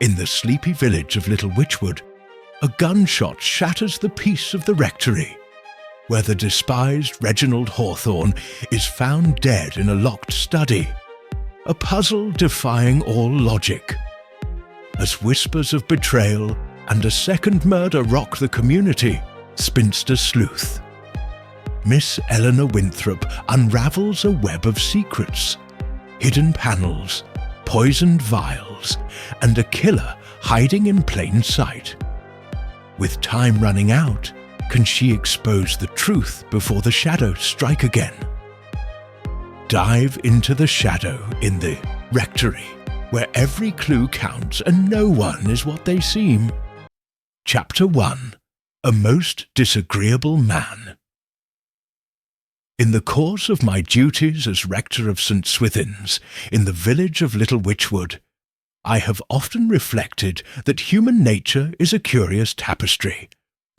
In the sleepy village of Little Witchwood, a gunshot shatters the peace of the rectory, where the despised Reginald Hawthorne is found dead in a locked study, a puzzle defying all logic. As whispers of betrayal and a second murder rock the community, spinster sleuth Miss Eleanor Winthrop unravels a web of secrets, hidden panels, poisoned vials, and a killer hiding in plain sight. With time running out, can she expose the truth before the shadows strike again? Dive into the shadow in the rectory, where every clue counts and no one is what they seem. Chapter 1. A Most Disagreeable Man. In the course of my duties as rector of St. Swithin's in the village of Little Witchwood, I have often reflected that human nature is a curious tapestry,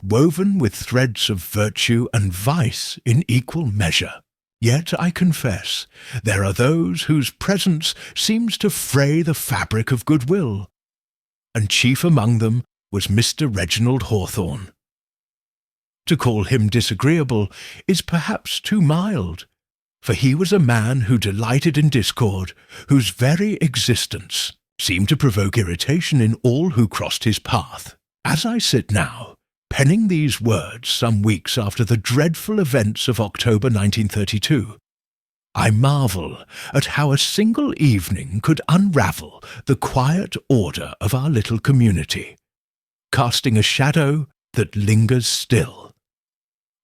woven with threads of virtue and vice in equal measure. Yet, I confess, there are those whose presence seems to fray the fabric of goodwill, and chief among them was Mr. Reginald Hawthorne. To call him disagreeable is perhaps too mild, for he was a man who delighted in discord, whose very existence seemed to provoke irritation in all who crossed his path. As I sit now, penning these words some weeks after the dreadful events of October 1932, I marvel at how a single evening could unravel the quiet order of our little community, casting a shadow that lingers still.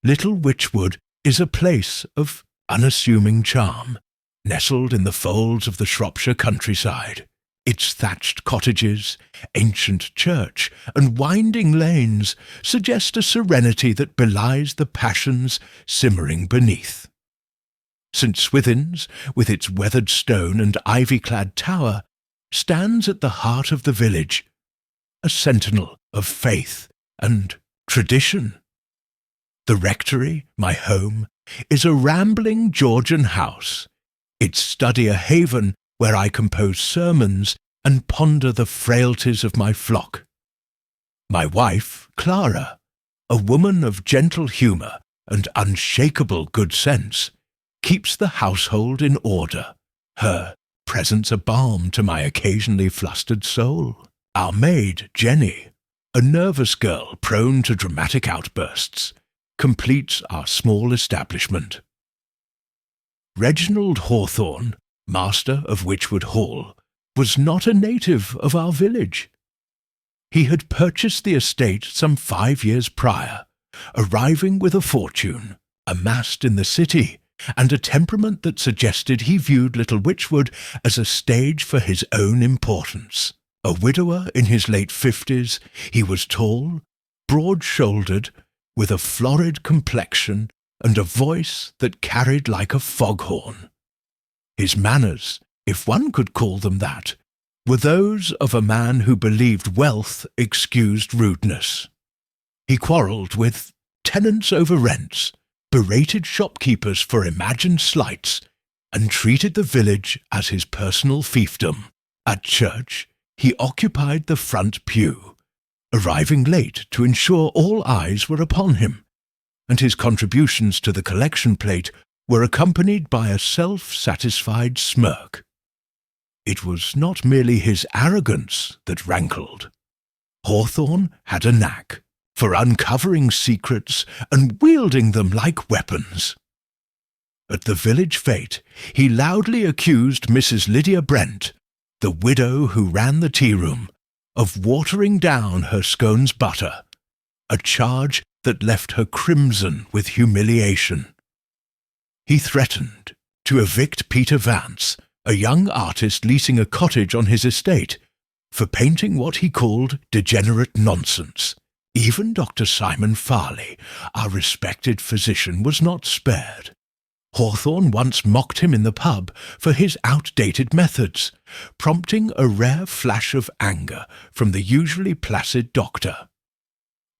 Little Witchwood is a place of unassuming charm, nestled in the folds of the Shropshire countryside. Its thatched cottages, ancient church, and winding lanes suggest a serenity that belies the passions simmering beneath. St. Swithin's, with its weathered stone and ivy-clad tower, stands at the heart of the village, a sentinel of faith and tradition. The rectory, my home, is a rambling Georgian house, its study a haven where I compose sermons and ponder the frailties of my flock. My wife, Clara, a woman of gentle humour and unshakable good sense, keeps the household in order, her presence a balm to my occasionally flustered soul. Our maid, Jenny, a nervous girl prone to dramatic outbursts, completes our small establishment. Reginald Hawthorne, master of Witchwood Hall, was not a native of our village. He had purchased the estate some 5 years prior, arriving with a fortune, amassed in the city, and a temperament that suggested he viewed Little Witchwood as a stage for his own importance. A widower in his late 50s, he was tall, broad-shouldered, with a florid complexion and a voice that carried like a foghorn. His manners, if one could call them that, were those of a man who believed wealth excused rudeness. He quarrelled with tenants over rents, berated shopkeepers for imagined slights, and treated the village as his personal fiefdom. At church, he occupied the front pew, arriving late to ensure all eyes were upon him, and his contributions to the collection plate were accompanied by a self-satisfied smirk. It was not merely his arrogance that rankled. Hawthorne had a knack for uncovering secrets and wielding them like weapons. At the village fete, he loudly accused Mrs. Lydia Brent, the widow who ran the tea-room, of watering down her scone's butter, a charge that left her crimson with humiliation. He threatened to evict Peter Vance, a young artist leasing a cottage on his estate, for painting what he called degenerate nonsense. Even Dr. Simon Farley, our respected physician, was not spared. Hawthorne once mocked him in the pub for his outdated methods, prompting a rare flash of anger from the usually placid doctor.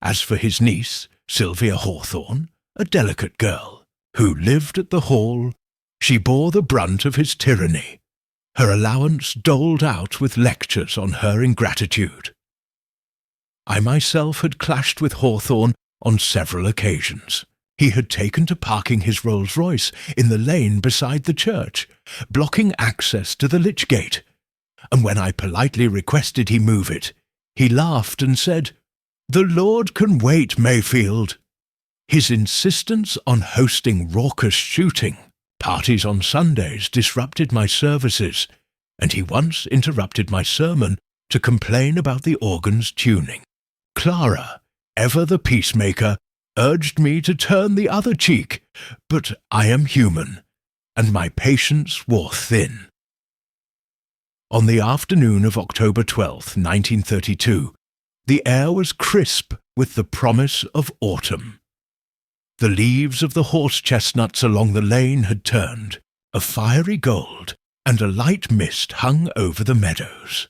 As for his niece, Sylvia Hawthorne, a delicate girl, who lived at the Hall, she bore the brunt of his tyranny, her allowance doled out with lectures on her ingratitude. I myself had clashed with Hawthorne on several occasions. He had taken to parking his Rolls-Royce in the lane beside the church, blocking access to the lich gate, and when I politely requested he move it, he laughed and said, "The Lord can wait, Mayfield." His insistence on hosting raucous shooting parties on Sundays disrupted my services, and he once interrupted my sermon to complain about the organ's tuning. Clara, ever the peacemaker, urged me to turn the other cheek, but I am human, and my patience wore thin. On the afternoon of October 12th, 1932, the air was crisp with the promise of autumn. The leaves of the horse-chestnuts along the lane had turned, a fiery gold, and a light mist hung over the meadows.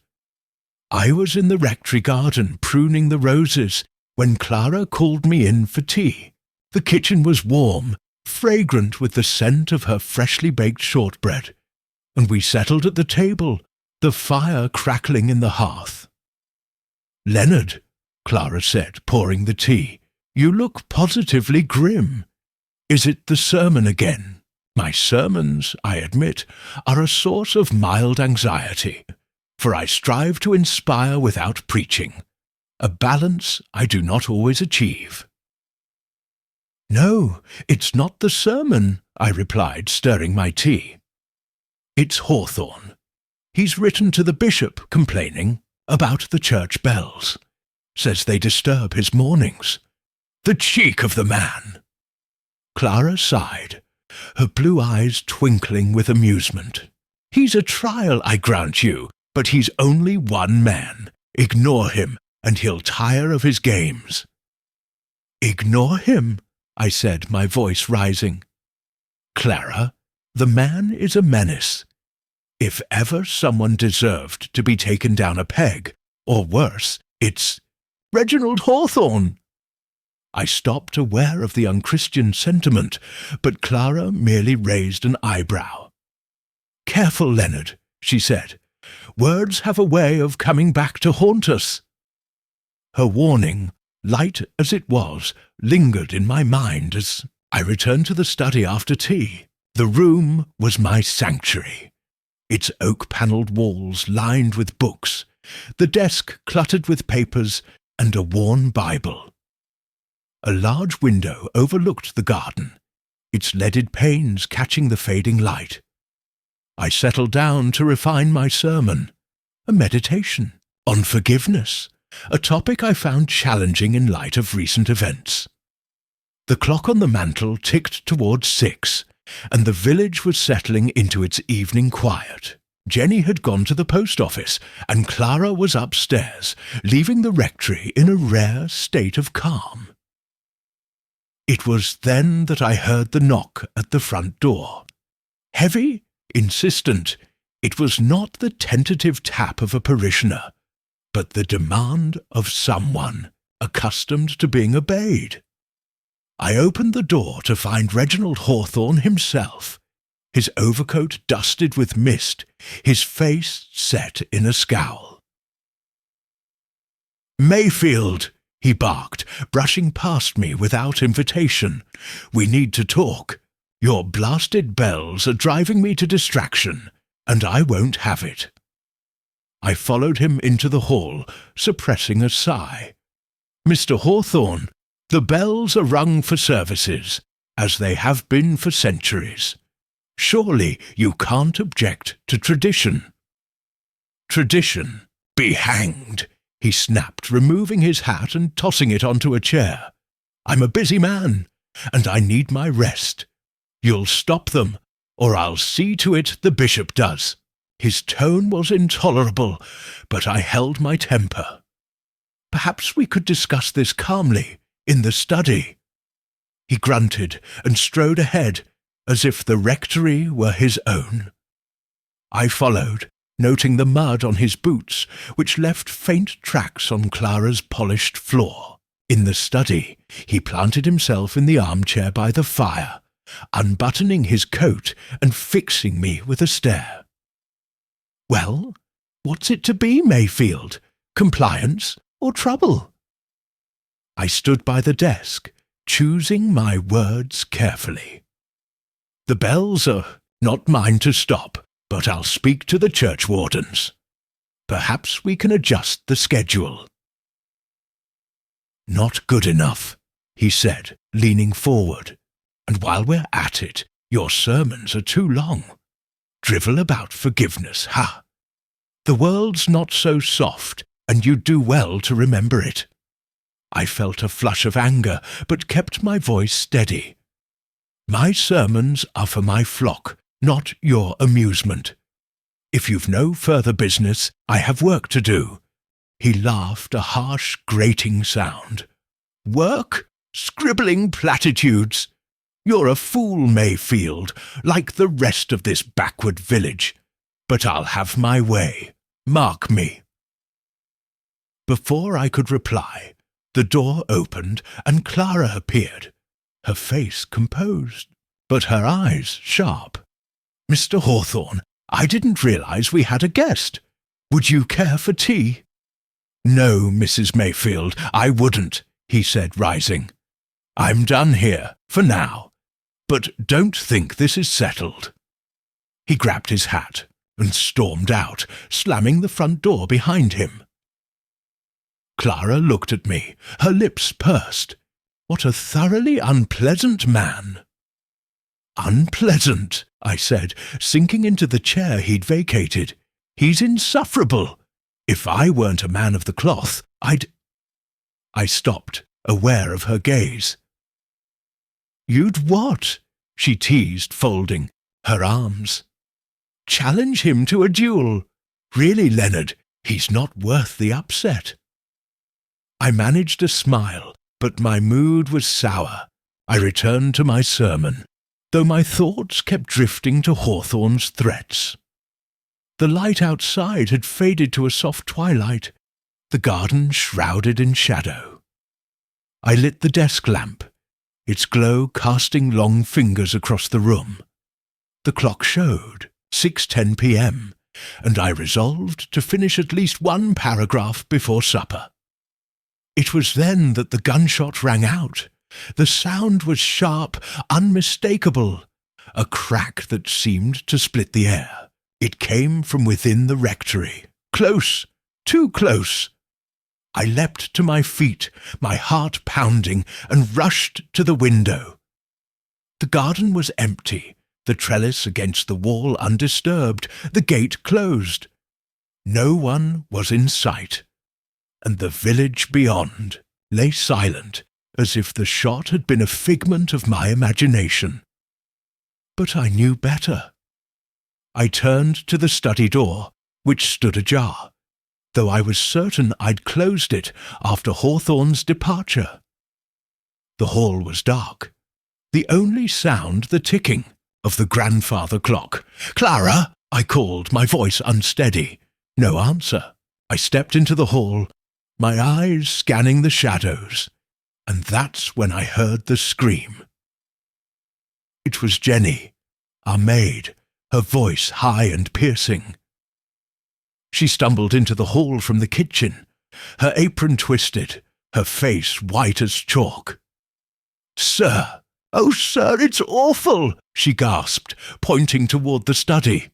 I was in the rectory garden pruning the roses when Clara called me in for tea. The kitchen was warm, fragrant with the scent of her freshly baked shortbread, and we settled at the table, the fire crackling in the hearth. "Leonard," Clara said, pouring the tea, "you look positively grim. Is it the sermon again?" My sermons, I admit, are a source of mild anxiety, for I strive to inspire without preaching, a balance I do not always achieve. "No, it's not the sermon," I replied, stirring my tea. "It's Hawthorne. He's written to the bishop complaining about the church bells. Says they disturb his mornings. The cheek of the man!" Clara sighed, her blue eyes twinkling with amusement. "He's a trial, I grant you, but he's only one man. Ignore him, and he'll tire of his games." "Ignore him?" I said, my voice rising. "Clara, the man is a menace. If ever someone deserved to be taken down a peg, or worse, it's Reginald Hawthorne." I stopped, aware of the unchristian sentiment, but Clara merely raised an eyebrow. "Careful, Leonard," she said. "Words have a way of coming back to haunt us." Her warning, light as it was, lingered in my mind as I returned to the study after tea. The room was my sanctuary, its oak-panelled walls lined with books, the desk cluttered with papers, and a worn Bible. A large window overlooked the garden, its leaded panes catching the fading light. I settled down to refine my sermon, a meditation on forgiveness, a topic I found challenging in light of recent events. The clock on the mantel ticked towards 6, and the village was settling into its evening quiet. Jenny had gone to the post office, and Clara was upstairs, leaving the rectory in a rare state of calm. It was then that I heard the knock at the front door. Heavy, insistent, it was not the tentative tap of a parishioner, but the demand of someone accustomed to being obeyed. I opened the door to find Reginald Hawthorne himself, his overcoat dusted with mist, his face set in a scowl. "Mayfield," he barked, brushing past me without invitation. "We need to talk. Your blasted bells are driving me to distraction, and I won't have it." I followed him into the hall, suppressing a sigh. "Mr. Hawthorne, the bells are rung for services, as they have been for centuries. Surely you can't object to tradition." "Tradition? Be hanged!" he snapped, removing his hat and tossing it onto a chair. "I'm a busy man, and I need my rest. You'll stop them, or I'll see to it the bishop does." His tone was intolerable, but I held my temper. "Perhaps we could discuss this calmly, in the study." He grunted and strode ahead, as if the rectory were his own. I followed, noting the mud on his boots, which left faint tracks on Clara's polished floor. In the study, he planted himself in the armchair by the fire, unbuttoning his coat and fixing me with a stare. Well, what's it to be, Mayfield? Compliance or trouble? I stood by the desk, choosing my words carefully. The bells are not mine to stop, but I'll speak to the churchwardens. Perhaps we can adjust the schedule. Not good enough, he said, leaning forward. And while we're at it, your sermons are too long. Drivel about forgiveness, ha! The world's not so soft, and you'd do well to remember it. I felt a flush of anger, but kept my voice steady. My sermons are for my flock, not your amusement. If you've no further business, I have work to do. He laughed a harsh, grating sound. Work? Scribbling platitudes! You're a fool, Mayfield, like the rest of this backward village. But I'll have my way. Mark me. Before I could reply, the door opened and Clara appeared, her face composed, but her eyes sharp. Mr. Hawthorne, I didn't realize we had a guest. Would you care for tea? No, Mrs. Mayfield, I wouldn't, he said, rising. I'm done here, for now. But don't think this is settled. He grabbed his hat and stormed out, slamming the front door behind him. Clara looked at me, her lips pursed. What a thoroughly unpleasant man. Unpleasant, I said, sinking into the chair he'd vacated. He's insufferable. If I weren't a man of the cloth, I stopped, aware of her gaze. You'd what? She teased, folding her arms. Challenge him to a duel. Really, Leonard, he's not worth the upset. I managed a smile, but my mood was sour. I returned to my sermon, though my thoughts kept drifting to Hawthorne's threats. The light outside had faded to a soft twilight, the garden shrouded in shadow. I lit the desk lamp, its glow casting long fingers across the room. The clock showed 6:10 p.m., and I resolved to finish at least one paragraph before supper. It was then that the gunshot rang out. The sound was sharp, unmistakable, a crack that seemed to split the air. It came from within the rectory. Close, too close. I leapt to my feet, my heart pounding, and rushed to the window. The garden was empty, the trellis against the wall undisturbed, the gate closed. No one was in sight, and the village beyond lay silent, as if the shot had been a figment of my imagination. But I knew better. I turned to the study door, which stood ajar, though I was certain I'd closed it after Hawthorne's departure. The hall was dark, the only sound the ticking of the grandfather clock. "Clara!" I called, my voice unsteady. No answer. I stepped into the hall, my eyes scanning the shadows, and that's when I heard the scream. It was Jenny, our maid, her voice high and piercing. She stumbled into the hall from the kitchen, her apron twisted, her face white as chalk. "Sir! Oh, sir, it's awful!" she gasped, pointing toward the study.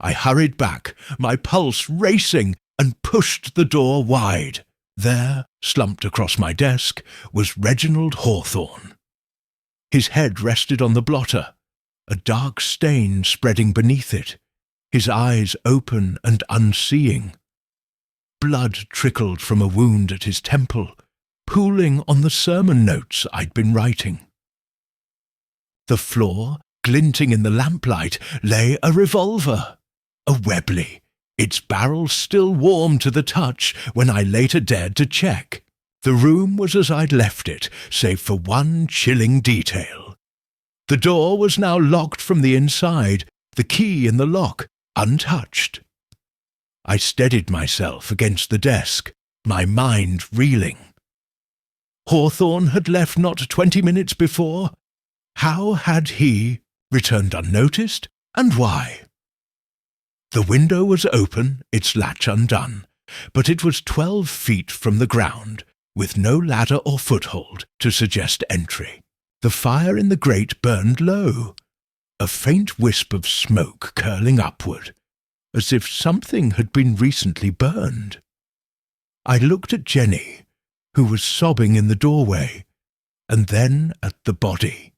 I hurried back, my pulse racing, and pushed the door wide. There, slumped across my desk, was Reginald Hawthorne. His head rested on the blotter, a dark stain spreading beneath it, his eyes open and unseeing. Blood trickled from a wound at his temple, pooling on the sermon notes I'd been writing. The floor, glinting in the lamplight, lay a revolver, a Webley, its barrel still warm to the touch when I later dared to check. The room was as I'd left it, save for one chilling detail. The door was now locked from the inside, the key in the lock, untouched. I steadied myself against the desk, my mind reeling. Hawthorne had left not 20 minutes before. How had he returned unnoticed, and why? The window was open, its latch undone, but it was 12 feet from the ground, with no ladder or foothold to suggest entry. The fire in the grate burned low, a faint wisp of smoke curling upward, as if something had been recently burned. I looked at Jenny, who was sobbing in the doorway, and then at the body.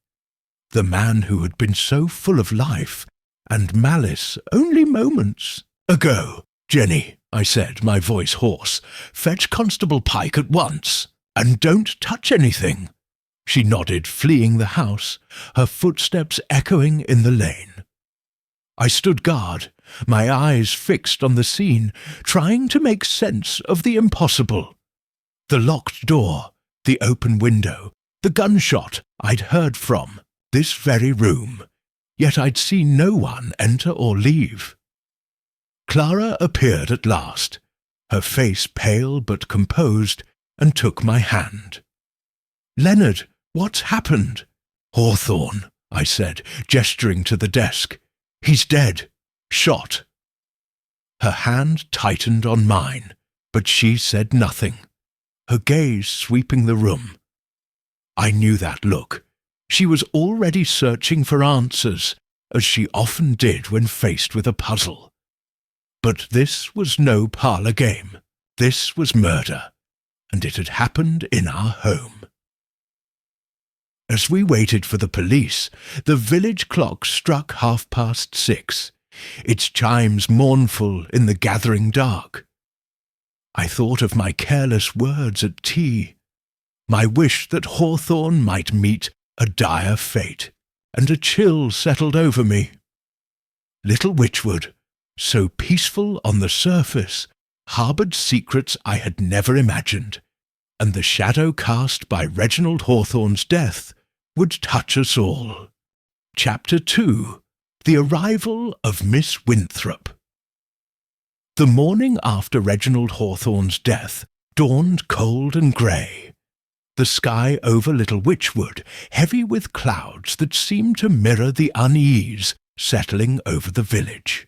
The man who had been so full of life and malice only moments ago. "Jenny," I said, my voice hoarse, "fetch Constable Pike at once, and don't touch anything." She nodded, fleeing the house, her footsteps echoing in the lane. I stood guard, my eyes fixed on the scene, trying to make sense of the impossible. The locked door, the open window, the gunshot I'd heard from, this very room, yet I'd seen no one enter or leave. Clara appeared at last, her face pale but composed, and took my hand. "Leonard, what's happened?" "Hawthorne," I said, gesturing to the desk. "He's dead. Shot." Her hand tightened on mine, but she said nothing, her gaze sweeping the room. I knew that look. She was already searching for answers, as she often did when faced with a puzzle. But this was no parlour game. This was murder, and it had happened in our home. As we waited for the police, the village clock struck 6:30, its chimes mournful in the gathering dark. I thought of my careless words at tea, my wish that Hawthorne might meet a dire fate, and a chill settled over me. Little Witchwood, so peaceful on the surface, harboured secrets I had never imagined, and the shadow cast by Reginald Hawthorne's death would touch us all. Chapter 2. The Arrival of Miss Winthrop. The morning after Reginald Hawthorne's death dawned cold and grey, the sky over Little Witchwood heavy with clouds that seemed to mirror the unease settling over the village.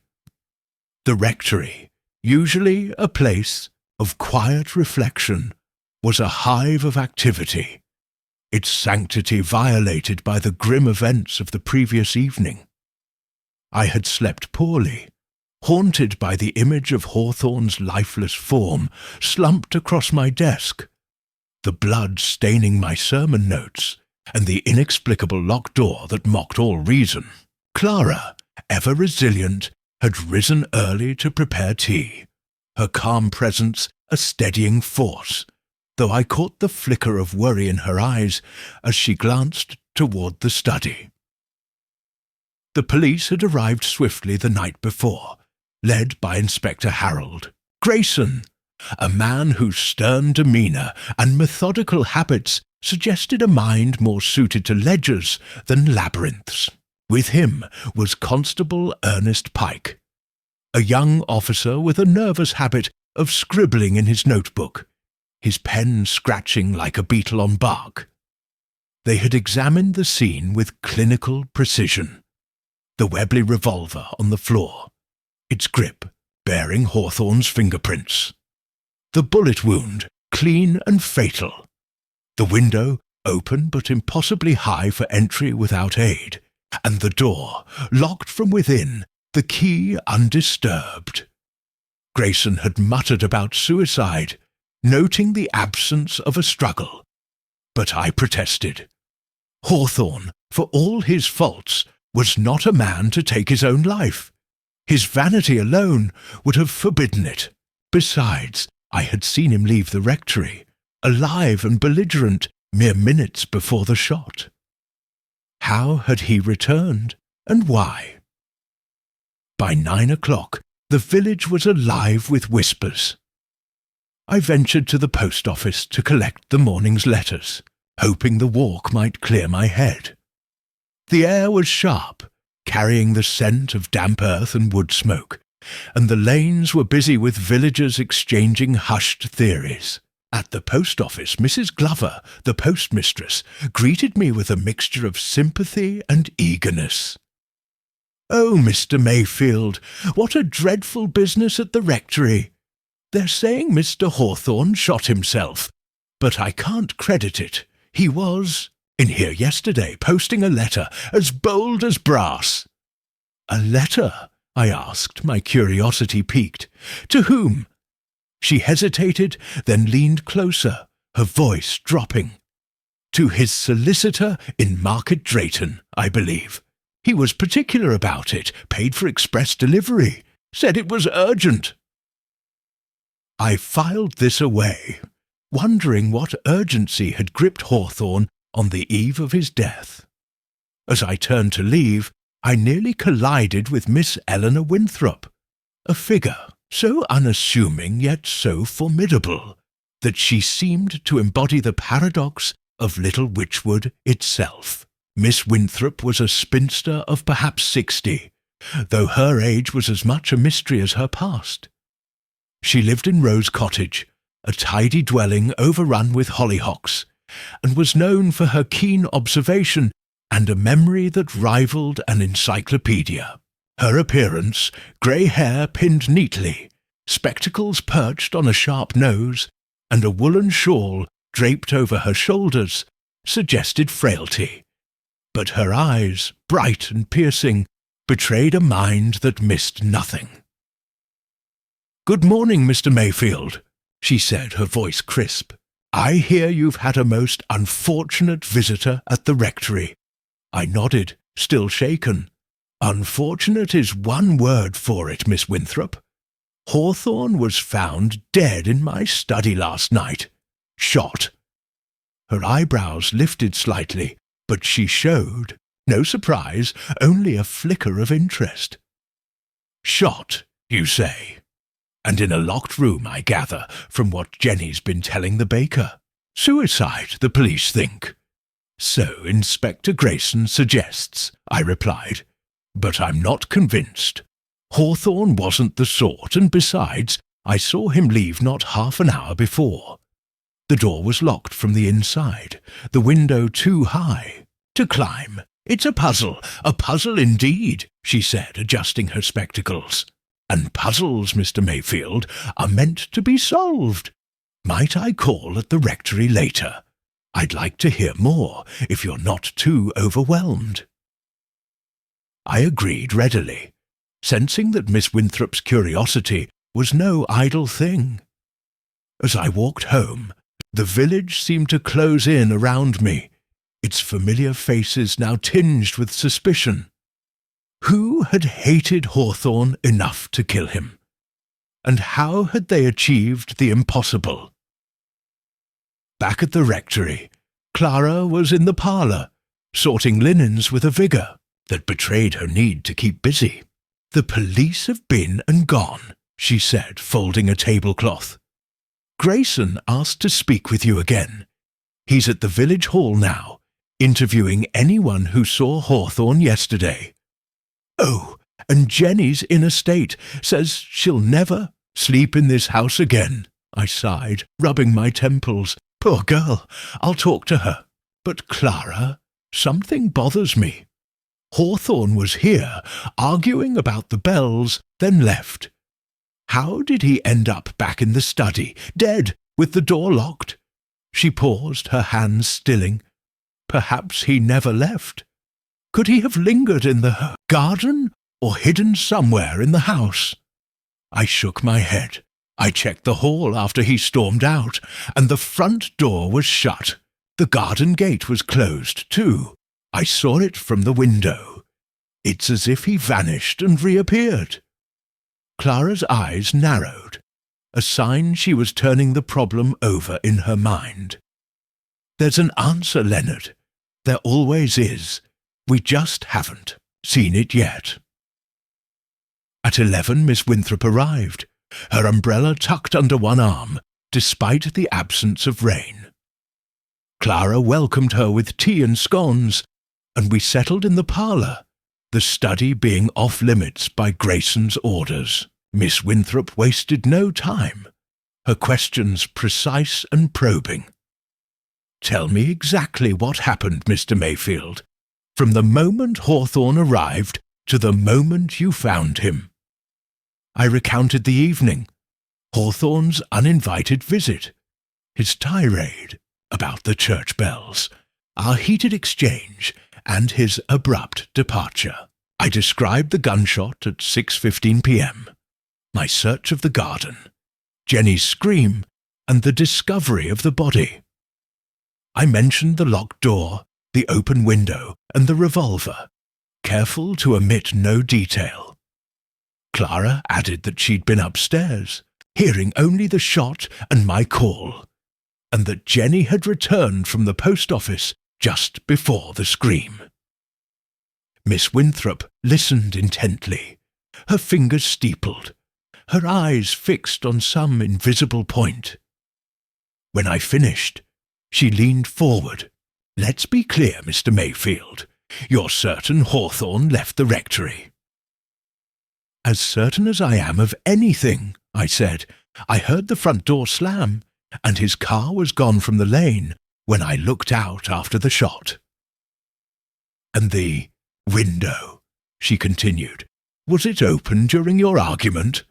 The rectory, usually a place of quiet reflection, was a hive of activity, its sanctity violated by the grim events of the previous evening. I had slept poorly, haunted by the image of Hawthorne's lifeless form slumped across my desk, the blood staining my sermon notes, and the inexplicable locked door that mocked all reason. Clara, ever resilient, had risen early to prepare tea, her calm presence a steadying force, though I caught the flicker of worry in her eyes as she glanced toward the study. The police had arrived swiftly the night before, led by Inspector Harold. Grayson, a man whose stern demeanour and methodical habits suggested a mind more suited to ledgers than labyrinths. With him was Constable Ernest Pike, a young officer with a nervous habit of scribbling in his notebook, his pen scratching like a beetle on bark. They had examined the scene with clinical precision. The Webley revolver on the floor, its grip bearing Hawthorne's fingerprints. The bullet wound clean and fatal. The window open but impossibly high for entry without aid, and the door locked from within, the key undisturbed. Grayson had muttered about suicide, noting the absence of a struggle. But I protested. Hawthorne, for all his faults, was not a man to take his own life. His vanity alone would have forbidden it. Besides, I had seen him leave the rectory, alive and belligerent, mere minutes before the shot. How had he returned, and why? By 9 o'clock, the village was alive with whispers. I ventured to the post office to collect the morning's letters, hoping the walk might clear my head. The air was sharp, carrying the scent of damp earth and wood smoke, and the lanes were busy with villagers exchanging hushed theories. At the post office, Mrs. Glover, the postmistress, greeted me with a mixture of sympathy and eagerness. "Oh, Mr. Mayfield, what a dreadful business at the rectory. They're saying Mr. Hawthorne shot himself, but I can't credit it. He was in here yesterday, posting a letter as bold as brass." "A letter?" I asked, my curiosity piqued. "To whom?" She hesitated, then leaned closer, her voice dropping. "To his solicitor in Market Drayton, I believe. He was particular about it, paid for express delivery, said it was urgent." I filed this away, wondering what urgency had gripped Hawthorne on the eve of his death. As I turned to leave, I nearly collided with Miss Eleanor Winthrop, a figure so unassuming yet so formidable that she seemed to embody the paradox of Little Witchwood itself. Miss Winthrop was a spinster of perhaps 60, though her age was as much a mystery as her past. She lived in Rose Cottage, a tidy dwelling overrun with hollyhocks, and was known for her keen observation and a memory that rivaled an encyclopedia. Her appearance, grey hair pinned neatly, spectacles perched on a sharp nose, and a woolen shawl draped over her shoulders, suggested frailty. But her eyes, bright and piercing, betrayed a mind that missed nothing. "Good morning, Mr. Mayfield," she said, her voice crisp. "I hear you've had a most unfortunate visitor at the rectory." I nodded, still shaken. "Unfortunate is one word for it, Miss Winthrop. Hawthorne was found dead in my study last night. Shot." Her eyebrows lifted slightly, but she showed, no surprise, only a flicker of interest. "Shot, you say? And in a locked room, I gather, from what Jenny's been telling the baker. Suicide, the police think." "So Inspector Grayson suggests," I replied. "But I'm not convinced. Hawthorne wasn't the sort, and besides, I saw him leave not half an hour before. The door was locked from the inside, the window too high to climb. It's a puzzle indeed," she said, adjusting her spectacles. "And puzzles, Mr. Mayfield, are meant to be solved. Might I call at the rectory later? I'd like to hear more, if you're not too overwhelmed." I agreed readily, sensing that Miss Winthrop's curiosity was no idle thing. As I walked home, the village seemed to close in around me, its familiar faces now tinged with suspicion. Who had hated Hawthorne enough to kill him? And how had they achieved the impossible? Back at the rectory, Clara was in the parlour, sorting linens with a vigour that betrayed her need to keep busy. "The police have been and gone," she said, folding a tablecloth. "Grayson asked to speak with you again. He's at the village hall now, interviewing anyone who saw Hawthorne yesterday. Oh, and Jenny's in a state, says she'll never sleep in this house again." I sighed, rubbing my temples. "Poor girl, I'll talk to her. But Clara, something bothers me. Hawthorne was here, arguing about the bells, then left. How did he end up back in the study, dead, with the door locked?" She paused, her hands stilling. "Perhaps he never left. Could he have lingered in the garden, or hidden somewhere in the house?" I shook my head. I checked the hall after he stormed out, and the front door was shut. The garden gate was closed, too. I saw it from the window. It's as if he vanished and reappeared. Clara's eyes narrowed, a sign she was turning the problem over in her mind. "There's an answer, Leonard. There always is. We just haven't seen it yet." At 11, Miss Winthrop arrived, her umbrella tucked under one arm, despite the absence of rain. Clara welcomed her with tea and scones, and we settled in the parlour, the study being off-limits by Grayson's orders. Miss Winthrop wasted no time, her questions precise and probing. "Tell me exactly what happened, Mr. Mayfield. From the moment Hawthorne arrived, to the moment you found him. I recounted the evening, Hawthorne's uninvited visit, his tirade about the church bells, our heated exchange, and his abrupt departure. I described the gunshot at 6:15 p.m., my search of the garden, Jenny's scream, and the discovery of the body. I mentioned the locked door, the open window, and the revolver, careful to omit no detail. Clara added that she'd been upstairs, hearing only the shot and my call, and that Jenny had returned from the post office just before the scream. Miss Winthrop listened intently, her fingers steepled, her eyes fixed on some invisible point. When I finished, she leaned forward. "Let's be clear, Mr. Mayfield. You're certain Hawthorne left the rectory?" "As certain as I am of anything," I said. "I heard the front door slam, and his car was gone from the lane when I looked out after the shot." "And the window," she continued, "was it open during your argument?"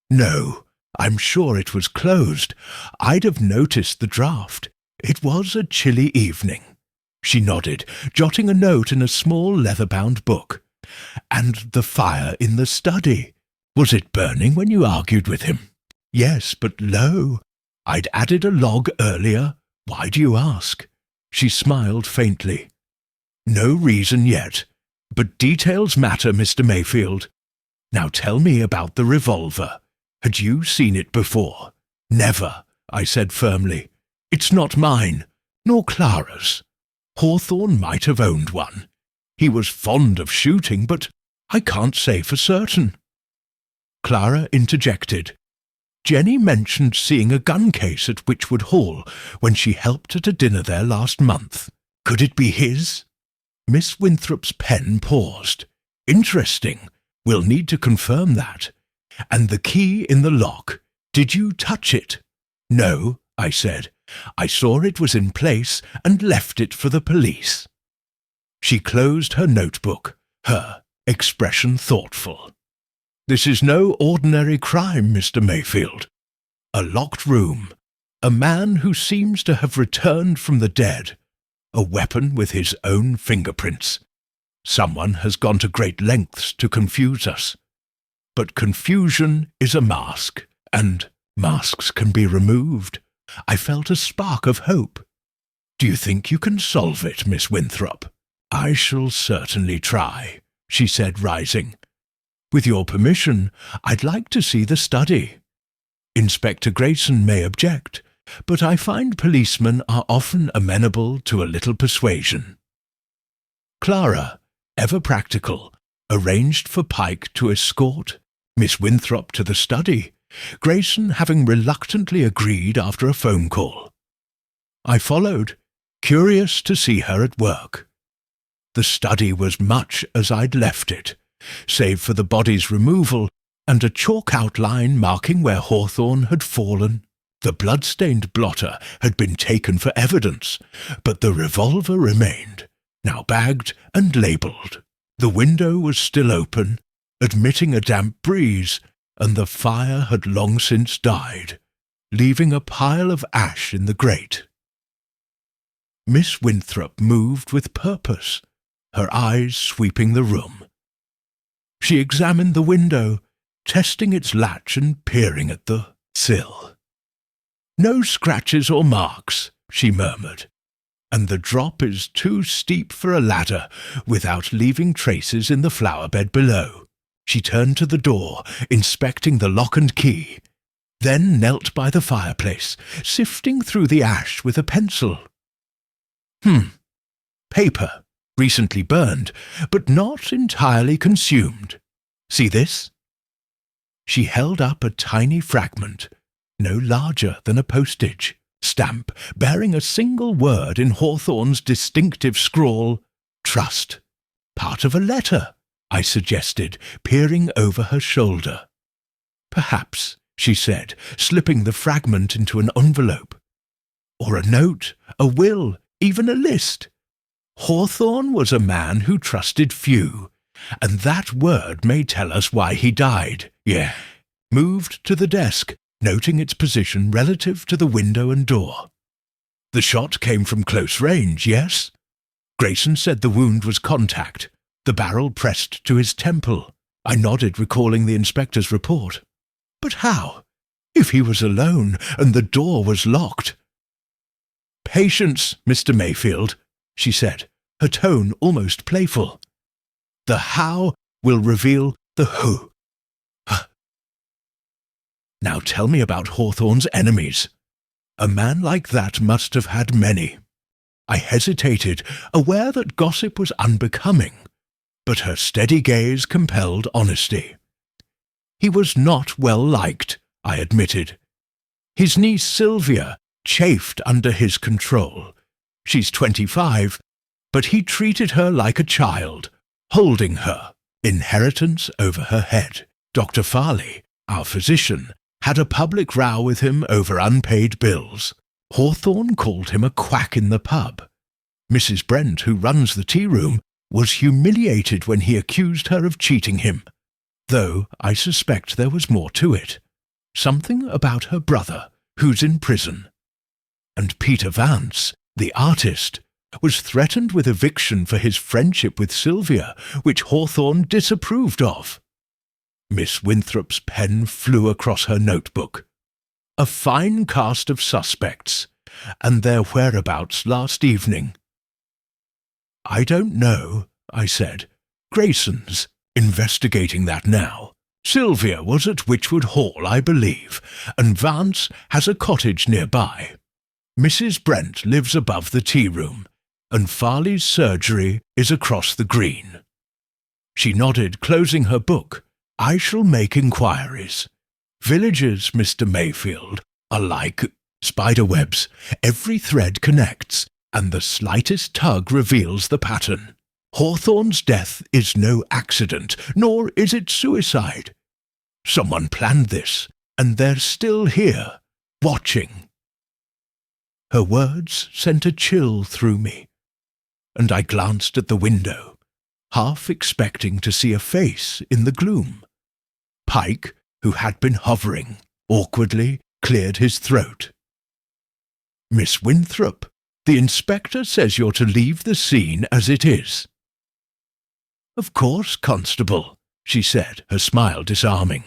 "No, I'm sure it was closed. I'd have noticed the draught. It was a chilly evening." She nodded, jotting a note in a small leather-bound book. "And the fire in the study, was it burning when you argued with him?" "Yes, but low. I'd added a log earlier. Why do you ask?" She smiled faintly. "No reason yet, but details matter, Mr. Mayfield. Now tell me about the revolver. Had you seen it before?" "Never," I said firmly. "It's not mine, nor Clara's. Hawthorne might have owned one. He was fond of shooting, but I can't say for certain." Clara interjected. "Jenny mentioned seeing a gun case at Witchwood Hall when she helped at a dinner there last month. Could it be his?" Miss Winthrop's pen paused. "Interesting. We'll need to confirm that. And the key in the lock. Did you touch it?" "No," I said. "I saw it was in place and left it for the police." She closed her notebook, her expression thoughtful. "This is no ordinary crime, Mr. Mayfield. A locked room, a man who seems to have returned from the dead, a weapon with his own fingerprints. Someone has gone to great lengths to confuse us. But confusion is a mask, and masks can be removed." I felt a spark of hope. "Do you think you can solve it, Miss Winthrop?" "I shall certainly try," she said, rising. "With your permission, I'd like to see the study. Inspector Grayson may object, but I find policemen are often amenable to a little persuasion." Clara, ever practical, arranged for Pike to escort Miss Winthrop to the study, Grayson having reluctantly agreed after a phone call. I followed, curious to see her at work. The study was much as I'd left it, save for the body's removal and a chalk outline marking where Hawthorne had fallen. The blood-stained blotter had been taken for evidence, but the revolver remained, now bagged and labelled. The window was still open, admitting a damp breeze, and the fire had long since died, leaving a pile of ash in the grate. Miss Winthrop moved with purpose, her eyes sweeping the room. She examined the window, testing its latch and peering at the sill. "No scratches or marks," she murmured, "and the drop is too steep for a ladder without leaving traces in the flower bed below." She turned to the door, inspecting the lock and key, then knelt by the fireplace, sifting through the ash with a pencil. Paper, recently burned, but not entirely consumed. See this?" She held up a tiny fragment, no larger than a postage stamp, bearing a single word in Hawthorne's distinctive scrawl, "Trust." "Part of a letter," I suggested, peering over her shoulder. "Perhaps," she said, slipping the fragment into an envelope. "Or a note, a will, even a list. Hawthorne was a man who trusted few, and that word may tell us why he died. Yeah. Moved to the desk, noting its position relative to the window and door. The shot came from close range, yes? Grayson said the wound was contact, the barrel pressed to his temple. I nodded, recalling the inspector's report. But how? If he was alone and the door was locked. "Patience, Mr. Mayfield," she said, her tone almost playful. "The how will reveal the who. Now tell me about Hawthorne's enemies. A man like that must have had many." I hesitated, aware that gossip was unbecoming, but her steady gaze compelled honesty. "He was not well liked," I admitted. "His niece Sylvia chafed under his control. She's 25, but he treated her like a child, holding her, inheritance over her head. Dr. Farley, our physician, had a public row with him over unpaid bills. Hawthorne called him a quack in the pub. Mrs. Brent, who runs the tea room, was humiliated when he accused her of cheating him, though I suspect there was more to it. Something about her brother, who's in prison. And Peter Vance, the artist, was threatened with eviction for his friendship with Sylvia, which Hawthorne disapproved of. Miss Winthrop's pen flew across her notebook. A fine cast of suspects, and their whereabouts last evening. "I don't know," I said. "Grayson's investigating that now. Sylvia was at Witchwood Hall, I believe, and Vance has a cottage nearby. Mrs. Brent lives above the tea room, and Farley's surgery is across the green." She nodded, closing her book. "I shall make inquiries. Villages, Mr. Mayfield, are like spiderwebs. Every thread connects, and the slightest tug reveals the pattern. Hawthorne's death is no accident, nor is it suicide. Someone planned this, and they're still here, watching." Her words sent a chill through me, and I glanced at the window, half expecting to see a face in the gloom. Pike, who had been hovering, awkwardly cleared his throat. "Miss Winthrop, the inspector says you're to leave the scene as it is." "Of course, Constable," she said, her smile disarming.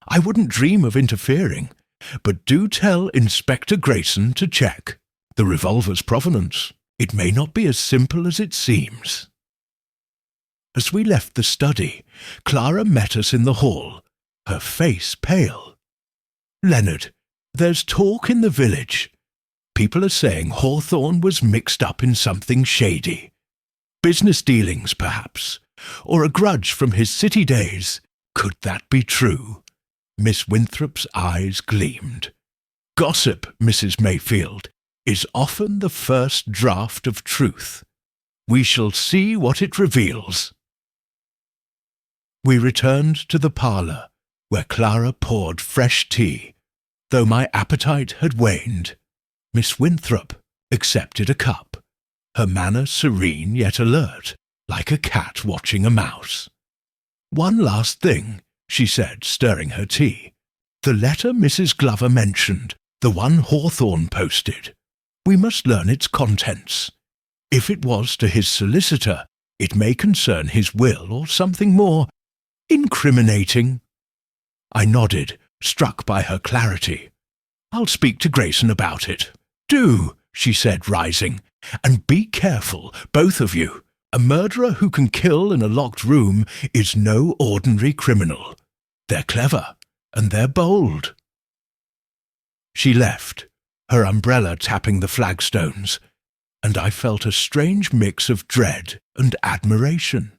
"I wouldn't dream of interfering, but do tell Inspector Grayson to check the revolver's provenance. It may not be as simple as it seems." As we left the study, Clara met us in the hall, her face pale. "Leonard, there's talk in the village. People are saying Hawthorne was mixed up in something shady. Business dealings, perhaps, or a grudge from his city days. Could that be true?" Miss Winthrop's eyes gleamed. "Gossip, Mrs. Mayfield, is often the first draught of truth. We shall see what it reveals." We returned to the parlour, where Clara poured fresh tea, though my appetite had waned. Miss Winthrop accepted a cup, her manner serene yet alert, like a cat watching a mouse. "One last thing," she said, stirring her tea. "The letter Mrs. Glover mentioned, the one Hawthorne posted. We must learn its contents. If it was to his solicitor, it may concern his will or something more incriminating." I nodded, struck by her clarity. "I'll speak to Grayson about it." "Do," she said, rising. "And be careful, both of you. A murderer who can kill in a locked room is no ordinary criminal. They're clever, and they're bold." She left, her umbrella tapping the flagstones, and I felt a strange mix of dread and admiration.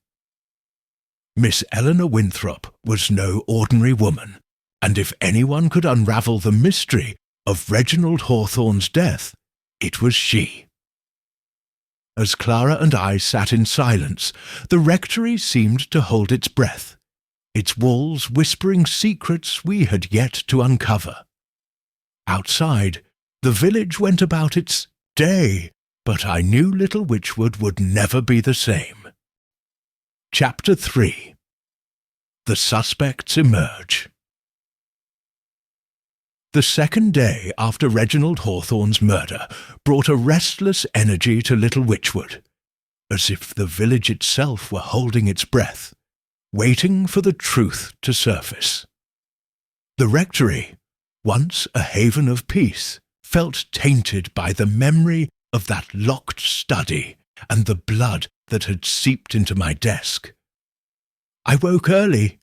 Miss Eleanor Winthrop was no ordinary woman, and if anyone could unravel the mystery of Reginald Hawthorne's death, it was she. As Clara and I sat in silence, the rectory seemed to hold its breath, its walls whispering secrets we had yet to uncover. Outside, the village went about its day, but I knew little Witchwood would never be the same. Chapter 3. The suspects emerge. The second day after Reginald Hawthorne's murder brought a restless energy to Little Witchwood, as if the village itself were holding its breath, waiting for the truth to surface. The rectory, once a haven of peace, felt tainted by the memory of that locked study and the blood that had seeped into my desk. I woke early,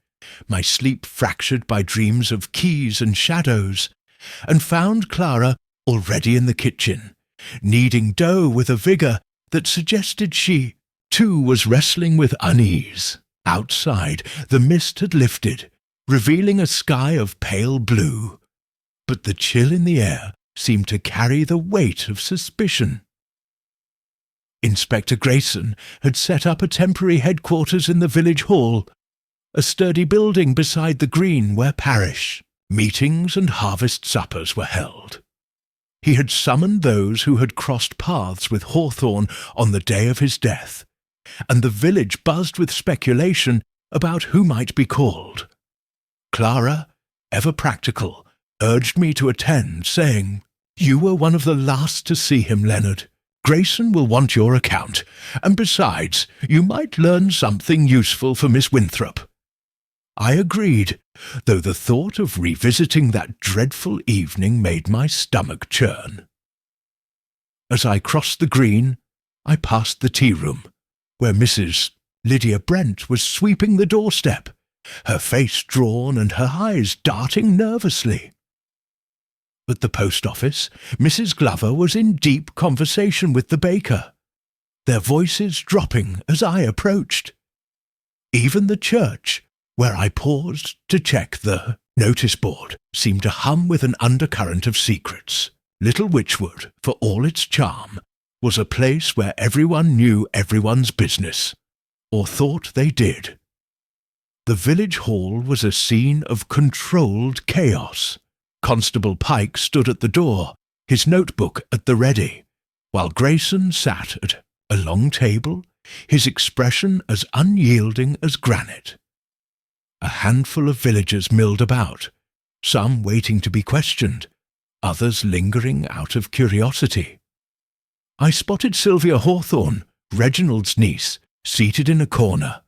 my sleep fractured by dreams of keys and shadows, and found Clara already in the kitchen, kneading dough with a vigour that suggested she, too, was wrestling with unease. Outside, the mist had lifted, revealing a sky of pale blue, but the chill in the air seemed to carry the weight of suspicion. Inspector Grayson had set up a temporary headquarters in the village hall, a sturdy building beside the green where parish meetings and harvest suppers were held. He had summoned those who had crossed paths with Hawthorne on the day of his death, and the village buzzed with speculation about who might be called. Clara, ever practical, urged me to attend, saying, "You were one of the last to see him, Leonard. Grayson will want your account, and besides, you might learn something useful for Miss Winthrop." I agreed, though the thought of revisiting that dreadful evening made my stomach churn. As I crossed the green, I passed the tea-room, where Mrs. Lydia Brent was sweeping the doorstep, her face drawn and her eyes darting nervously. At the post office, Mrs. Glover was in deep conversation with the baker, their voices dropping as I approached. Even the church, where I paused to check the notice board, seemed to hum with an undercurrent of secrets. Little Witchwood, for all its charm, was a place where everyone knew everyone's business, or thought they did. The village hall was a scene of controlled chaos. Constable Pike stood at the door, his notebook at the ready, while Grayson sat at a long table, his expression as unyielding as granite. A handful of villagers milled about, some waiting to be questioned, others lingering out of curiosity. I spotted Sylvia Hawthorne, Reginald's niece, seated in a corner,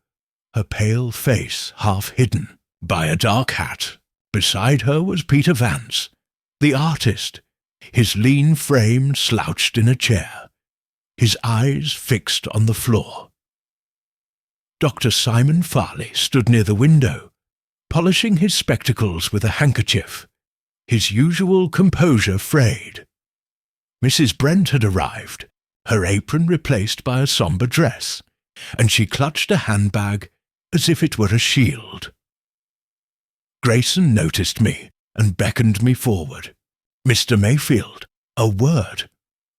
her pale face half hidden by a dark hat. Beside her was Peter Vance, the artist, his lean frame slouched in a chair, his eyes fixed on the floor. Dr. Simon Farley stood near the window, polishing his spectacles with a handkerchief, his usual composure frayed. Mrs. Brent had arrived, her apron replaced by a sombre dress, and she clutched a handbag as if it were a shield. Grayson noticed me and beckoned me forward. "Mr. Mayfield, a word.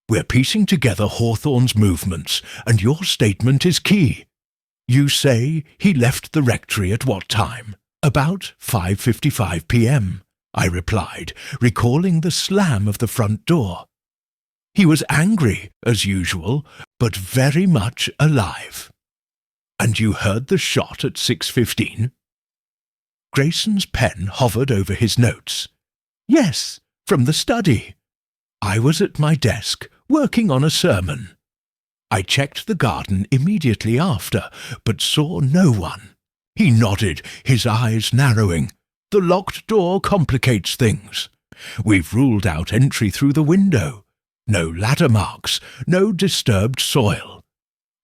We're piecing together Hawthorne's movements, and your statement is key. You say he left the rectory at what time?" "About 5:55 p.m., I replied, recalling the slam of the front door. "He was angry, as usual, but very much alive." "And you heard the shot at 6:15? Grayson's pen hovered over his notes. "Yes, from the study. I was at my desk, working on a sermon. I checked the garden immediately after, but saw no one." He nodded, his eyes narrowing. "The locked door complicates things. We've ruled out entry through the window. No ladder marks, no disturbed soil.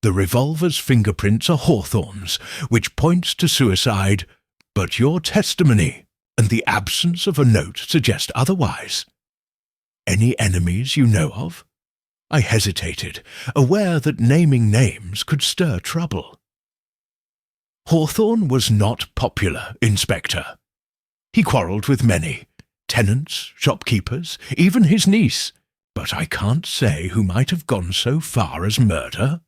The revolver's fingerprints are Hawthorne's, which points to suicide, but your testimony and the absence of a note suggest otherwise. Any enemies you know of?" I hesitated, aware that naming names could stir trouble. "Hawthorne was not popular, Inspector. He quarrelled with many, tenants, shopkeepers, even his niece, but I can't say who might have gone so far as murder."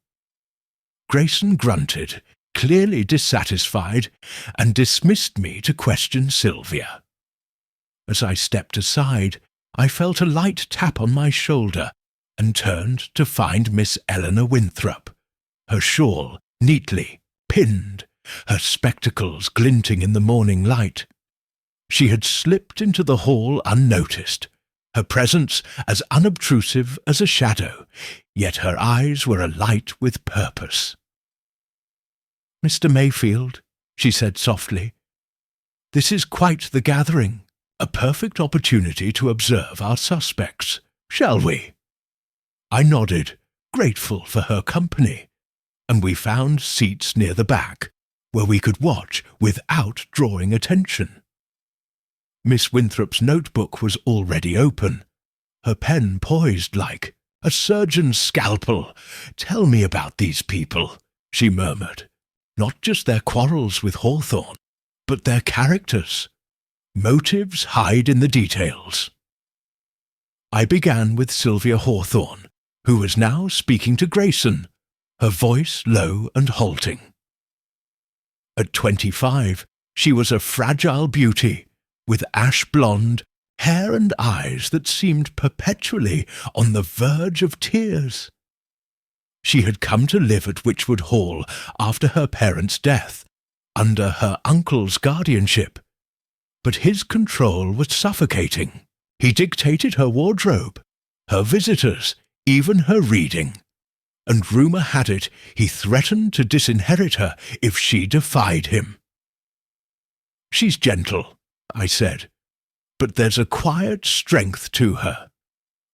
Grayson grunted, clearly dissatisfied, and dismissed me to question Sylvia. As I stepped aside, I felt a light tap on my shoulder and turned to find Miss Eleanor Winthrop, her shawl neatly pinned, her spectacles glinting in the morning light. She had slipped into the hall unnoticed, her presence as unobtrusive as a shadow, yet her eyes were alight with purpose. "Mr. Mayfield," she said softly, "this is quite the gathering, a perfect opportunity to observe our suspects. Shall we?" I nodded, grateful for her company, and we found seats near the back, where we could watch without drawing attention. Miss Winthrop's notebook was already open, her pen poised like a surgeon's scalpel. "Tell me about these people," she murmured. "Not just their quarrels with Hawthorne, but their characters. Motives hide in the details." I began with Sylvia Hawthorne, who was now speaking to Grayson, her voice low and halting. At 25, she was a fragile beauty, with ash-blonde hair and eyes that seemed perpetually on the verge of tears. She had come to live at Witchwood Hall after her parents' death, under her uncle's guardianship. But his control was suffocating. He dictated her wardrobe, her visitors, even her reading. And rumour had it he threatened to disinherit her if she defied him. "She's gentle," I said, "but there's a quiet strength to her.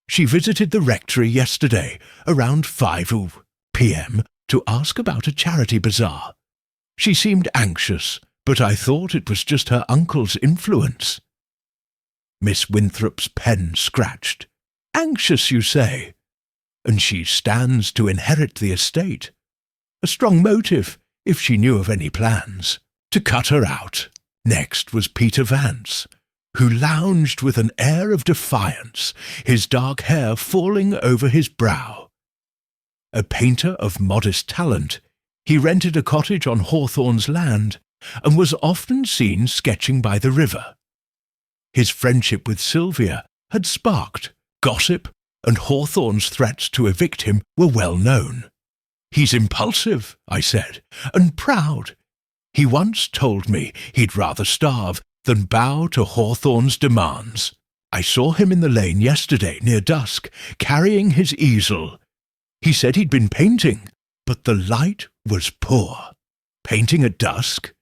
She visited the rectory yesterday around 5 p.m. to ask about a charity bazaar. She seemed anxious, but I thought it was just her uncle's influence." Miss Winthrop's pen scratched. "Anxious, you say? And she stands to inherit the estate. A strong motive, if she knew of any plans, to cut her out." Next was Peter Vance, who lounged with an air of defiance, his dark hair falling over his brow. A painter of modest talent, he rented a cottage on Hawthorne's land and was often seen sketching by the river. His friendship with Sylvia had sparked gossip, and Hawthorne's threats to evict him were well known. "He's impulsive," I said, "and proud. He once told me he'd rather starve than bow to Hawthorne's demands. I saw him in the lane yesterday near dusk, carrying his easel. He said he'd been painting, but the light was poor." "Painting at dusk?"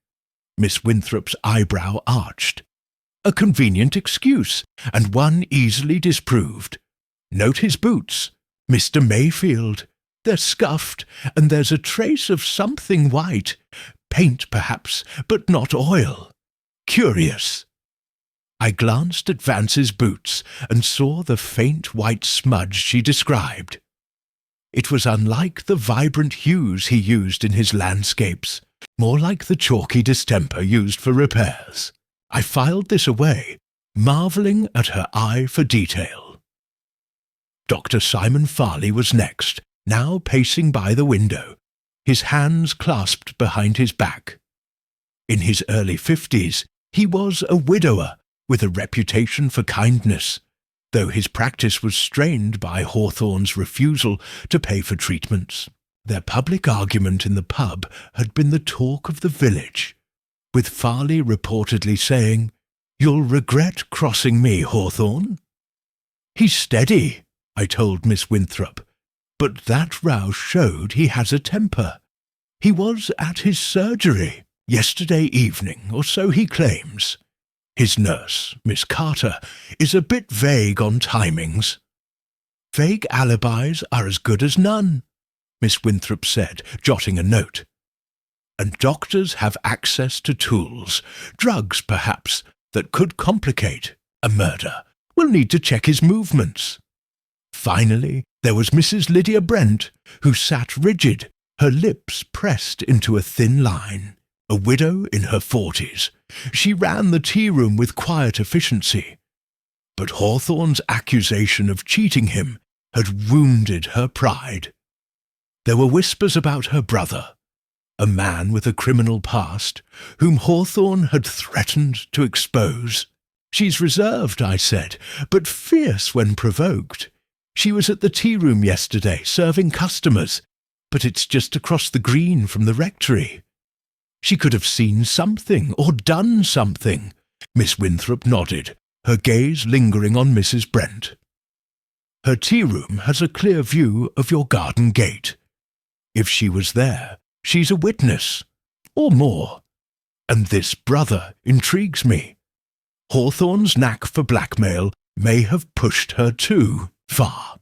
Miss Winthrop's eyebrow arched. "A convenient excuse, and one easily disproved. Note his boots, Mr. Mayfield. They're scuffed, and there's a trace of something white. Paint, perhaps, but not oil. Curious." I glanced at Vance's boots and saw the faint white smudge she described. It was unlike the vibrant hues he used in his landscapes, more like the chalky distemper used for repairs. I filed this away, marvelling at her eye for detail. Dr. Simon Farley was next, now pacing by the window, his hands clasped behind his back. In his early 50s, he was a widower with a reputation for kindness, though his practice was strained by Hawthorne's refusal to pay for treatments. Their public argument in the pub had been the talk of the village, with Farley reportedly saying, "You'll regret crossing me, Hawthorne." "He's steady," I told Miss Winthrop, "but that row showed he has a temper. He was at his surgery yesterday evening, or so he claims. His nurse, Miss Carter, is a bit vague on timings." "Vague alibis are as good as none," Miss Winthrop said, jotting a note. "And doctors have access to tools, drugs perhaps, that could complicate a murder. We'll need to check his movements." Finally, there was Mrs. Lydia Brent, who sat rigid, her lips pressed into a thin line. A widow in her 40s, she ran the tea-room with quiet efficiency. But Hawthorne's accusation of cheating him had wounded her pride. There were whispers about her brother, a man with a criminal past, whom Hawthorne had threatened to expose. "She's reserved," I said, "but fierce when provoked. She was at the tea-room yesterday, serving customers, but it's just across the green from the rectory. She could have seen something or done something. Miss Winthrop nodded, her gaze lingering on Mrs. Brent. Her tea room has a clear view of your garden gate. If she was there, she's a witness, or more. And this brother intrigues me. Hawthorne's knack for blackmail may have pushed her too far.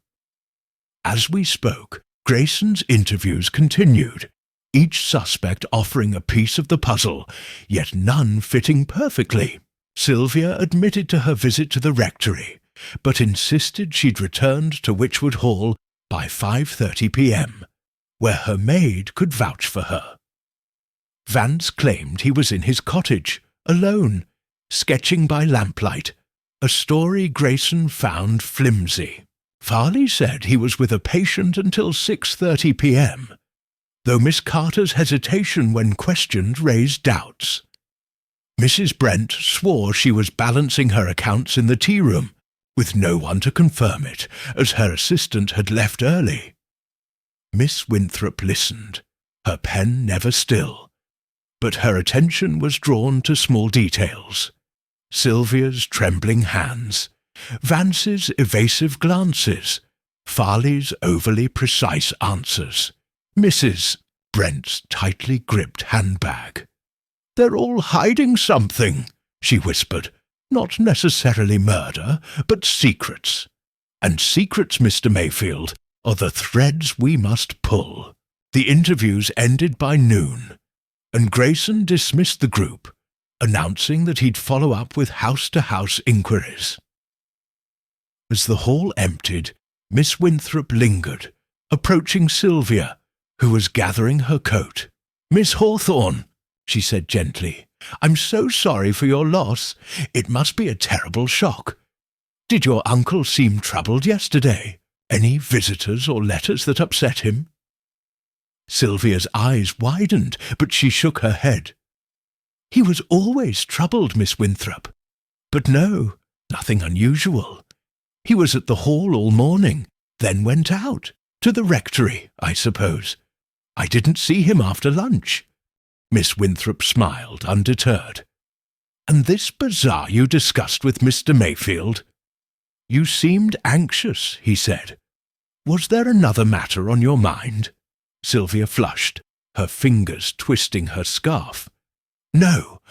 As we spoke, Grayson's interviews continued, each suspect offering a piece of the puzzle, yet none fitting perfectly. Sylvia admitted to her visit to the rectory, but insisted she'd returned to Witchwood Hall by 5:30 p.m., where her maid could vouch for her. Vance claimed he was in his cottage, alone, sketching by lamplight, a story Grayson found flimsy. Farley said he was with a patient until 6:30 p.m., though Miss Carter's hesitation when questioned raised doubts. Mrs. Brent swore she was balancing her accounts in the tea room, with no one to confirm it, as her assistant had left early. Miss Winthrop listened, her pen never still, but her attention was drawn to small details. Sylvia's trembling hands, Vance's evasive glances, Farley's overly precise answers, Mrs. Brent's tightly gripped handbag. "They're all hiding something," she whispered. "Not necessarily murder, but secrets. And secrets, Mr. Mayfield, are the threads we must pull." The interviews ended by noon, and Grayson dismissed the group, announcing that he'd follow up with house-to-house inquiries. As the hall emptied, Miss Winthrop lingered, approaching Sylvia, who was gathering her coat. "Miss Hawthorne," she said gently, "I'm so sorry for your loss. It must be a terrible shock. Did your uncle seem troubled yesterday? Any visitors or letters that upset him?" Sylvia's eyes widened, but she shook her head. "He was always troubled, Miss Winthrop. But no, nothing unusual. He was at the hall all morning, then went out. To the rectory, I suppose. I didn't see him after lunch." Miss Winthrop smiled, undeterred. "And this bazaar you discussed with Mr. Mayfield?" "You seemed anxious," he said. "Was there another matter on your mind?" Sylvia flushed, her fingers twisting her scarf. "No,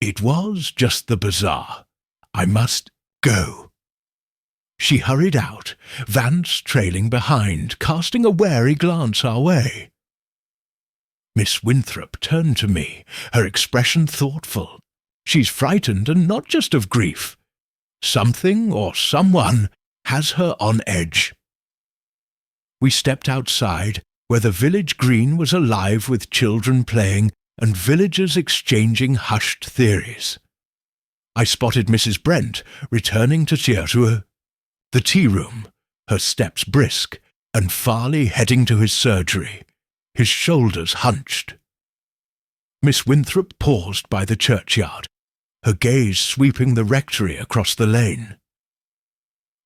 it was just the bazaar. I must go." She hurried out, Vance trailing behind, casting a wary glance our way. Miss Winthrop turned to me, her expression thoughtful. She's frightened, and not just of grief. Something or someone has her on edge. We stepped outside, where the village green was alive with children playing and villagers exchanging hushed theories. I spotted Mrs. Brent returning to the tea room, her steps brisk, and Farley heading to his surgery, his shoulders hunched. Miss Winthrop paused by the churchyard, her gaze sweeping the rectory across the lane.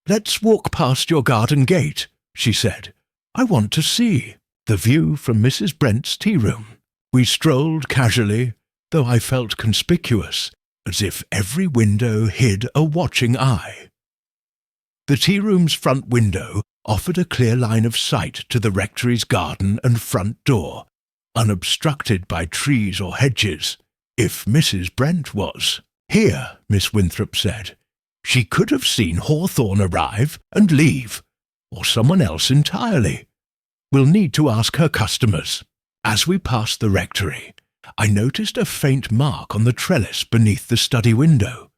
"Let's walk past your garden gate," she said. "I want to see the view from Mrs. Brent's tea room." We strolled casually, though I felt conspicuous, as if every window hid a watching eye. The tea room's front window offered a clear line of sight to the rectory's garden and front door, unobstructed by trees or hedges, if Mrs. Brent was. "Here," Miss Winthrop said. "She could have seen Hawthorne arrive and leave, or someone else entirely. We'll need to ask her customers." As we passed the rectory, I noticed a faint mark on the trellis beneath the study window,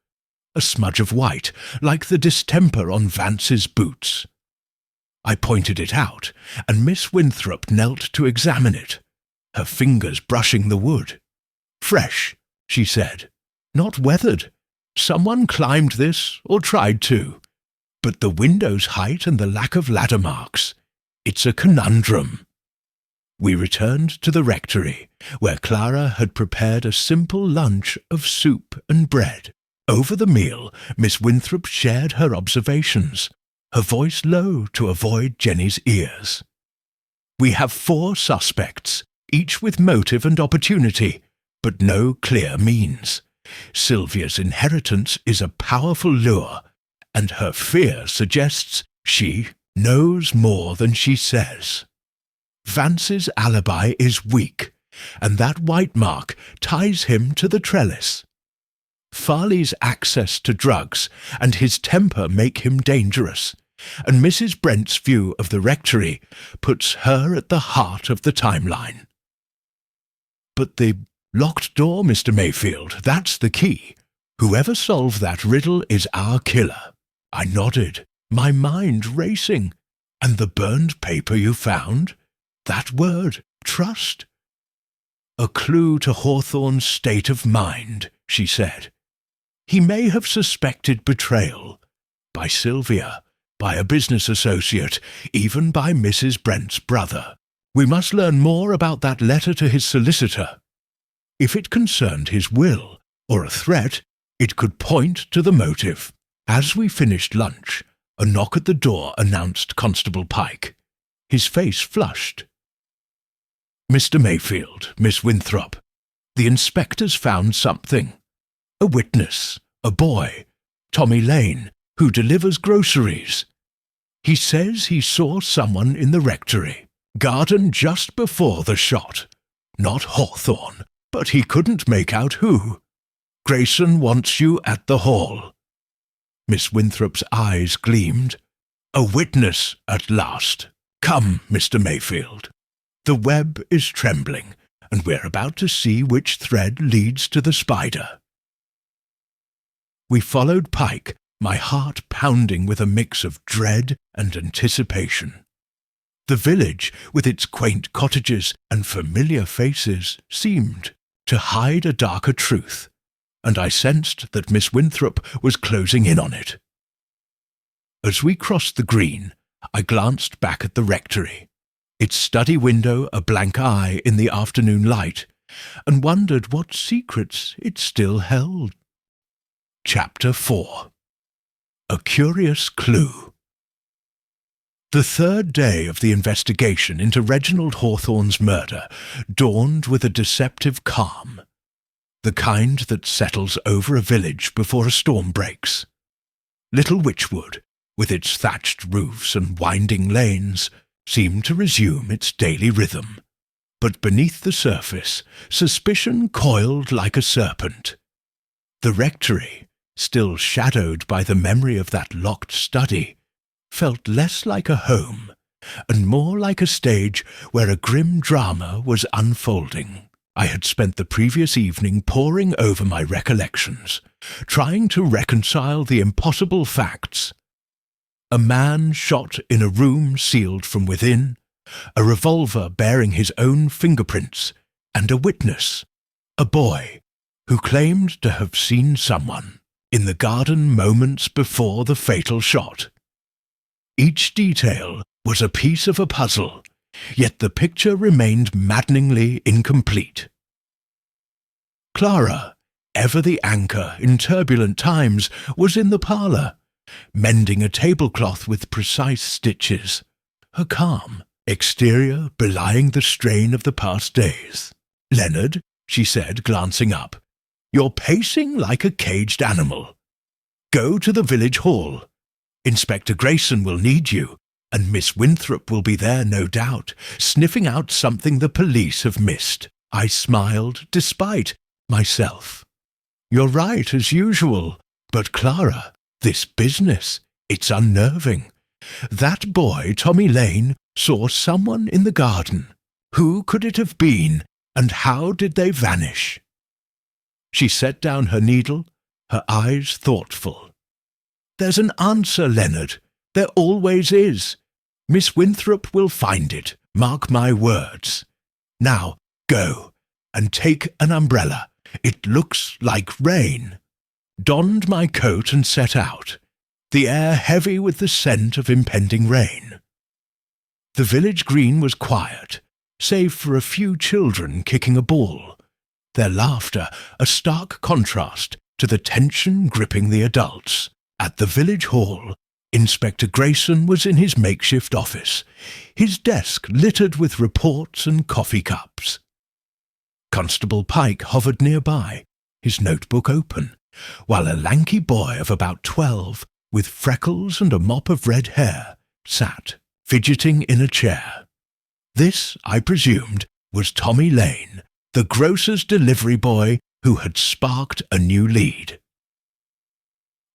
a smudge of white, like the distemper on Vance's boots. I pointed it out, and Miss Winthrop knelt to examine it, her fingers brushing the wood. "Fresh," she said. "Not weathered. Someone climbed this, or tried to. But the window's height and the lack of ladder marks, it's a conundrum." We returned to the rectory, where Clara had prepared a simple lunch of soup and bread. Over the meal, Miss Winthrop shared her observations, her voice low to avoid Jenny's ears. "We have 4 suspects, each with motive and opportunity, but no clear means. Sylvia's inheritance is a powerful lure, and her fear suggests she knows more than she says. Vance's alibi is weak, and that white mark ties him to the trellis. Farley's access to drugs and his temper make him dangerous, and Mrs. Brent's view of the rectory puts her at the heart of the timeline. But the locked door, Mr. Mayfield, that's the key. Whoever solved that riddle is our killer. I nodded, my mind racing. And the burned paper you found? That word, trust. A clue to Hawthorne's state of mind, she said. He may have suspected betrayal. By Sylvia, by a business associate, even by Mrs. Brent's brother. We must learn more about that letter to his solicitor. If it concerned his will, or a threat, it could point to the motive. As we finished lunch, a knock at the door announced Constable Pike. His face flushed. Mr. Mayfield, Miss Winthrop, the inspectors found something. A witness, a boy, Tommy Lane, who delivers groceries. He says he saw someone in the rectory, garden just before the shot. Not Hawthorne, but he couldn't make out who. Grayson wants you at the hall. Miss Winthrop's eyes gleamed. A witness at last. Come, Mr. Mayfield. The web is trembling, and we're about to see which thread leads to the spider. We followed Pike, my heart pounding with a mix of dread and anticipation. The village, with its quaint cottages and familiar faces, seemed to hide a darker truth, and I sensed that Miss Winthrop was closing in on it. As we crossed the green, I glanced back at the rectory, its study window a blank eye in the afternoon light, and wondered what secrets it still held. Chapter 4. A Curious Clue. The third day of the investigation into Reginald Hawthorne's murder dawned with a deceptive calm, the kind that settles over a village before a storm breaks. Little Witchwood, with its thatched roofs and winding lanes, seemed to resume its daily rhythm. But beneath the surface, suspicion coiled like a serpent. The rectory, still shadowed by the memory of that locked study, felt less like a home, and more like a stage where a grim drama was unfolding. I had spent the previous evening poring over my recollections, trying to reconcile the impossible facts. A man shot in a room sealed from within, a revolver bearing his own fingerprints, and a witness, a boy, who claimed to have seen someone in the garden moments before the fatal shot. Each detail was a piece of a puzzle, yet the picture remained maddeningly incomplete. Clara, ever the anchor in turbulent times, was in the parlour, mending a tablecloth with precise stitches, her calm exterior belying the strain of the past days. "Leonard," she said, glancing up, "you're pacing like a caged animal. Go to the village hall. Inspector Grayson will need you, and Miss Winthrop will be there, no doubt, sniffing out something the police have missed." I smiled, despite myself. "You're right, as usual. But, Clara, this business, it's unnerving. That boy, Tommy Lane, saw someone in the garden. Who could it have been, and how did they vanish?" She set down her needle, her eyes thoughtful. "There's an answer, Leonard. There always is. Miss Winthrop will find it, mark my words. Now, go, and take an umbrella. It looks like rain." Donned my coat and set out, the air heavy with the scent of impending rain. The village green was quiet, save for a few children kicking a ball, their laughter a stark contrast to the tension gripping the adults. At the village hall, Inspector Grayson was in his makeshift office, his desk littered with reports and coffee cups. Constable Pike hovered nearby, his notebook open, while a lanky boy of about 12, with freckles and a mop of red hair, sat, fidgeting in a chair. This, I presumed, was Tommy Lane, the grocer's delivery boy who had sparked a new lead.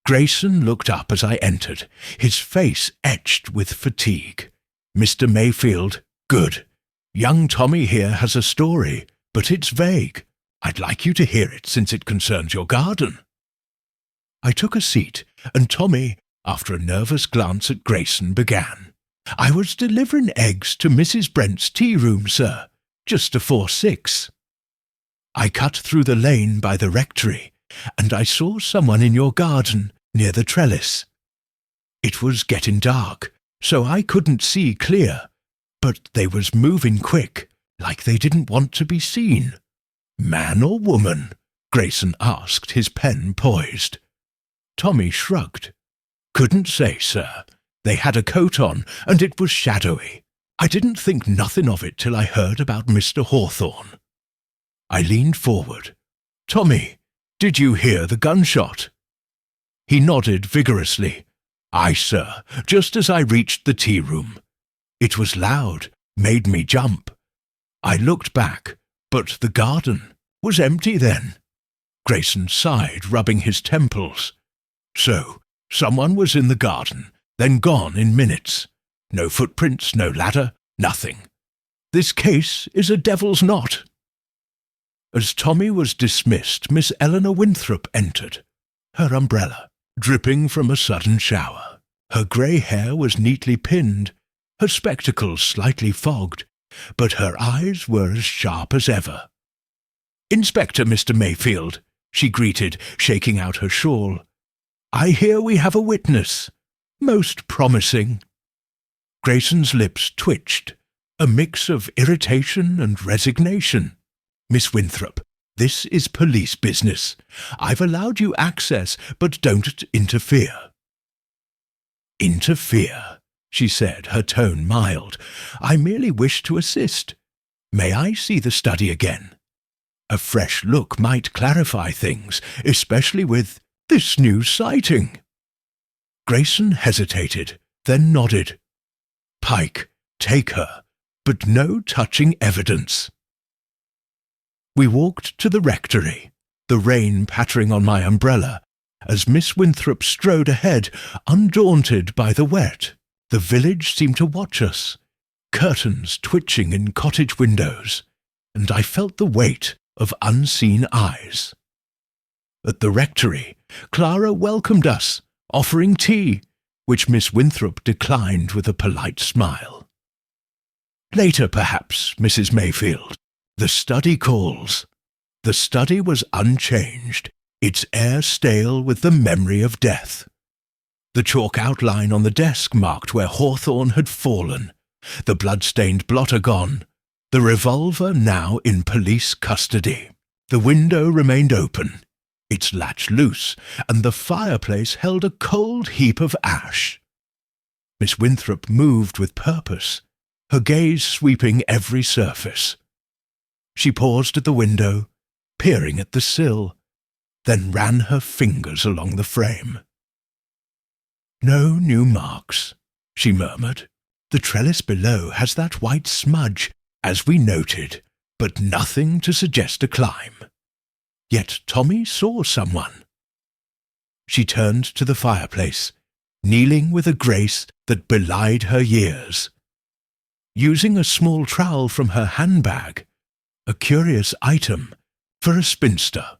Grayson looked up as I entered, his face etched with fatigue. Mr. Mayfield, good. Young Tommy here has a story, but it's vague. I'd like you to hear it since it concerns your garden. I took a seat, and Tommy, after a nervous glance at Grayson, began. I was delivering eggs to Mrs. Brent's tea room, sir, just afore 6. I cut through the lane by the rectory, and I saw someone in your garden near the trellis. It was getting dark, so I couldn't see clear, but they was moving quick, like they didn't want to be seen. Man or woman? Grayson asked, his pen poised. Tommy shrugged. Couldn't say, sir. They had a coat on, and it was shadowy. I didn't think nothing of it till I heard about Mr. Hawthorne. I leaned forward. Tommy, did you hear the gunshot? He nodded vigorously. Aye, sir, just as I reached the tea room. It was loud, made me jump. I looked back, but the garden was empty then. Grayson sighed, rubbing his temples. So, someone was in the garden, then gone in minutes. No footprints, no ladder, nothing. This case is a devil's knot. As Tommy was dismissed, Miss Eleanor Winthrop entered, her umbrella dripping from a sudden shower. Her grey hair was neatly pinned, her spectacles slightly fogged, but her eyes were as sharp as ever. "Inspector Mr. Mayfield," she greeted, shaking out her shawl. "I hear we have a witness. Most promising." Grayson's lips twitched, a mix of irritation and resignation. "Miss Winthrop, this is police business. I've allowed you access, but don't interfere." "Interfere," she said, her tone mild. "I merely wish to assist. May I see the study again? A fresh look might clarify things, especially with this new sighting." Grayson hesitated, then nodded. "Pike, take her, but no touching evidence." We walked to the rectory, the rain pattering on my umbrella, as Miss Winthrop strode ahead, undaunted by the wet. The village seemed to watch us, curtains twitching in cottage windows, and I felt the weight of unseen eyes. At the rectory, Clara welcomed us, offering tea, which Miss Winthrop declined with a polite smile. "Later, perhaps, Mrs. Mayfield. The study calls." The study was unchanged, its air stale with the memory of death. The chalk outline on the desk marked where Hawthorne had fallen, the blood-stained blotter gone, the revolver now in police custody. The window remained open, its latch loose, and the fireplace held a cold heap of ash. Miss Winthrop moved with purpose, her gaze sweeping every surface. She paused at the window, peering at the sill, then ran her fingers along the frame. "No new marks," she murmured. "The trellis below has that white smudge, as we noted, but nothing to suggest a climb. Yet Tommy saw someone." She turned to the fireplace, kneeling with a grace that belied her years. Using a small trowel from her handbag, a curious item for a spinster,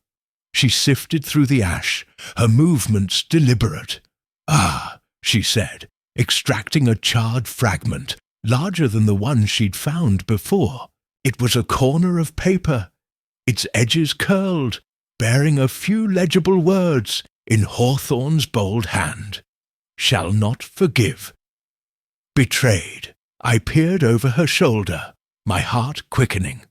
she sifted through the ash, her movements deliberate. "Ah," she said, extracting a charred fragment, larger than the one she'd found before. It was a corner of paper, its edges curled, bearing a few legible words in Hawthorne's bold hand. "Shall not forgive." Betrayed, I peered over her shoulder, my heart quickening.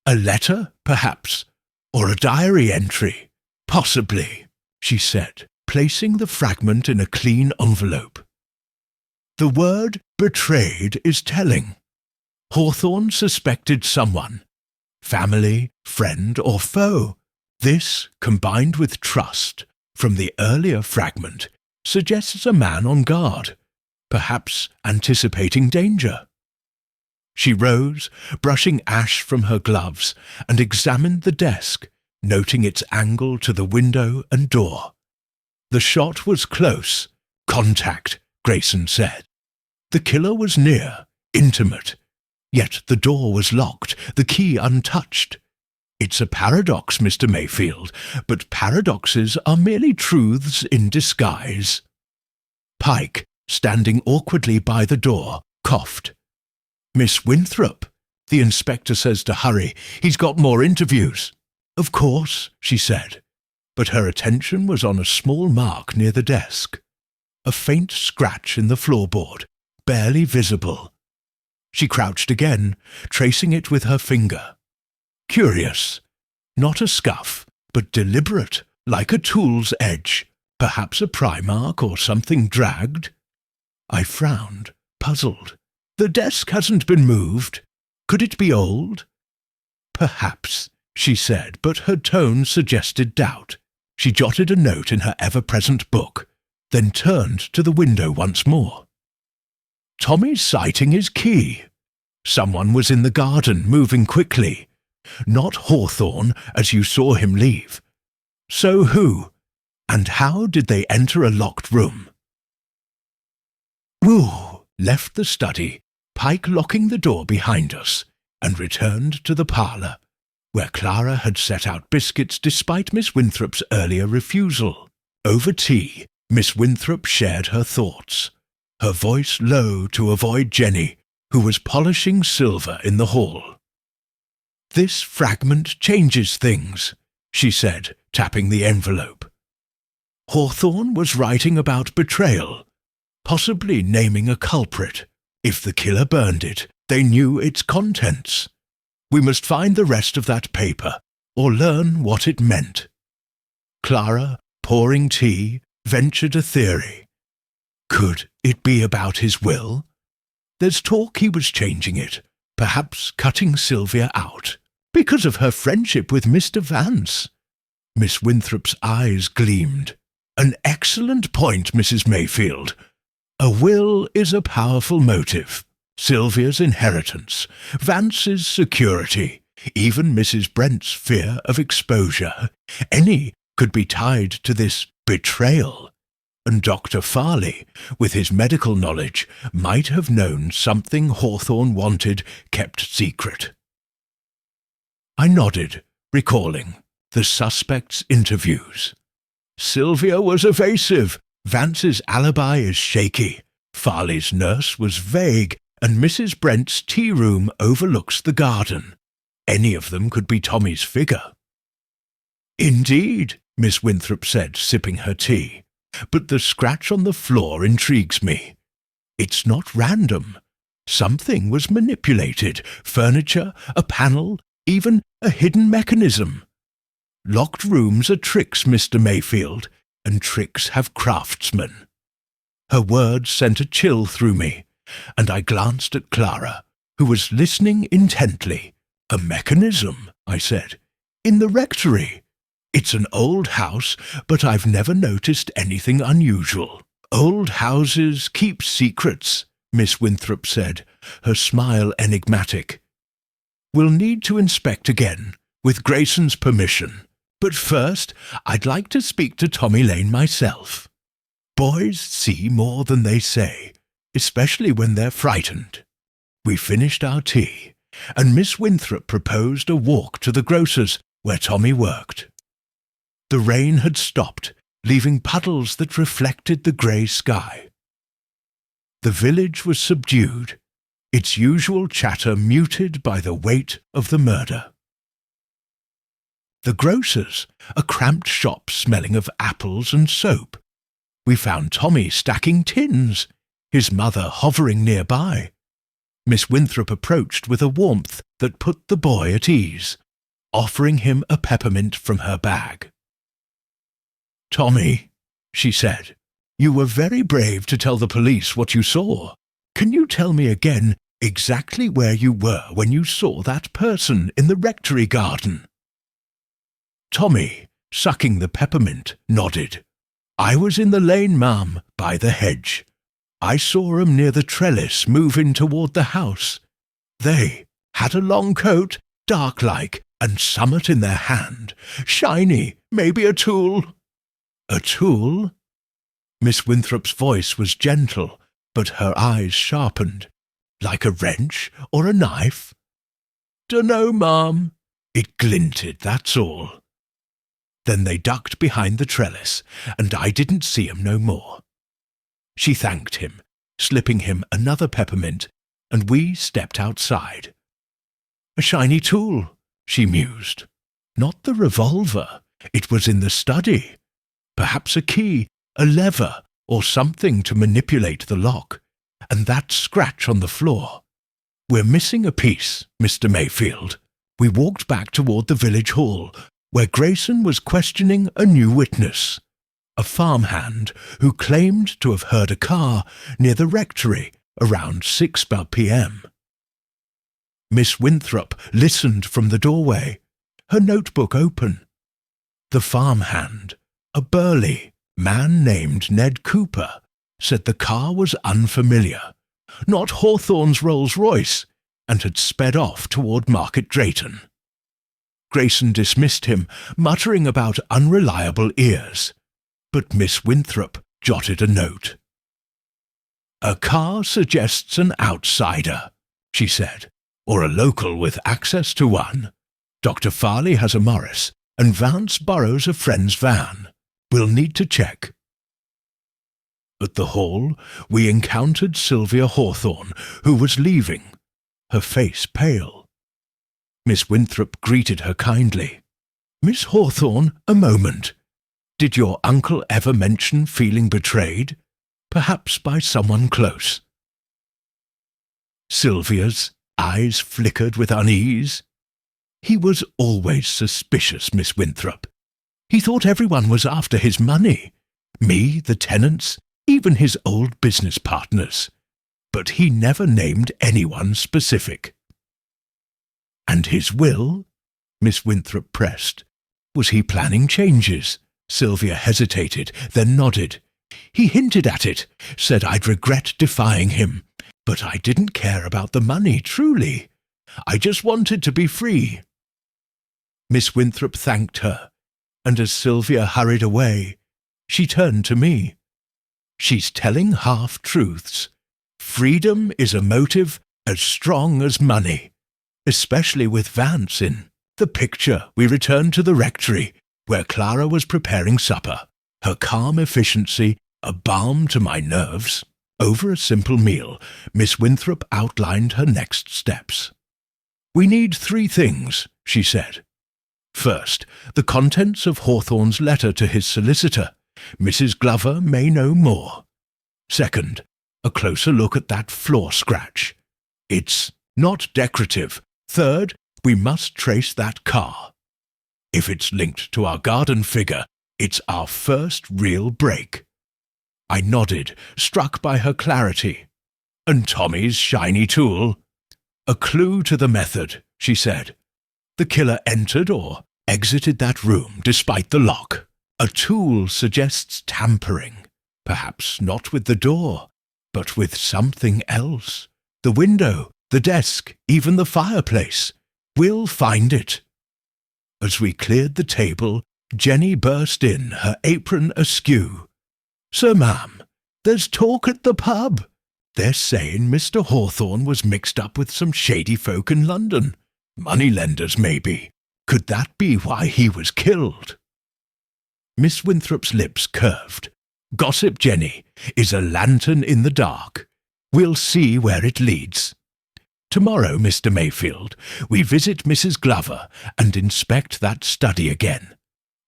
"A letter, perhaps, or a diary entry, possibly," she said, placing the fragment in a clean envelope. "The word betrayed is telling. Hawthorne suspected someone. family, friend, or foe. This, combined with trust from the earlier fragment, suggests a man on guard, perhaps anticipating danger. She rose, brushing ash from her gloves, and examined the desk, noting its angle to the window and door. The shot was close. Contact, Grayson said. The killer was near, intimate, yet the door was locked, the key untouched. It's a paradox, Mr. Mayfield, but paradoxes are merely truths in disguise. Pike, standing awkwardly by the door, coughed. Miss Winthrop, the inspector says to hurry. He's got more interviews. Of course, she said, but her attention was on a small mark near the desk. A faint scratch in the floorboard, barely visible. She crouched again, tracing it with her finger. Curious. Not a scuff, but deliberate, like a tool's edge. Perhaps a pry mark or something dragged. I frowned, puzzled. The desk hasn't been moved. Could it be old? Perhaps, she said, but her tone suggested doubt. She jotted a note in her ever-present book, then turned to the window once more. Tommy's sighting is key. Someone was in the garden, moving quickly. Not Hawthorne, as you saw him leave. So who? And how did they enter a locked room? Woo! Left the study, Pike locking the door behind us, and returned to the parlour, where Clara had set out biscuits despite Miss Winthrop's earlier refusal. Over tea, Miss Winthrop shared her thoughts, her voice low to avoid Jenny, who was polishing silver in the hall. This fragment changes things, she said, tapping the envelope. Hawthorne was writing about betrayal, possibly naming a culprit. If the killer burned it, they knew its contents. We must find the rest of that paper, or learn what it meant. Clara, pouring tea, ventured a theory. Could it be about his will? There's talk he was changing it, perhaps cutting Sylvia out, because of her friendship with Mr. Vance. Miss Winthrop's eyes gleamed. An excellent point, Mrs. Mayfield. A will is a powerful motive. Sylvia's inheritance, Vance's security, even Mrs. Brent's fear of exposure. Any could be tied to this betrayal. And Dr. Farley, with his medical knowledge, might have known something Hawthorne wanted kept secret. I nodded, recalling the suspect's interviews. Sylvia was evasive, Vance's alibi is shaky, Farley's nurse was vague, and Mrs. Brent's tea room overlooks the garden. Any of them could be Tommy's figure. Indeed, Miss Winthrop said, sipping her tea, but the scratch on the floor intrigues me. It's not random. Something was manipulated, furniture, a panel, even a hidden mechanism. Locked rooms are tricks, Mr. Mayfield, and tricks have craftsmen. Her words sent a chill through me, and I glanced at Clara, who was listening intently. A mechanism, I said, in the rectory. It's an old house, but I've never noticed anything unusual. Old houses keep secrets, Miss Winthrop said, her smile enigmatic. We'll need to inspect again, with Grayson's permission. But first, I'd like to speak to Tommy Lane myself. Boys see more than they say, especially when they're frightened. We finished our tea, and Miss Winthrop proposed a walk to the grocer's where Tommy worked. The rain had stopped, leaving puddles that reflected the grey sky. The village was subdued, its usual chatter muted by the weight of the murder. The grocer's, a cramped shop smelling of apples and soap. We found Tommy stacking tins, his mother hovering nearby. Miss Winthrop approached with a warmth that put the boy at ease, offering him a peppermint from her bag. Tommy, she said, you were very brave to tell the police what you saw. Can you tell me again exactly where you were when you saw that person in the rectory garden. Tommy, sucking the peppermint, nodded. I was in the lane, ma'am, by the hedge. I saw 'em near the trellis moving toward the house. They had a long coat, dark-like, and summat in their hand. Shiny, maybe a tool. A tool? Miss Winthrop's voice was gentle, but her eyes sharpened. Like a wrench or a knife? Dunno, ma'am. It glinted, that's all. Then they ducked behind the trellis, and I didn't see 'em no more. She thanked him, slipping him another peppermint, and we stepped outside. A shiny tool, she mused. Not the revolver. It was in the study. Perhaps a key, a lever, or something to manipulate the lock. And that scratch on the floor. We're missing a piece, Mr. Mayfield. We walked back toward the village hall, where Grayson was questioning a new witness, a farmhand who claimed to have heard a car near the rectory around 6 p.m. Miss Winthrop listened from the doorway, her notebook open. The farmhand, a burly man named Ned Cooper, said the car was unfamiliar, not Hawthorne's Rolls-Royce, and had sped off toward Market Drayton. Grayson dismissed him, muttering about unreliable ears, but Miss Winthrop jotted a note. A car suggests an outsider, she said, or a local with access to one. Dr. Farley has a Morris, and Vance borrows a friend's van. We'll need to check. At the hall, we encountered Sylvia Hawthorne, who was leaving, her face pale. Miss Winthrop greeted her kindly. Miss Hawthorne, a moment. Did your uncle ever mention feeling betrayed? Perhaps by someone close? Sylvia's eyes flickered with unease. He was always suspicious, Miss Winthrop. He thought everyone was after his money. Me, the tenants, even his old business partners. But he never named anyone specific. And his will? Miss Winthrop pressed. Was he planning changes? Sylvia hesitated, then nodded. He hinted at it, said I'd regret defying him. But I didn't care about the money, truly. I just wanted to be free. Miss Winthrop thanked her, and as Sylvia hurried away, she turned to me. She's telling half-truths. Freedom is a motive as strong as money, especially with Vance in the picture. We returned to the rectory, where Clara was preparing supper, her calm efficiency a balm to my nerves. Over a simple meal, Miss Winthrop outlined her next steps. We need 3 things, she said. First, the contents of Hawthorne's letter to his solicitor. Mrs. Glover may know more. Second, a closer look at that floor scratch. It's not decorative. Third, we must trace that car. If it's linked to our garden figure, it's our first real break. I nodded, struck by her clarity. And Tommy's shiny tool? A clue to the method, she said. The killer entered or exited that room despite the lock. A tool suggests tampering, perhaps not with the door, but with something else. The window, the desk, even the fireplace. We'll find it. As we cleared the table, Jenny burst in, her apron askew. Sir, ma'am, there's talk at the pub. They're saying Mr. Hawthorne was mixed up with some shady folk in London. Moneylenders, maybe. Could that be why he was killed? Miss Winthrop's lips curved. Gossip, Jenny, is a lantern in the dark. We'll see where it leads. Tomorrow, Mr. Mayfield, we visit Mrs. Glover and inspect that study again.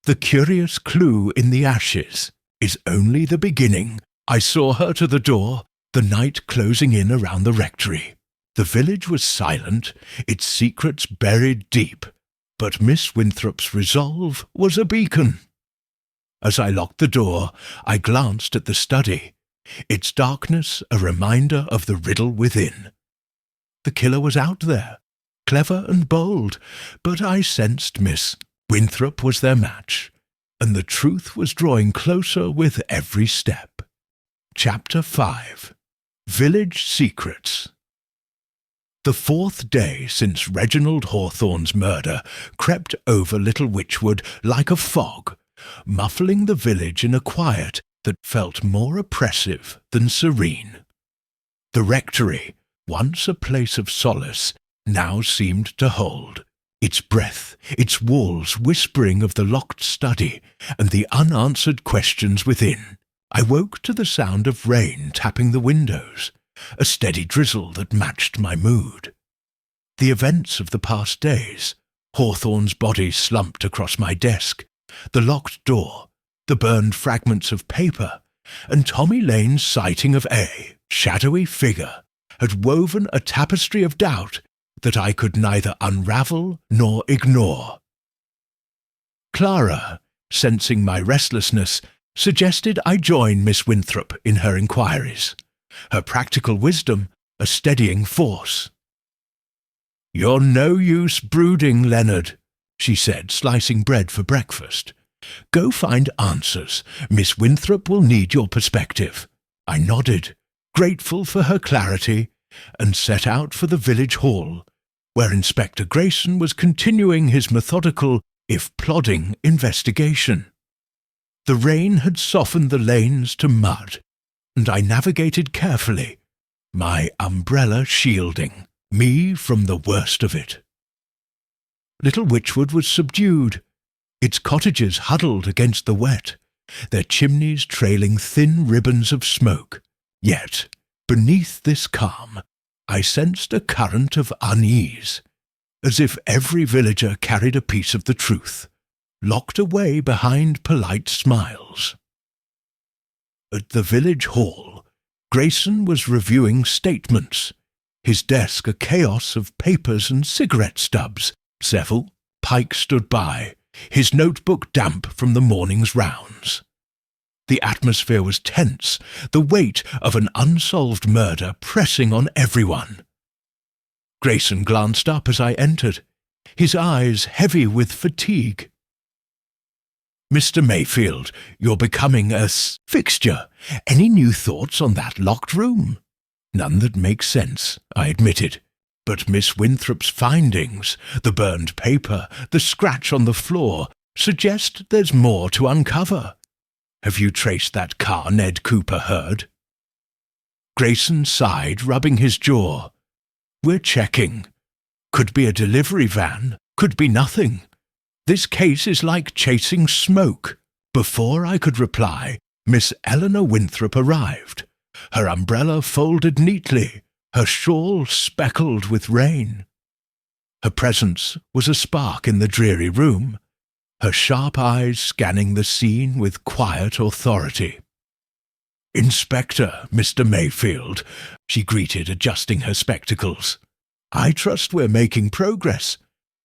The curious clue in the ashes is only the beginning. I saw her to the door, the night closing in around the rectory. The village was silent, its secrets buried deep, but Miss Winthrop's resolve was a beacon. As I locked the door, I glanced at the study, its darkness a reminder of the riddle within. The killer was out there, clever and bold, but I sensed Miss Winthrop was their match, and the truth was drawing closer with every step. Chapter 5. Village Secrets. The 4th day since Reginald Hawthorne's murder crept over Little Witchwood like a fog, muffling the village in a quiet that felt more oppressive than serene. The rectory, once a place of solace, now seemed to hold, its breath, its walls whispering of the locked study and the unanswered questions within. I woke to the sound of rain tapping the windows, a steady drizzle that matched my mood. The events of the past days, Hawthorne's body slumped across my desk, the locked door, the burned fragments of paper, and Tommy Lane's sighting of a shadowy figure, had woven a tapestry of doubt that I could neither unravel nor ignore. Clara, sensing my restlessness, suggested I join Miss Winthrop in her inquiries, her practical wisdom a steadying force. "You're no use brooding, Leonard," she said, slicing bread for breakfast. "Go find answers. Miss Winthrop will need your perspective." I nodded, grateful for her clarity, and set out for the village hall, where Inspector Grayson was continuing his methodical, if plodding, investigation. The rain had softened the lanes to mud, and I navigated carefully, my umbrella shielding me from the worst of it. Little Witchwood was subdued, its cottages huddled against the wet, their chimneys trailing thin ribbons of smoke. Yet, beneath this calm, I sensed a current of unease, as if every villager carried a piece of the truth, locked away behind polite smiles. At the village hall, Grayson was reviewing statements, his desk a chaos of papers and cigarette stubs. Seville, Pike stood by, his notebook damp from the morning's rounds. The atmosphere was tense, the weight of an unsolved murder pressing on everyone. Grayson glanced up as I entered, his eyes heavy with fatigue. "Mr. Mayfield, you're becoming a fixture. Any new thoughts on that locked room?" "None that make sense," I admitted. "But Miss Winthrop's findings, the burned paper, the scratch on the floor, suggest there's more to uncover. Have you traced that car Ned Cooper heard?" Grayson sighed, rubbing his jaw. "We're checking. Could be a delivery van, could be nothing. This case is like chasing smoke." Before I could reply, Miss Eleanor Winthrop arrived, her umbrella folded neatly, her shawl speckled with rain. Her presence was a spark in the dreary room, her sharp eyes scanning the scene with quiet authority. "Inspector, Mr. Mayfield," she greeted, adjusting her spectacles. "I trust we're making progress.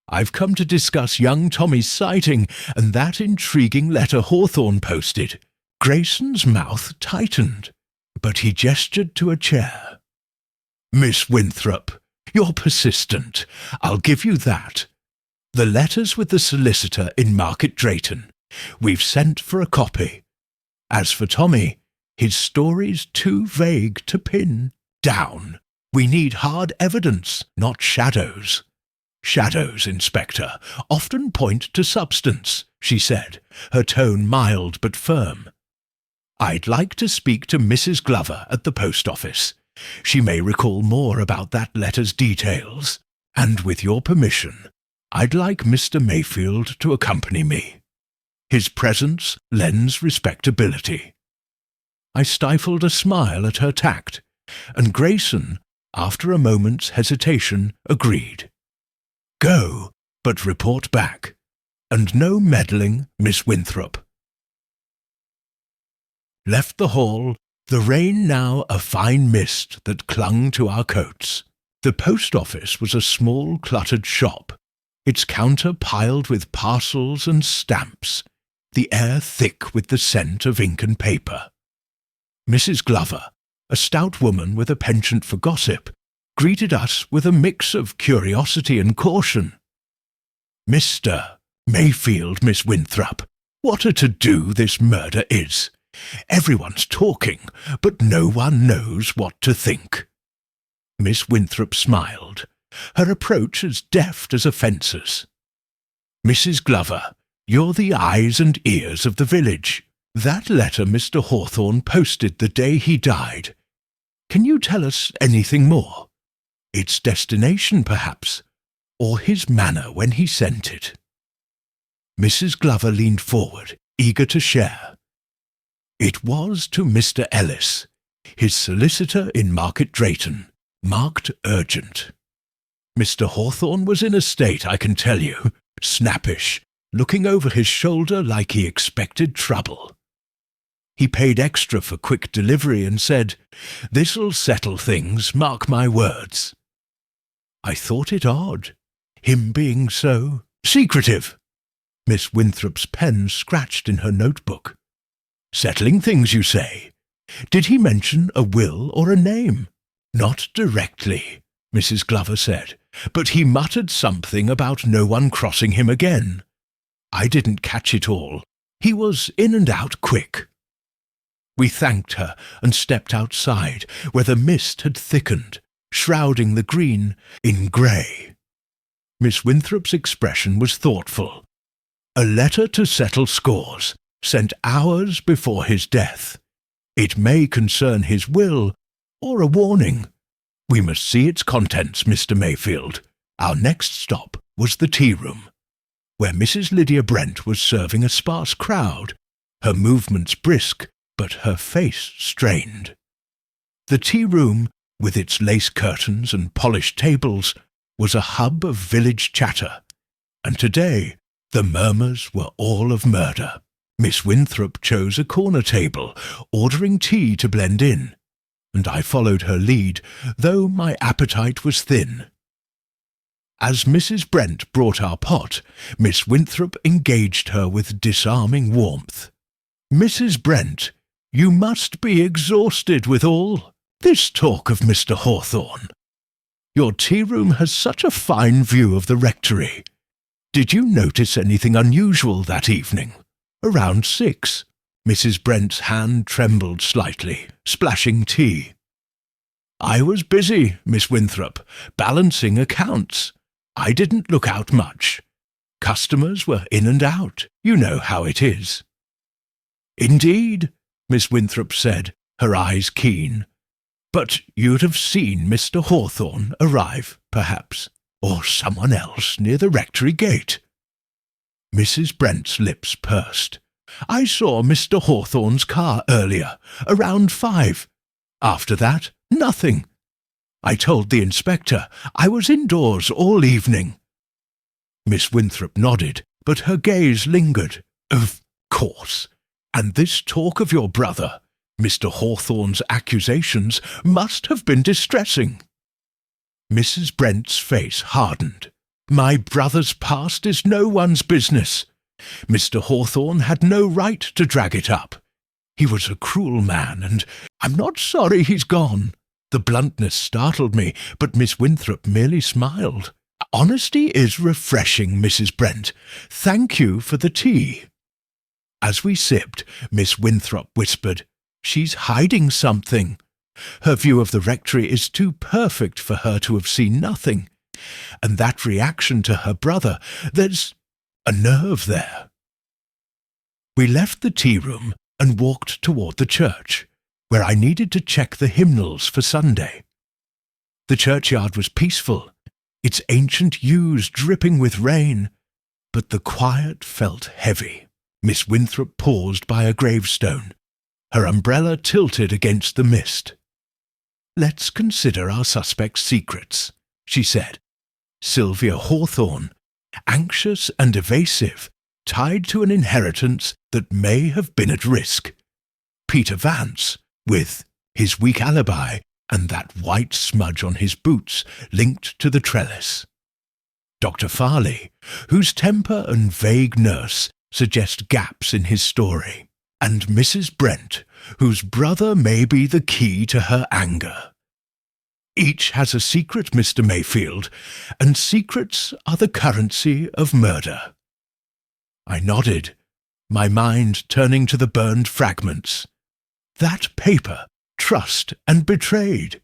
I've come to discuss young Tommy's sighting and that intriguing letter Hawthorne posted." Grayson's mouth tightened, but he gestured to a chair. "Miss Winthrop, you're persistent. I'll give you that. The letter's with the solicitor in Market Drayton. We've sent for a copy. As for Tommy, his story's too vague to pin down. We need hard evidence, not shadows." "Shadows, Inspector, often point to substance," she said, her tone mild but firm. "I'd like to speak to Mrs. Glover at the post office. She may recall more about that letter's details. And with your permission, I'd like Mr. Mayfield to accompany me. His presence lends respectability." I stifled a smile at her tact, and Grayson, after a moment's hesitation, agreed. "Go, but report back. And no meddling, Miss Winthrop." Left the hall, the rain now a fine mist that clung to our coats. The post office was a small, cluttered shop, its counter piled with parcels and stamps, the air thick with the scent of ink and paper. Mrs. Glover, a stout woman with a penchant for gossip, greeted us with a mix of curiosity and caution. "Mr. Mayfield, Miss Winthrop, what a to-do this murder is. Everyone's talking, but no one knows what to think." Miss Winthrop smiled, her approach as deft as a fencer's. "Mrs. Glover, you're the eyes and ears of the village. That letter Mr. Hawthorne posted the day he died. Can you tell us anything more? Its destination, perhaps, or his manner when he sent it?" Mrs. Glover leaned forward, eager to share. "It was to Mr. Ellis, his solicitor in Market Drayton, marked urgent. Mr. Hawthorne was in a state, I can tell you, snappish, looking over his shoulder like he expected trouble. He paid extra for quick delivery and said, 'This'll settle things, mark my words.' I thought it odd, him being so secretive." Miss Winthrop's pen scratched in her notebook. "Settling things, you say? Did he mention a will or a name?" "Not directly," Mrs. Glover said, "but he muttered something about no one crossing him again. I didn't catch it all. He was in and out quick." We thanked her and stepped outside, where the mist had thickened, shrouding the green in grey. Miss Winthrop's expression was thoughtful. "A letter to settle scores, sent hours before his death. It may concern his will, or a warning. We must see its contents, Mr. Mayfield." Our next stop was the tea-room, where Mrs. Lydia Brent was serving a sparse crowd, her movements brisk, but her face strained. The tea-room, with its lace curtains and polished tables, was a hub of village chatter, and today the murmurs were all of murder. Miss Winthrop chose a corner table, ordering tea to blend in, and I followed her lead, though my appetite was thin. As Mrs. Brent brought our pot, Miss Winthrop engaged her with disarming warmth. "Mrs. Brent, you must be exhausted with all this talk of Mr. Hawthorne. Your tea-room has such a fine view of the rectory. Did you notice anything unusual that evening? Around 6. Mrs. Brent's hand trembled slightly, splashing tea. "I was busy, Miss Winthrop, balancing accounts. I didn't look out much. Customers were in and out. You know how it is." "Indeed," Miss Winthrop said, her eyes keen. "But you'd have seen Mr. Hawthorne arrive, perhaps, or someone else near the rectory gate." Mrs. Brent's lips pursed. "I saw Mr. Hawthorne's car earlier, around 5. After that, nothing. I told the inspector I was indoors all evening." Miss Winthrop nodded, but her gaze lingered. "Of course. And this talk of your brother, Mr. Hawthorne's accusations, must have been distressing." Mrs. Brent's face hardened. "My brother's past is no one's business. Mr. Hawthorne had no right to drag it up. He was a cruel man, and I'm not sorry he's gone." The bluntness startled me, but Miss Winthrop merely smiled. "Honesty is refreshing, Mrs. Brent. Thank you for the tea." As we sipped, Miss Winthrop whispered, "She's hiding something. Her view of the rectory is too perfect for her to have seen nothing. And that reaction to her brother, there's a nerve there." We left the tea-room and walked toward the church, where I needed to check the hymnals for Sunday. The churchyard was peaceful, its ancient yews dripping with rain, but the quiet felt heavy. Miss Winthrop paused by a gravestone, her umbrella tilted against the mist. "Let's consider our suspect's secrets," she said. "Sylvia Hawthorne, anxious and evasive, tied to an inheritance that may have been at risk. Peter Vance, with his weak alibi and that white smudge on his boots linked to the trellis. Dr. Farley, whose temper and vague nurse suggest gaps in his story. And Mrs. Brent, whose brother may be the key to her anger." Each has a secret, Mr. Mayfield, and secrets are the currency of murder." I nodded, my mind turning to the burned fragments. That paper, trussed and betrayed.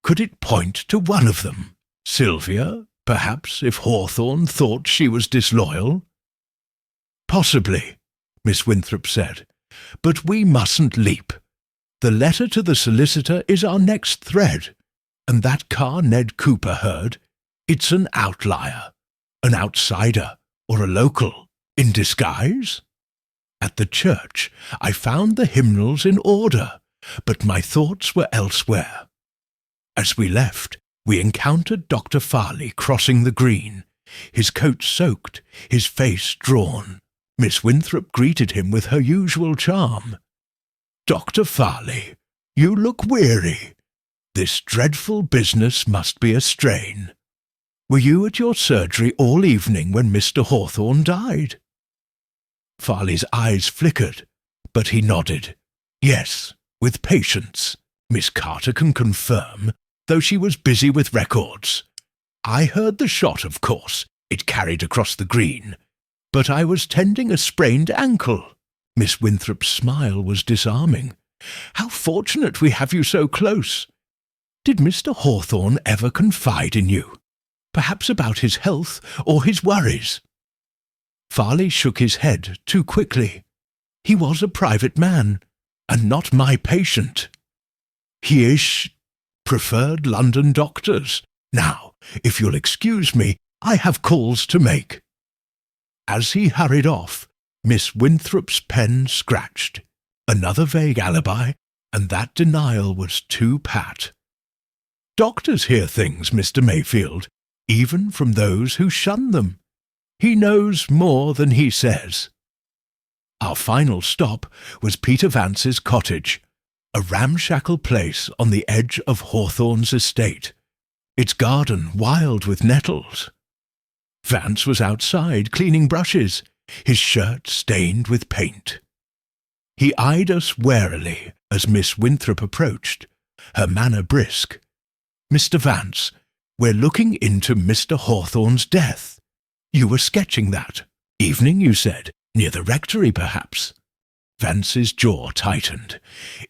Could it point to one of them? Sylvia, perhaps, if Hawthorne thought she was disloyal? "Possibly," Miss Winthrop said, "but we mustn't leap. The letter to the solicitor is our next thread, and that car Ned Cooper heard, it's an outlier, an outsider, or a local, in disguise." At the church, I found the hymnals in order, but my thoughts were elsewhere. As we left, we encountered Dr. Farley crossing the green, his coat soaked, his face drawn. Miss Winthrop greeted him with her usual charm. "Dr. Farley, you look weary. This dreadful business must be a strain. Were you at your surgery all evening when Mr. Hawthorne died?" Farley's eyes flickered, but he nodded. "Yes, with patience. Miss Carter can confirm, though she was busy with records. I heard the shot, of course. It carried across the green. But I was tending a sprained ankle." Miss Winthrop's smile was disarming. "How fortunate we have you so close. Did Mr. Hawthorne ever confide in you? Perhaps about his health or his worries?" Farley shook his head too quickly. "He was a private man, and not my patient. He preferred London doctors. Now, if you'll excuse me, I have calls to make." As he hurried off, Miss Winthrop's pen scratched. Another vague alibi, and that denial was too pat. "Doctors hear things, Mr. Mayfield, even from those who shun them. He knows more than he says." Our final stop was Peter Vance's cottage, a ramshackle place on the edge of Hawthorne's estate, its garden wild with nettles. Vance was outside cleaning brushes, his shirt stained with paint. He eyed us warily as Miss Winthrop approached, her manner brisk. "Mr. Vance, we're looking into Mr. Hawthorne's death. You were sketching that. Evening, you said, near the rectory, perhaps." Vance's jaw tightened.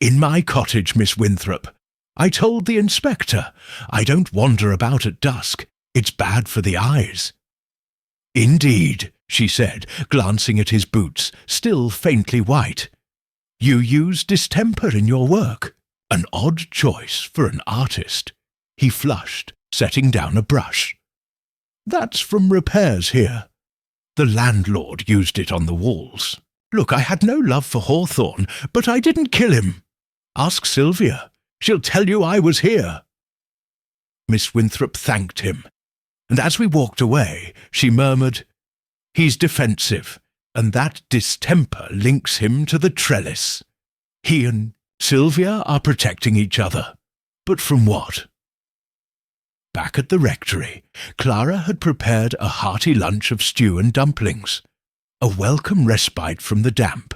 "In my cottage, Miss Winthrop. I told the inspector. I don't wander about at dusk. It's bad for the eyes." "Indeed," she said, glancing at his boots, still faintly white. "You use distemper in your work. An odd choice for an artist." He flushed, setting down a brush. "That's from repairs here. The landlord used it on the walls. Look, I had no love for Hawthorne, but I didn't kill him. Ask Sylvia. She'll tell you I was here." Miss Winthrop thanked him, and as we walked away, she murmured, "He's defensive, and that distemper links him to the trellis. He and Sylvia are protecting each other. But from what?" Back at the rectory, Clara had prepared a hearty lunch of stew and dumplings, a welcome respite from the damp.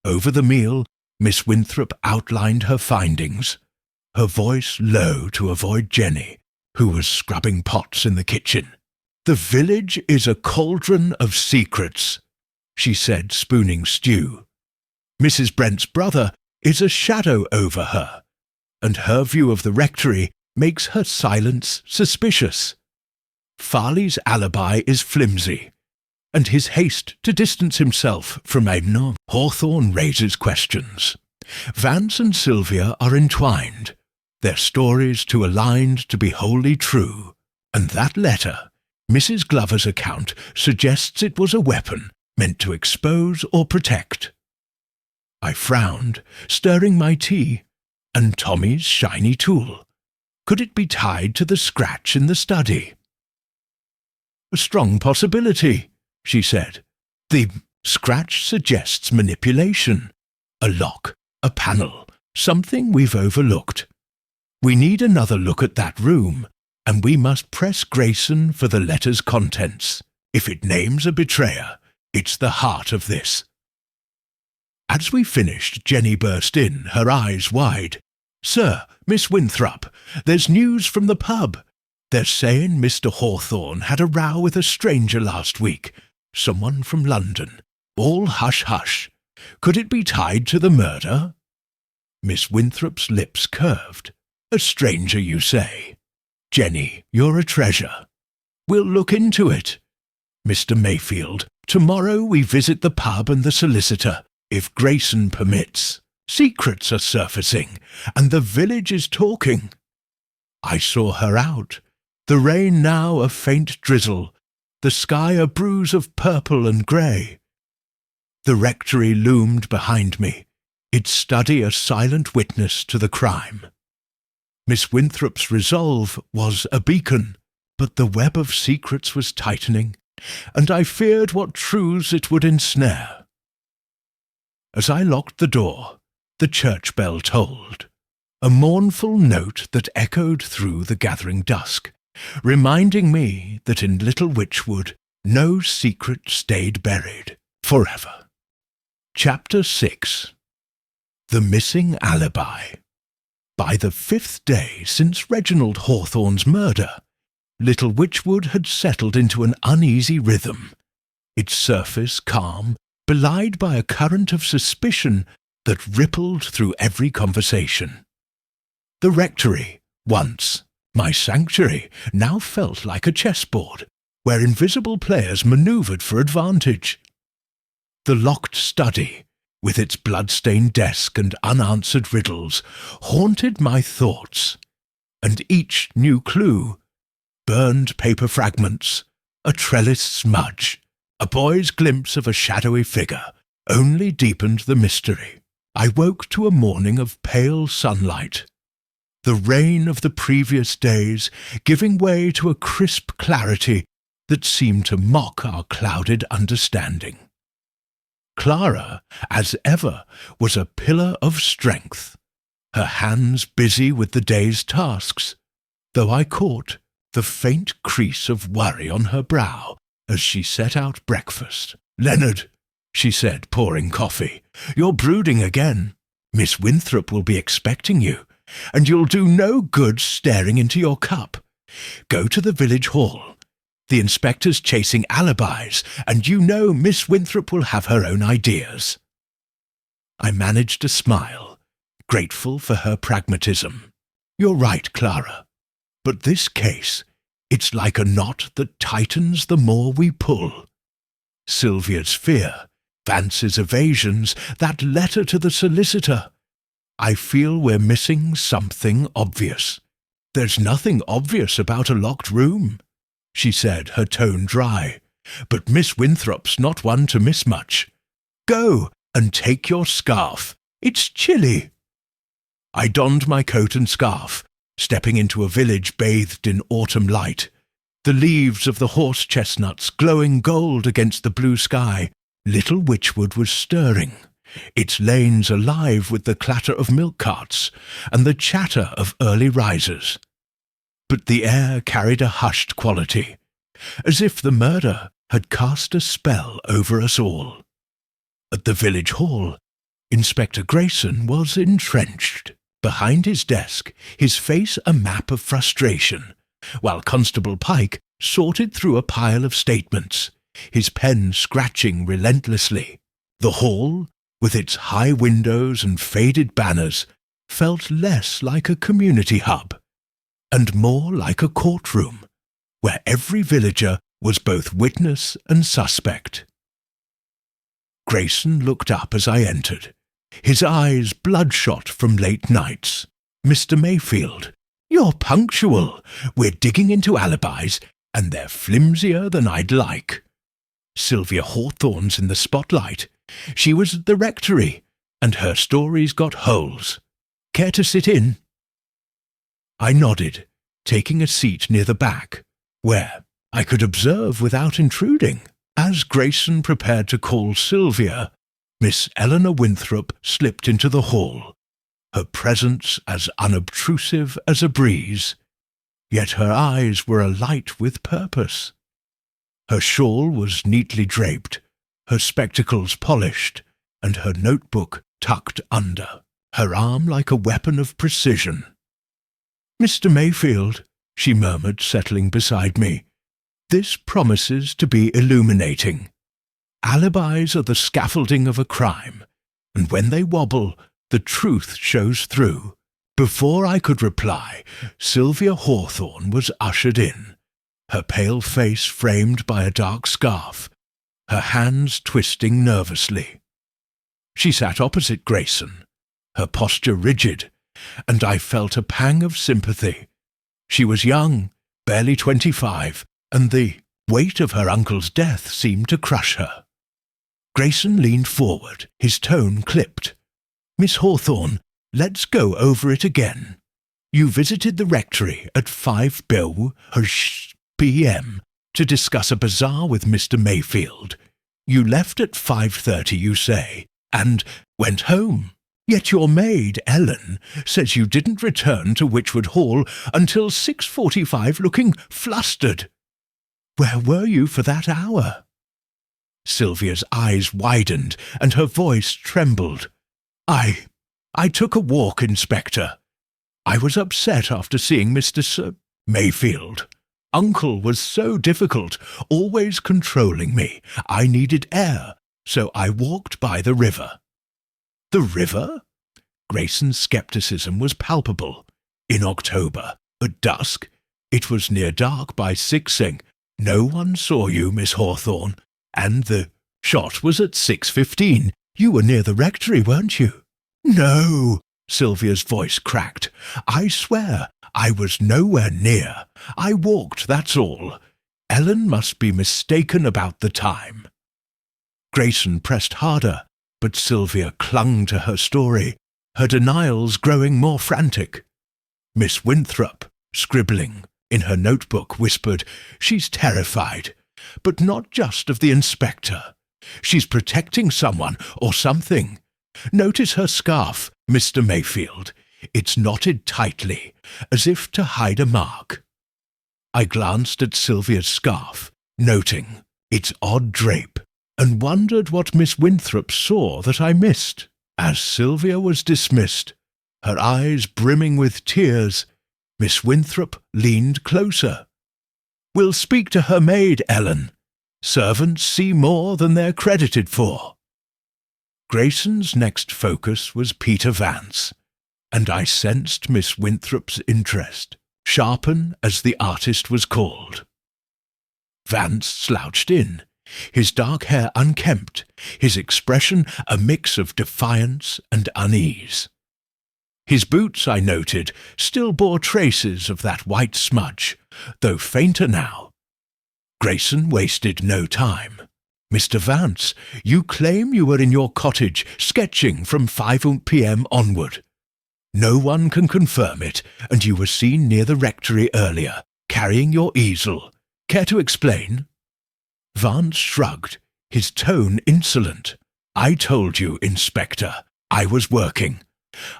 Over the meal, Miss Winthrop outlined her findings, her voice low to avoid Jenny, who was scrubbing pots in the kitchen. "The village is a cauldron of secrets," she said, spooning stew. "Mrs. Brent's brother is a shadow over her, and her view of the rectory makes her silence suspicious. Farley's alibi is flimsy, and his haste to distance himself from Amnon Hawthorne raises questions. Vance and Sylvia are entwined, their stories too aligned to be wholly true, and that letter, Mrs. Glover's account, suggests it was a weapon meant to expose or protect." I frowned, stirring my tea, and Tommy's shiny tool. Could it be tied to the scratch in the study? "A strong possibility," she said. "The scratch suggests manipulation. A lock, a panel, something we've overlooked. We need another look at that room, and we must press Grayson for the letter's contents. If it names a betrayer, it's the heart of this." As we finished, Jenny burst in, her eyes wide. "Sir, Miss Winthrop, there's news from the pub. They're saying Mr. Hawthorne had a row with a stranger last week, someone from London. All hush-hush. Could it be tied to the murder?" Miss Winthrop's lips curved. "A stranger, you say? Jenny, you're a treasure. We'll look into it. Mr. Mayfield, tomorrow we visit the pub and the solicitor, if Grayson permits. Secrets are surfacing, and the village is talking." I saw her out. The rain now a faint drizzle, the sky a bruise of purple and grey. The rectory loomed behind me, its study a silent witness to the crime. Miss Winthrop's resolve was a beacon, but the web of secrets was tightening, and I feared what truths it would ensnare. As I locked the door, the church bell tolled, a mournful note that echoed through the gathering dusk, reminding me that in Little Witchwood no secret stayed buried forever. Chapter 6. The Missing Alibi. By the 5th day since Reginald Hawthorne's murder, Little Witchwood had settled into an uneasy rhythm, its surface calm, belied by a current of suspicion that rippled through every conversation. The rectory, once my sanctuary, now felt like a chessboard, where invisible players manoeuvred for advantage. The locked study, with its blood-stained desk and unanswered riddles, haunted my thoughts, and each new clue, burned paper fragments, a trellis smudge, a boy's glimpse of a shadowy figure, only deepened the mystery. I woke to a morning of pale sunlight, the rain of the previous days giving way to a crisp clarity that seemed to mock our clouded understanding. Clara, as ever, was a pillar of strength, her hands busy with the day's tasks, though I caught the faint crease of worry on her brow as she set out breakfast. "Leonard," she said, pouring coffee, "you're brooding again. Miss Winthrop will be expecting you, and you'll do no good staring into your cup. Go to the village hall. The inspector's chasing alibis, and you know Miss Winthrop will have her own ideas." I managed a smile, grateful for her pragmatism. "You're right, Clara. But this case, it's like a knot that tightens the more we pull. Sylvia's fear, Vance's evasions, that letter to the solicitor. I feel we're missing something obvious." "There's nothing obvious about a locked room," she said, her tone dry. "But Miss Winthrop's not one to miss much. Go and take your scarf. It's chilly." I donned my coat and scarf, stepping into a village bathed in autumn light, the leaves of the horse-chestnuts glowing gold against the blue sky. Little Witchwood was stirring, its lanes alive with the clatter of milk carts and the chatter of early risers. But the air carried a hushed quality, as if the murder had cast a spell over us all. At the village hall, Inspector Grayson was entrenched. Behind his desk, his face a map of frustration, while Constable Pike sorted through a pile of statements, his pen scratching relentlessly. The hall, with its high windows and faded banners, felt less like a community hub, and more like a courtroom, where every villager was both witness and suspect. Grayson looked up as I entered, his eyes bloodshot from late nights. "Mr. Mayfield, you're punctual. We're digging into alibis, and they're flimsier than I'd like. Sylvia Hawthorne's in the spotlight. She was at the rectory, and her story's got holes. Care to sit in?" I nodded, taking a seat near the back, where I could observe without intruding. As Grayson prepared to call Sylvia, Miss Eleanor Winthrop slipped into the hall, her presence as unobtrusive as a breeze, yet her eyes were alight with purpose. Her shawl was neatly draped, her spectacles polished, and her notebook tucked under. her arm like a weapon of precision. "Mr. Mayfield," she murmured, settling beside me, "this promises to be illuminating. Alibis are the scaffolding of a crime, and when they wobble, the truth shows through." Before I could reply, Sylvia Hawthorne was ushered in, her pale face framed by a dark scarf, her hands twisting nervously. She sat opposite Grayson, her posture rigid, and I felt a pang of sympathy. She was young, barely 25, and the weight of her uncle's death seemed to crush her. Grayson leaned forward, his tone clipped. "Miss Hawthorne, let's go over it again. You visited the rectory at 5 p.m. to discuss a bazaar with Mr. Mayfield. You left at 5:30, you say, and went home. Yet your maid, Ellen, says you didn't return to Witchwood Hall until 6:45 looking flustered. Where were you for that hour?" Sylvia's eyes widened and her voice trembled. I took a walk, Inspector. I was upset after seeing Mr. Mayfield. Uncle was so difficult, always controlling me. I needed air, so I walked by the river." "The river?" Grayson's scepticism was palpable. "In October, at dusk, it was near dark by 6. No one saw you, Miss Hawthorne, and the shot was at 6:15. You were near the rectory, weren't you?" "No," Sylvia's voice cracked. "I swear I was nowhere near. I walked, that's all. Ellen must be mistaken about the time." Grayson pressed harder, but Sylvia clung to her story, her denials growing more frantic. Miss Winthrop, scribbling in her notebook, whispered, "She's terrified, but not just of the inspector. She's protecting someone or something. Notice her scarf, Mr. Mayfield. It's knotted tightly, as if to hide a mark." I glanced at Sylvia's scarf, noting its odd drape, and wondered what Miss Winthrop saw that I missed. As Sylvia was dismissed, her eyes brimming with tears, Miss Winthrop leaned closer. "We'll speak to her maid, Ellen. Servants see more than they're credited for." Grayson's next focus was Peter Vance, and I sensed Miss Winthrop's interest, sharpen as the artist was called. Vance slouched in, his dark hair unkempt, his expression a mix of defiance and unease. His boots, I noted, still bore traces of that white smudge, though fainter now. Grayson wasted no time. "Mr. Vance, you claim you were in your cottage sketching from 5 p.m. onward. No one can confirm it, and you were seen near the rectory earlier, carrying your easel. Care to explain?" Vance shrugged, his tone insolent. "I told you, Inspector, I was working.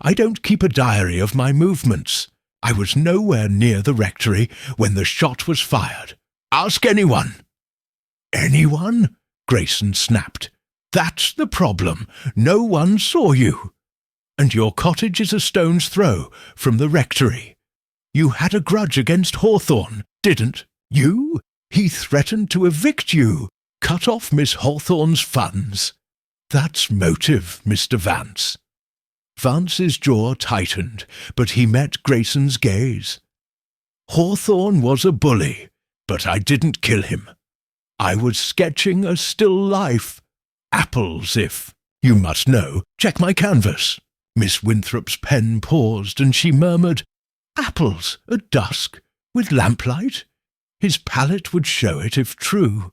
I don't keep a diary of my movements. I was nowhere near the rectory when the shot was fired. Ask anyone." "Anyone?" Grayson snapped. "That's the problem. No one saw you. And your cottage is a stone's throw from the rectory. You had a grudge against Hawthorne, didn't you? He threatened to evict you, cut off Miss Hawthorne's funds. That's motive, Mr. Vance." Vance's jaw tightened, but he met Grayson's gaze. "Hawthorne was a bully, but I didn't kill him. I was sketching a still life. Apples, if you must know. Check my canvas." Miss Winthrop's pen paused, and she murmured, "Apples at dusk, with lamplight? His palette would show it if true.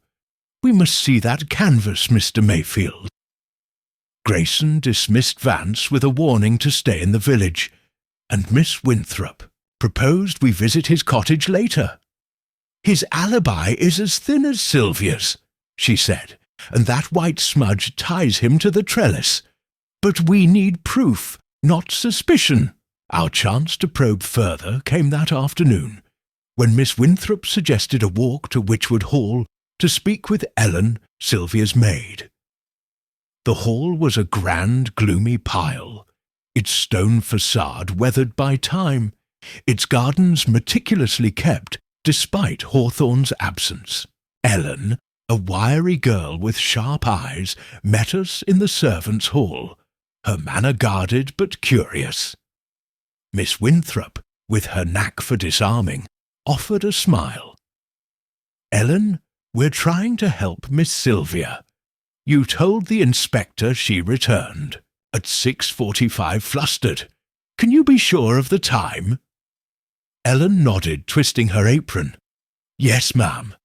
We must see that canvas, Mr. Mayfield." Grayson dismissed Vance with a warning to stay in the village, and Miss Winthrop proposed we visit his cottage later. "His alibi is as thin as Sylvia's," she said, "and that white smudge ties him to the trellis. But we need proof, not suspicion." Our chance to probe further came that afternoon, when Miss Winthrop suggested a walk to Witchwood Hall to speak with Ellen, Sylvia's maid. The hall was a grand, gloomy pile, its stone facade weathered by time, its gardens meticulously kept despite Hawthorne's absence. Ellen, a wiry girl with sharp eyes, met us in the servants' hall, her manner guarded but curious. Miss Winthrop, with her knack for disarming, offered a smile. "Ellen, we're trying to help Miss Sylvia. You told the inspector she returned at 6:45 flustered. Can you be sure of the time?" Ellen nodded, twisting her apron. "Yes, ma'am.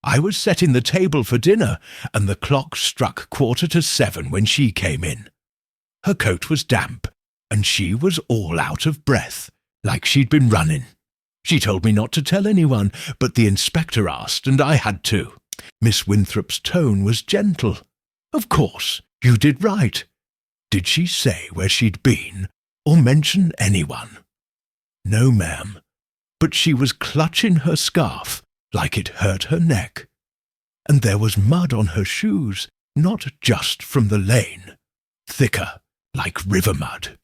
I was setting the table for dinner, and the clock struck 7:15 when she came in. Her coat was damp, and she was all out of breath, like she'd been running. She told me not to tell anyone, but the inspector asked, and I had to." Miss Winthrop's tone was gentle. "Of course, you did right. Did she say where she'd been, or mention anyone?" "No, ma'am, but she was clutching her scarf like it hurt her neck. And there was mud on her shoes, not just from the lane, thicker, like river mud."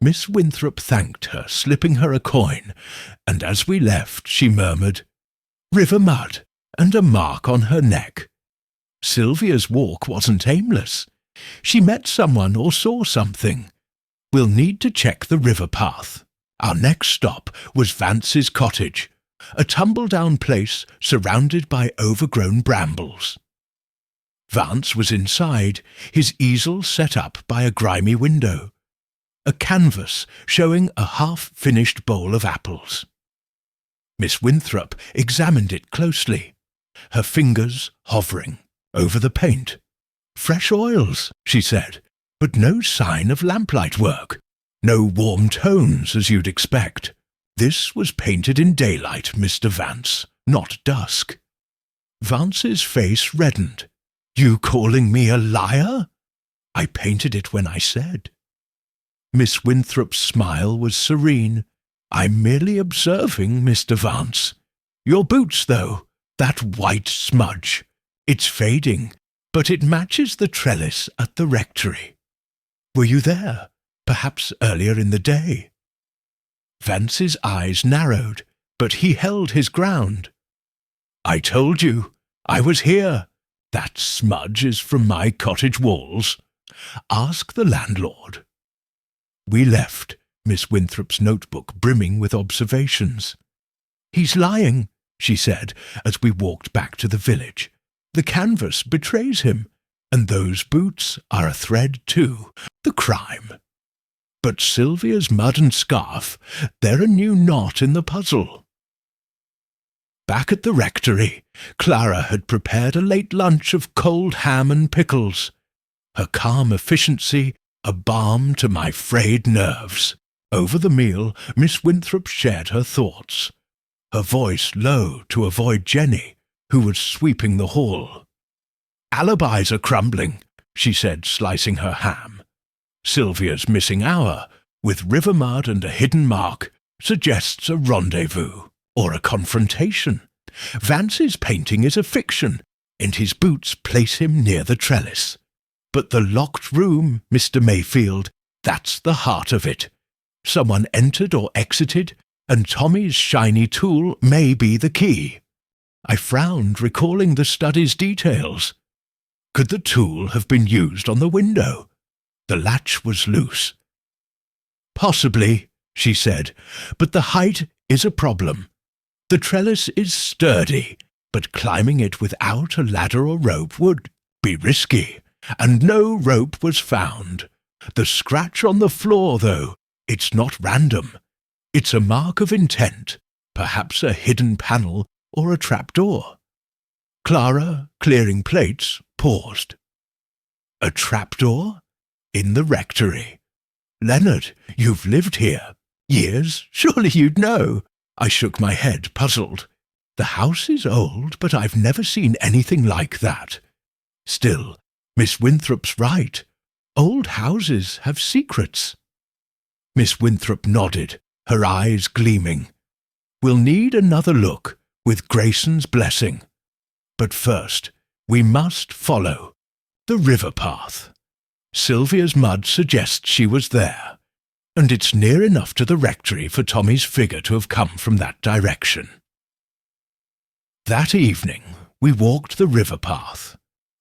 Miss Winthrop thanked her, slipping her a coin, and as we left she murmured, "River mud, and a mark on her neck. Sylvia's walk wasn't aimless. She met someone or saw something. We'll need to check the river path." Our next stop was Vance's cottage, a tumble-down place surrounded by overgrown brambles. Vance was inside, his easel set up by a grimy window, a canvas showing a half-finished bowl of apples. Miss Winthrop examined it closely, her fingers hovering over the paint. "Fresh oils," she said, "but no sign of lamplight work. No warm tones, as you'd expect. This was painted in daylight, Mr. Vance, not dusk." Vance's face reddened. "You calling me a liar?" "I painted it when I said." Miss Winthrop's smile was serene. "I'm merely observing, Mr. Vance. Your boots, though, that white smudge. It's fading, but it matches the trellis at the rectory. Were you there, perhaps earlier in the day?" Vance's eyes narrowed, but he held his ground. "I told you, I was here. That smudge is from my cottage walls. Ask the landlord." We left, Miss Winthrop's notebook brimming with observations. "He's lying," she said, as we walked back to the village. "The canvas betrays him, and those boots are a thread too. The crime. But Sylvia's mud and scarf, they're a new knot in the puzzle." Back at the rectory, Clara had prepared a late lunch of cold ham and pickles. Her calm efficiency a balm to my frayed nerves. Over the meal, Miss Winthrop shared her thoughts, her voice low to avoid Jenny, who was sweeping the hall. "Alibis are crumbling," she said, slicing her ham. "Sylvia's missing hour, with river mud and a hidden mark, suggests a rendezvous or a confrontation. Vance's painting is a fiction, and his boots place him near the trellis. But the locked room, Mr. Mayfield, that's the heart of it. Someone entered or exited, and Tommy's shiny tool may be the key." I frowned, recalling the study's details. Could the tool have been used on the window? The latch was loose. "Possibly," she said, "but the height is a problem. The trellis is sturdy, but climbing it without a ladder or rope would be risky, and no rope was found. The scratch on the floor, though, it's not random. It's a mark of intent, perhaps a hidden panel or a trapdoor." Clara, clearing plates, paused. "A trapdoor? In the rectory? Leonard, you've lived here. Years? Surely you'd know." I shook my head, puzzled. "The house is old, but I've never seen anything like that. Still, Miss Winthrop's right. Old houses have secrets." Miss Winthrop nodded, her eyes gleaming. "We'll need another look, with Grayson's blessing. But first, we must follow the river path." Sylvia's mud suggests she was there, and it's near enough to the rectory for Tommy's figure to have come from that direction. That evening we walked the river path,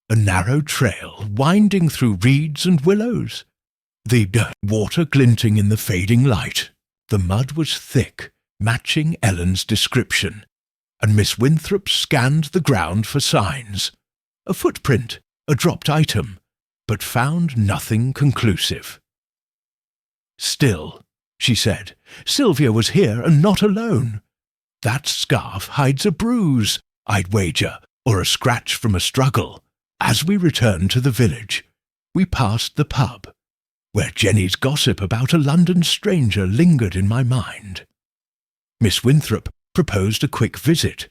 a narrow trail winding through reeds and willows, the water glinting in the fading light. The mud was thick, matching Ellen's description, and Miss Winthrop scanned the ground for signs, a footprint, a dropped item, but found nothing conclusive. "Still," she said, "Sylvia was here and not alone. That scarf hides a bruise, I'd wager, or a scratch from a struggle. As we returned to the village, we passed the pub, where Jenny's gossip about a London stranger lingered in my mind. Miss Winthrop proposed a quick visit,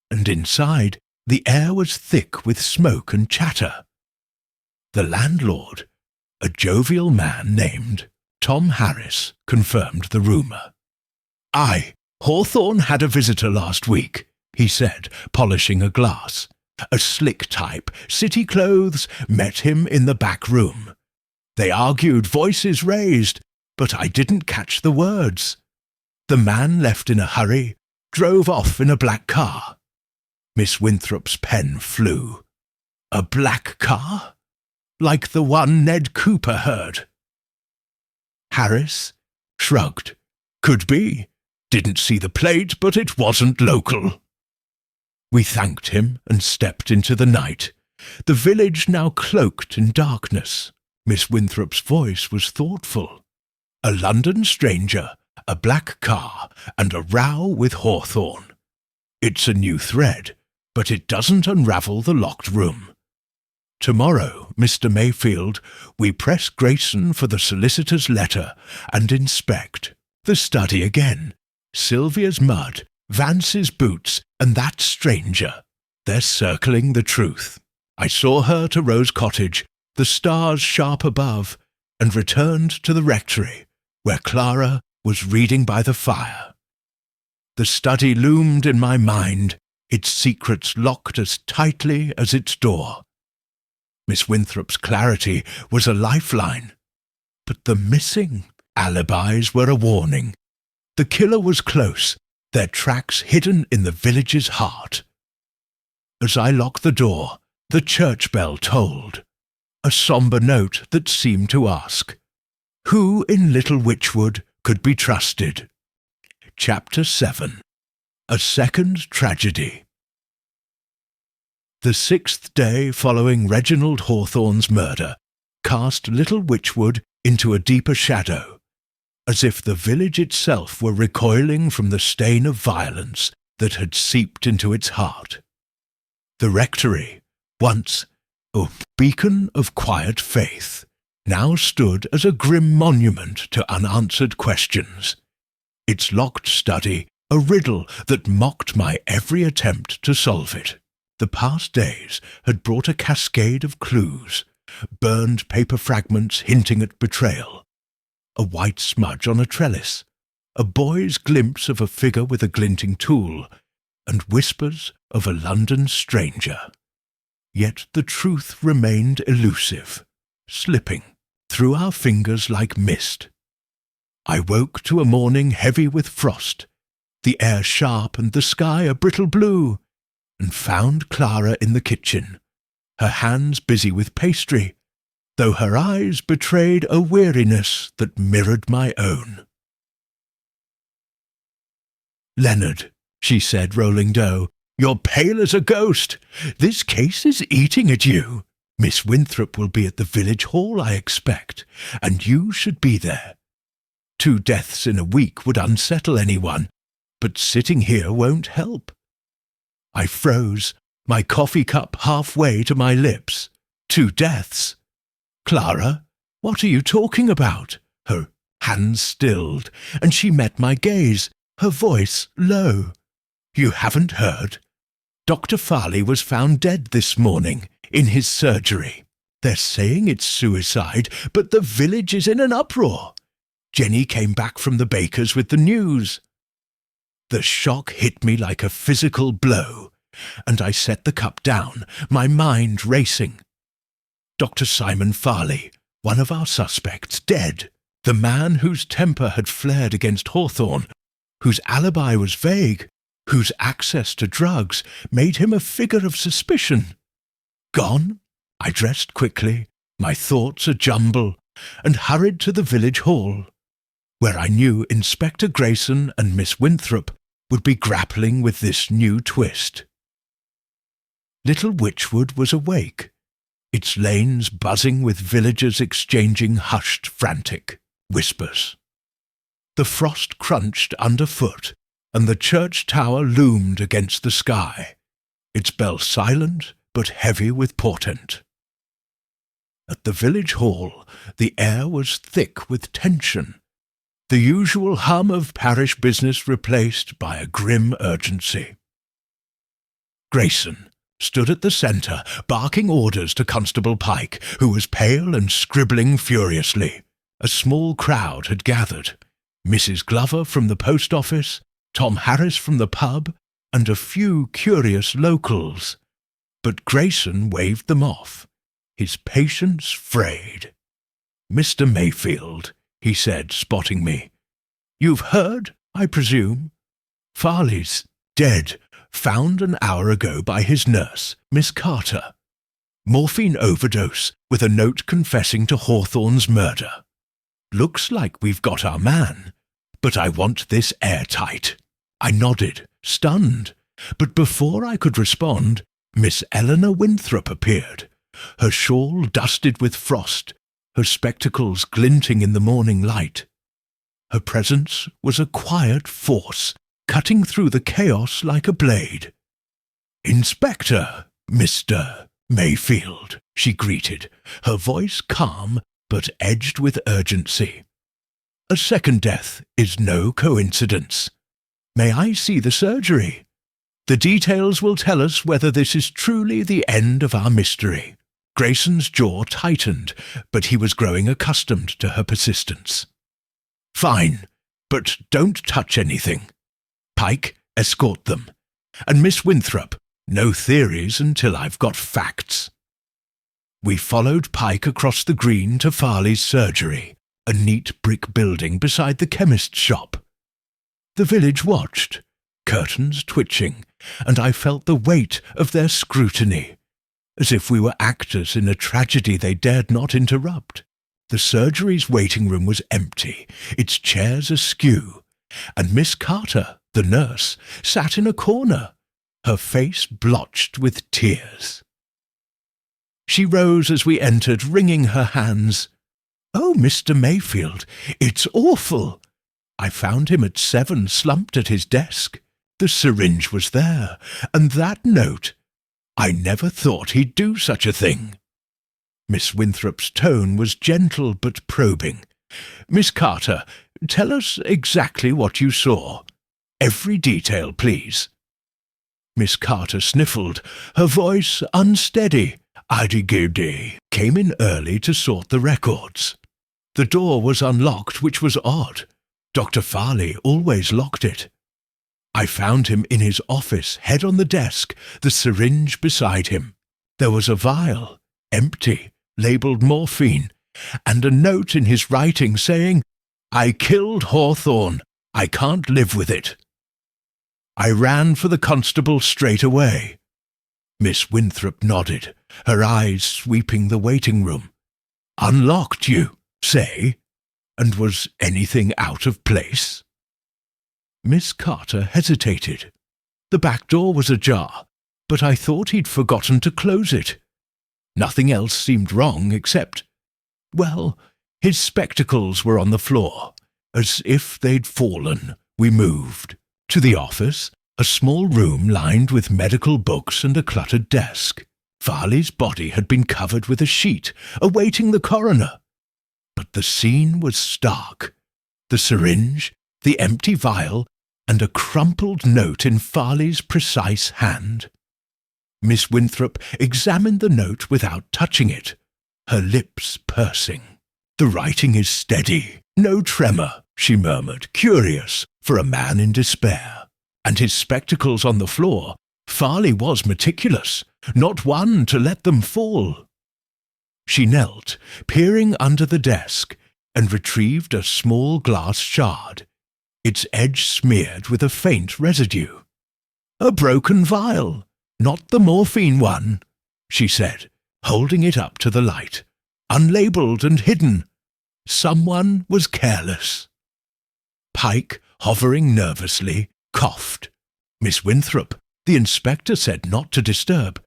and inside the air was thick with smoke and chatter. The landlord, a jovial man named Tom Harris, confirmed the rumour. "Aye, Hawthorne had a visitor last week," he said, polishing a glass. "A slick type, city clothes, met him in the back room. They argued, voices raised, but I didn't catch the words. The man left in a hurry, drove off in a black car." Miss Winthrop's pen flew. "A black car? Like the one Ned Cooper heard?" Harris shrugged. "Could be. Didn't see the plate, but it wasn't local." We thanked him and stepped into the night, the village now cloaked in darkness. Miss Winthrop's voice was thoughtful. "A London stranger, a black car, and a row with Hawthorne. It's a new thread, but it doesn't unravel the locked room. Tomorrow, Mr. Mayfield, we press Grayson for the solicitor's letter and inspect the study again. Sylvia's mud, Vance's boots, and that stranger. They're circling the truth. I saw her to Rose Cottage, the stars sharp above, and returned to the rectory, where Clara was reading by the fire. The study loomed in my mind, its secrets locked as tightly as its door. Miss Winthrop's clarity was a lifeline, but the missing alibis were a warning. The killer was close, their tracks hidden in the village's heart. As I locked the door, the church bell tolled, a sombre note that seemed to ask, who in Little Witchwood could be trusted? Chapter 7. A Second Tragedy. The 6th day following Reginald Hawthorne's murder cast Little Witchwood into a deeper shadow, as if the village itself were recoiling from the stain of violence that had seeped into its heart. The rectory, once a beacon of quiet faith, now stood as a grim monument to unanswered questions, its locked study a riddle that mocked my every attempt to solve it. The past days had brought a cascade of clues, burned paper fragments hinting at betrayal, a white smudge on a trellis, a boy's glimpse of a figure with a glinting tool, and whispers of a London stranger. Yet the truth remained elusive, slipping through our fingers like mist. I woke to a morning heavy with frost, the air sharp and the sky a brittle blue, and found Clara in the kitchen, her hands busy with pastry, though her eyes betrayed a weariness that mirrored my own. "Leonard," she said, rolling dough, "you're pale as a ghost. This case is eating at you. Miss Winthrop will be at the village hall, I expect, and you should be there. 2 deaths in a week would unsettle anyone, but sitting here won't help." I froze, my coffee cup halfway to my lips. 2 deaths? "Clara, what are you talking about?" Her hands stilled, and she met my gaze, her voice low. "You haven't heard? Dr. Farley was found dead this morning, in his surgery. They're saying it's suicide, but the village is in an uproar. Jenny came back from the baker's with the news." The shock hit me like a physical blow, and I set the cup down, my mind racing. Dr. Simon Farley, One of our suspects dead. The man whose temper had flared against Hawthorne, whose alibi was vague, whose access to drugs made him a figure of suspicion. Gone? I dressed quickly, my thoughts a jumble, and hurried to the village hall, where I knew Inspector Grayson and Miss Winthrop would be grappling with this new twist. Little Witchwood was awake, its lanes buzzing with villagers exchanging hushed, frantic whispers. The frost crunched underfoot, and the church tower loomed against the sky, its bell silent but heavy with portent. At the village hall, the air was thick with tension, the usual hum of parish business replaced by a grim urgency. Grayson stood at the centre, barking orders to Constable Pike, who was pale and scribbling furiously. A small crowd had gathered. Mrs. Glover from the post office, Tom Harris from the pub, and a few curious locals. But Grayson waved them off, his patience frayed. "Mr. Mayfield," he said, spotting me. "You've heard, I presume? Farley's dead, found an hour ago by his nurse, Miss Carter. Morphine overdose, with a note confessing to Hawthorne's murder. Looks like we've got our man, but I want this airtight." I nodded, stunned, but before I could respond, Miss Eleanor Winthrop appeared, her shawl dusted with frost, her spectacles glinting in the morning light. Her presence was a quiet force, cutting through the chaos like a blade. "Inspector, Mr. Mayfield," she greeted, her voice calm but edged with urgency. "A second death is no coincidence. May I see the surgery? The details will tell us whether this is truly the end of our mystery." Grayson's jaw tightened, but he was growing accustomed to her persistence. "Fine, but don't touch anything. Pike, escort them. And Miss Winthrop, no theories until I've got facts." We followed Pike across the green to Farley's surgery, a neat brick building beside the chemist's shop. The village watched, curtains twitching, and I felt the weight of their scrutiny, as if we were actors in a tragedy they dared not interrupt. The surgery's waiting room was empty, its chairs askew, and Miss Carter, the nurse, sat in a corner, her face blotched with tears. She rose as we entered, wringing her hands. "Oh, Mr. Mayfield, it's awful!" I found him at 7, slumped at his desk. The syringe was there, and that note. I never thought he'd do such a thing. Miss Winthrop's tone was gentle but probing. "Miss Carter, tell us exactly what you saw. Every detail, please." Miss Carter sniffled, her voice unsteady. "Adigirdi" came in early to sort the records. The door was unlocked, which was odd. Dr. Farley always locked it. I found him in his office, head on the desk, the syringe beside him. There was a vial, empty, labelled morphine, and a note in his writing saying, "I killed Hawthorne. I can't live with it." I ran for the constable straight away. Miss Winthrop nodded, her eyes sweeping the waiting room. "Unlocked, you say? And was anything out of place?" Miss Carter hesitated. The back door was ajar, but I thought he'd forgotten to close it. Nothing else seemed wrong except, well, his spectacles were on the floor, as if they'd fallen. We moved. To the office, a small room lined with medical books and a cluttered desk. Farley's body had been covered with a sheet, awaiting the coroner. But the scene was stark. The syringe, the empty vial, and a crumpled note in Farley's precise hand. Miss Winthrop examined the note without touching it, her lips pursing. "The writing is steady, no tremor," she murmured, curious, for a man in despair. And his spectacles on the floor, Farley was meticulous, not one to let them fall. She knelt, peering under the desk, and retrieved a small glass shard, its edge smeared with a faint residue. "A broken vial, not the morphine one," she said, holding it up to the light. "Unlabelled and hidden. Someone was careless." Pike, hovering nervously, coughed. Miss Winthrop, the inspector, said not to disturb.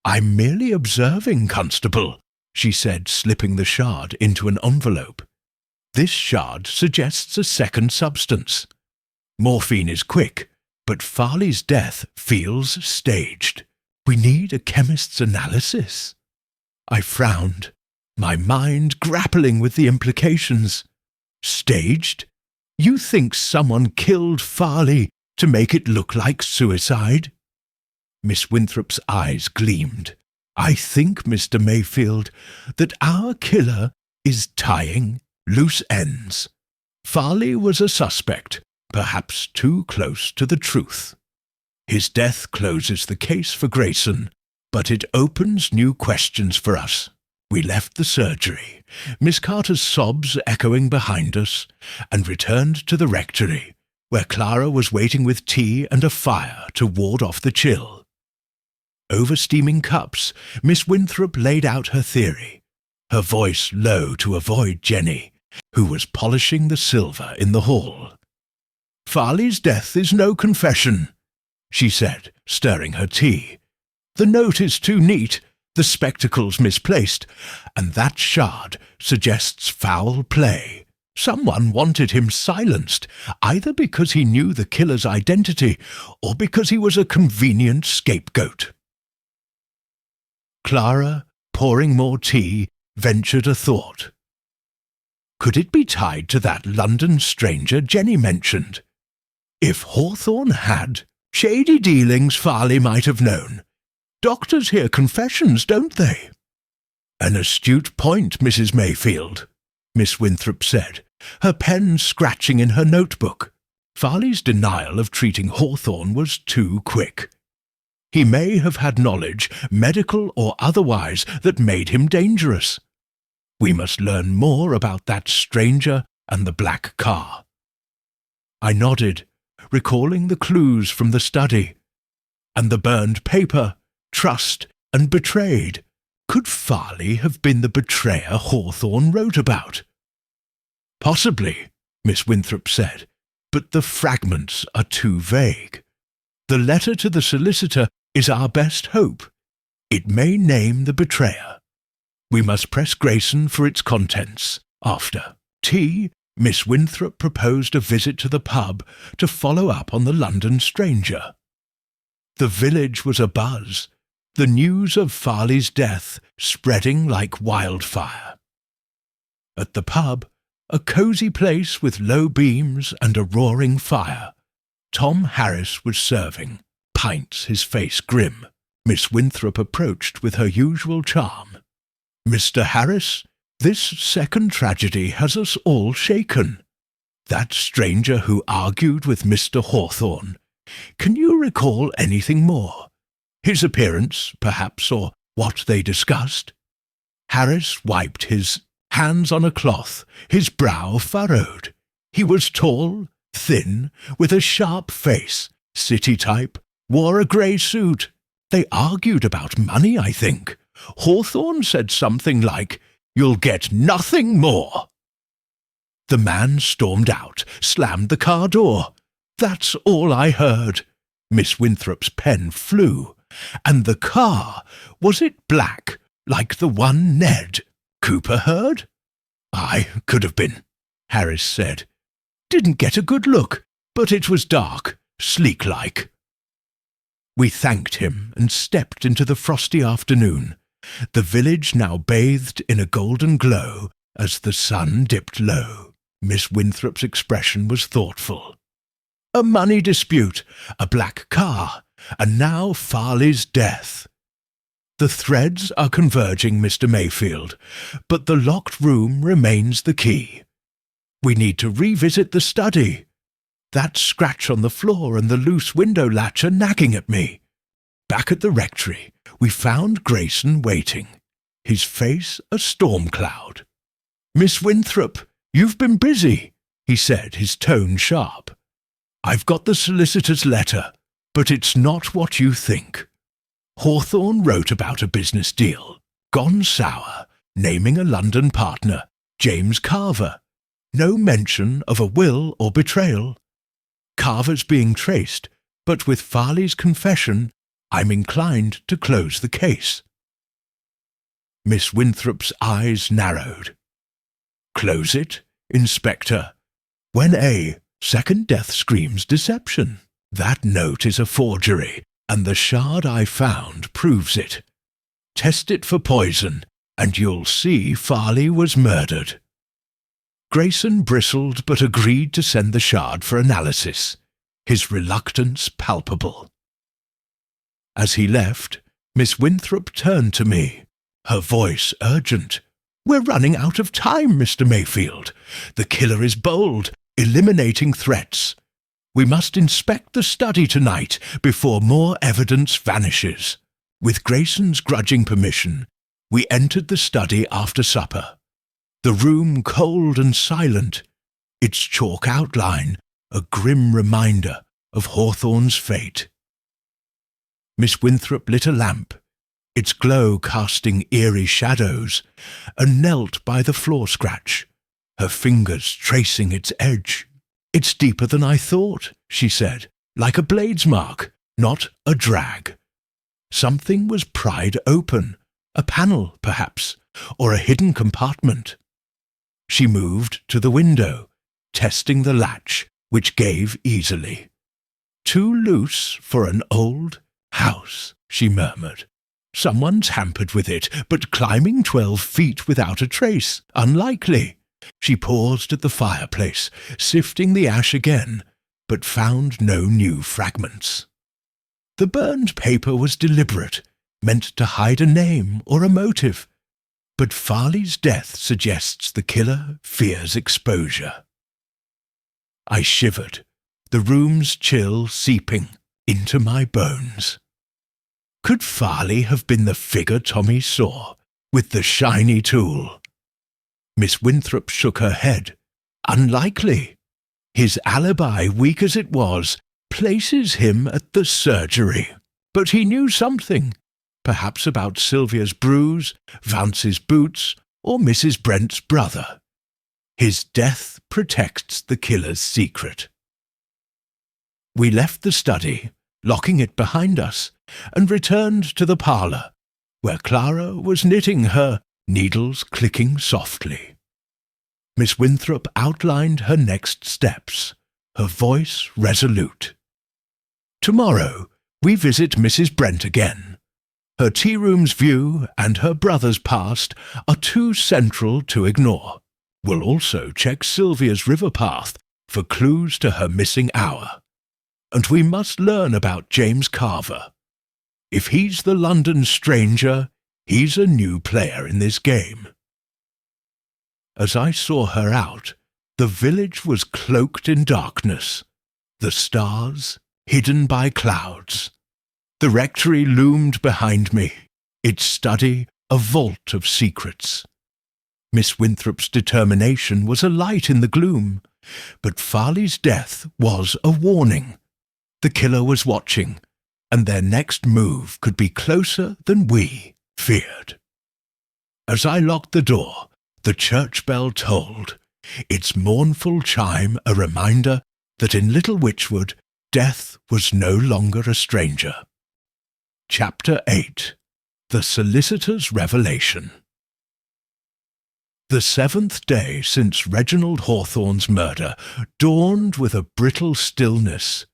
"I'm merely observing, Constable," she said, slipping the shard into an envelope. "This shard suggests a second substance. Morphine is quick, but Farley's death feels staged. We need a chemist's analysis." I frowned, my mind grappling with the implications. "Staged? You think someone killed Farley to make it look like suicide?" Miss Winthrop's eyes gleamed. "I think, Mr. Mayfield, that our killer is tying loose ends. Farley was a suspect, perhaps too close to the truth. His death closes the case for Grayson, but it opens new questions for us. We left the surgery, Miss Carter's sobs echoing behind us, and returned to the rectory, where Clara was waiting with tea and a fire to ward off the chill. Over steaming cups, Miss Winthrop laid out her theory, her voice low to avoid Jenny, who was polishing the silver in the hall. "Farley's death is no confession," she said, stirring her tea. "The note is too neat, the spectacles misplaced, and that shard suggests foul play. Someone wanted him silenced, either because he knew the killer's identity or because he was a convenient scapegoat." Clara, pouring more tea, ventured a thought. Could it be tied to that London stranger Jenny mentioned? If Hawthorne had, shady dealings Farley might have known. Doctors hear confessions, don't they? "An astute point, Mrs. Mayfield," Miss Winthrop said, her pen scratching in her notebook. Farley's denial of treating Hawthorne was too quick. He may have had knowledge, medical or otherwise, that made him dangerous. We must learn more about that stranger and the black car. I nodded, recalling the clues from the study. And the burned paper, trust, and betrayed. Could Farley have been the betrayer Hawthorne wrote about? "Possibly," Miss Winthrop said, "but the fragments are too vague. The letter to the solicitor is our best hope. It may name the betrayer. We must press Grayson for its contents. After tea, Miss Winthrop proposed a visit to the pub to follow up on the London stranger. The village was abuzz, the news of Farley's death spreading like wildfire. At the pub, a cosy place with low beams and a roaring fire, Tom Harris was serving, pints, his face grim. Miss Winthrop approached with her usual charm. "Mr. Harris, this second tragedy has us all shaken. That stranger who argued with Mr. Hawthorne. Can you recall anything more? His appearance, perhaps, or what they discussed?" Harris wiped his hands on a cloth, his brow furrowed. He was tall, thin, with a sharp face, city type, wore a grey suit. They argued about money, I think. Hawthorne said something like, "You'll get nothing more." The man stormed out, slammed the car door. That's all I heard. Miss Winthrop's pen flew. And the car, was it black, like the one Ned Cooper heard? "Aye, could have been," Harris said. "Didn't get a good look, but it was dark, sleek-like." We thanked him and stepped into the frosty afternoon, the village now bathed in a golden glow as the sun dipped low. Miss Winthrop's expression was thoughtful. A money dispute, a black car, and now Farley's death. The threads are converging, Mr. Mayfield, but the locked room remains the key. We need to revisit the study. That scratch on the floor and the loose window latch are nagging at me. Back at the rectory, we found Grayson waiting. his face a storm cloud. "Miss Winthrop, you've been busy," he said, his tone sharp. "I've got the solicitor's letter, but it's not what you think. Hawthorne wrote about a business deal, gone sour, naming a London partner, James Carver. No mention of a will or betrayal. Carver's being traced, but with Farley's confession, I'm inclined to close the case." Miss Winthrop's eyes narrowed. "Close it, Inspector? When a second death screams deception. That note is a forgery, and the shard I found proves it. Test it for poison, and you'll see Farley was murdered." Grayson bristled but agreed to send the shard for analysis, his reluctance palpable. As he left, Miss Winthrop turned to me, her voice urgent. "We're running out of time, Mr. Mayfield. The killer is bold, eliminating threats. We must inspect the study tonight before more evidence vanishes." With Grayson's grudging permission, we entered the study after supper. The room cold and silent, its chalk outline a grim reminder of Hawthorne's fate. Miss Winthrop lit a lamp, its glow casting eerie shadows, and knelt by the floor scratch, her fingers tracing its edge. "It's deeper than I thought," she said, "like a blade's mark, not a drag. Something was pried open, a panel, perhaps, or a hidden compartment." She moved to the window, testing the latch, which gave easily. "Too loose for an old house," she murmured. "Someone's hampered with it, but climbing 12 feet without a trace. Unlikely." She paused at the fireplace, sifting the ash again, but found no new fragments. The burned paper was deliberate, meant to hide a name or a motive, but Farley's death suggests the killer fears exposure. I shivered, the room's chill seeping into my bones. Could Farley have been the figure Tommy saw, with the shiny tool? Miss Winthrop shook her head. Unlikely. His alibi, weak as it was, places him at the surgery. But he knew something, perhaps about Sylvia's bruise, Vance's boots, or Mrs. Brent's brother. His death protects the killer's secret. We left the study, locking it behind us, and returned to the parlour, where Clara was knitting, her needles clicking softly. Miss Winthrop outlined her next steps, her voice resolute. "Tomorrow we visit Mrs. Brent again. Her tea-room's view and her brother's past are too central to ignore. We'll also check Sylvia's river path for clues to her missing hour. And we must learn about James Carver. If he's the London stranger, he's a new player in this game." As I saw her out, the village was cloaked in darkness, the stars hidden by clouds. The rectory loomed behind me, its study a vault of secrets. Miss Winthrop's determination was a light in the gloom, but Farley's death was a warning. The killer was watching, and their next move could be closer than we feared. As I locked the door, the church bell tolled, its mournful chime a reminder that in Little Witchwood death was no longer a stranger. Chapter 8. The Solicitor's Revelation. The 7th day since Reginald Hawthorne's murder dawned with a brittle stillness,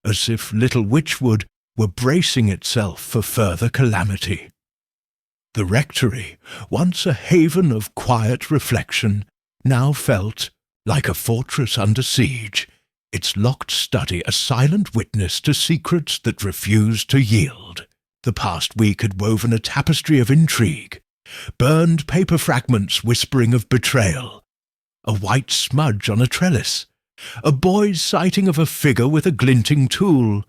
as if Little Witchwood were bracing itself for further calamity. The rectory, once a haven of quiet reflection, now felt like a fortress under siege, its locked study a silent witness to secrets that refused to yield. The past week had woven a tapestry of intrigue, burned paper fragments whispering of betrayal, a white smudge on a trellis, a boy's sighting of a figure with a glinting tool,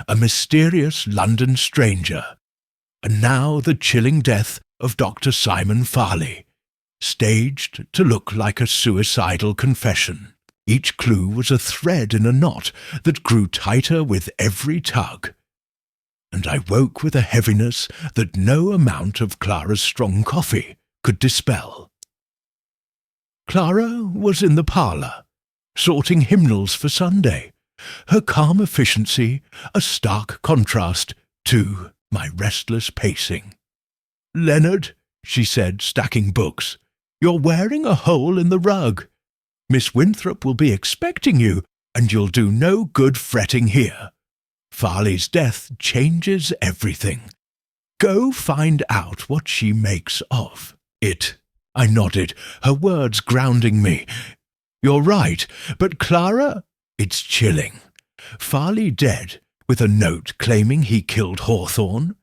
a mysterious London stranger, and now the chilling death of Dr. Simon Farley, staged to look like a suicidal confession. Each clue was a thread in a knot that grew tighter with every tug, and I woke with a heaviness that no amount of Clara's strong coffee could dispel. Clara was in the parlour, sorting hymnals for Sunday, her calm efficiency a stark contrast to my restless pacing. "Leonard," she said, stacking books, "you're wearing a hole in the rug. Miss Winthrop will be expecting you, and you'll do no good fretting here. Farley's death changes everything. Go find out what she makes of it." I nodded, her words grounding me. "You're right, but Clara, it's chilling. Farley dead, with a note claiming he killed Hawthorne.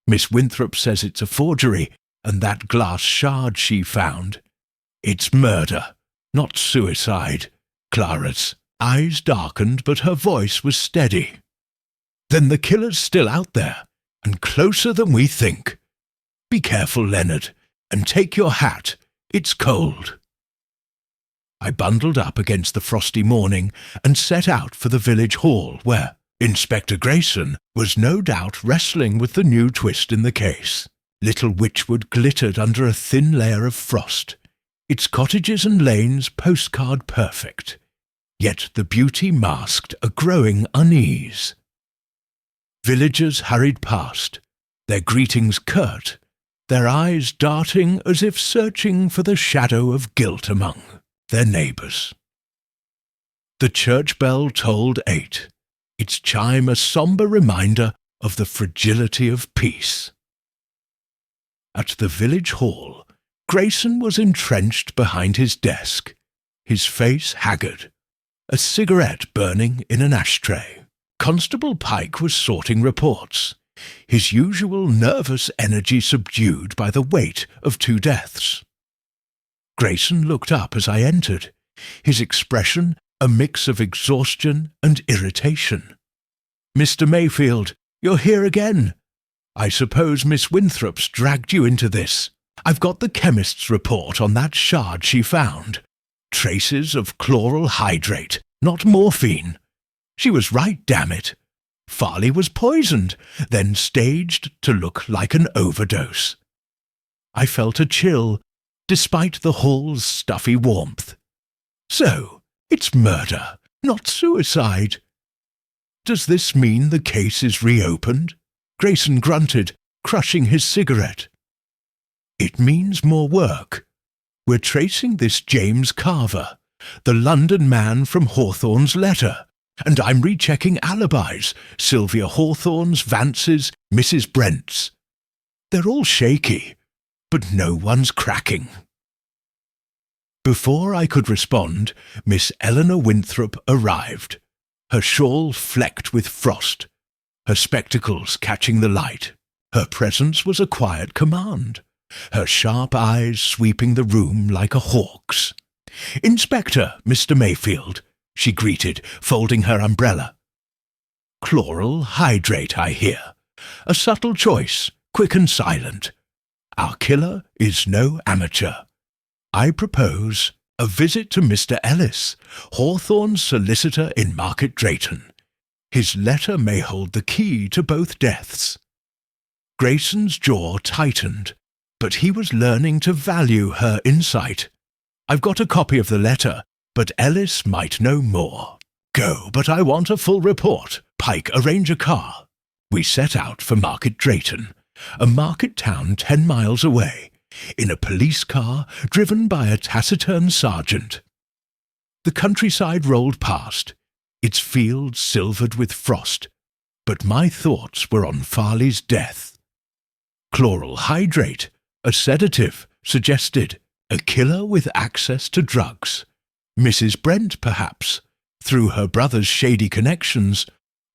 Miss Winthrop says it's a forgery, and that glass shard she found. It's murder, not suicide." Clara's eyes darkened, but her voice was steady. "Then the killer's still out there, and closer than we think. Be careful, Leonard, and take your hat. It's cold." I bundled up against the frosty morning and set out for the village hall, where Inspector Grayson was no doubt wrestling with the new twist in the case. Little Witchwood glittered under a thin layer of frost, its cottages and lanes postcard perfect, yet the beauty masked a growing unease. Villagers hurried past, their greetings curt, their eyes darting as if searching for the shadow of guilt among their neighbours. The church bell tolled 8, its chime a sombre reminder of the fragility of peace. At the village hall, Grayson was entrenched behind his desk, his face haggard, a cigarette burning in an ashtray. Constable Pike was sorting reports, his usual nervous energy subdued by the weight of 2 deaths. Grayson looked up as I entered, his expression a mix of exhaustion and irritation. "Mr. Mayfield, you're here again. I suppose Miss Winthrop's dragged you into this. I've got the chemist's report on that shard she found. Traces of chloral hydrate, not morphine. She was right, damn it. Farley was poisoned, then staged to look like an overdose." I felt a chill, despite the hall's stuffy warmth. "So, it's murder, not suicide. Does this mean the case is reopened?" Grayson grunted, crushing his cigarette. "It means more work. We're tracing this James Carver, the London man from Hawthorne's letter. And I'm rechecking alibis, Sylvia Hawthorne's, Vance's, Mrs. Brent's. They're all shaky, but no one's cracking." Before I could respond, Miss Eleanor Winthrop arrived, her shawl flecked with frost, her spectacles catching the light. Her presence was a quiet command, her sharp eyes sweeping the room like a hawk's. "Inspector, Mr. Mayfield," she greeted, folding her umbrella. "Chloral hydrate, I hear. A subtle choice, quick and silent. Our killer is no amateur. I propose a visit to Mr. Ellis, Hawthorne's solicitor in Market Drayton. His letter may hold the key to both deaths." Grayson's jaw tightened, but he was learning to value her insight. "I've got a copy of the letter, but Ellis might know more." "Go, but I want a full report. Pike, arrange a car." We set out for Market Drayton, a market town 10 miles away, in a police car driven by a taciturn sergeant. The countryside rolled past, its fields silvered with frost, but my thoughts were on Farley's death. Chloral hydrate, a sedative, suggested a killer with access to drugs. Mrs. Brent, perhaps, through her brother's shady connections,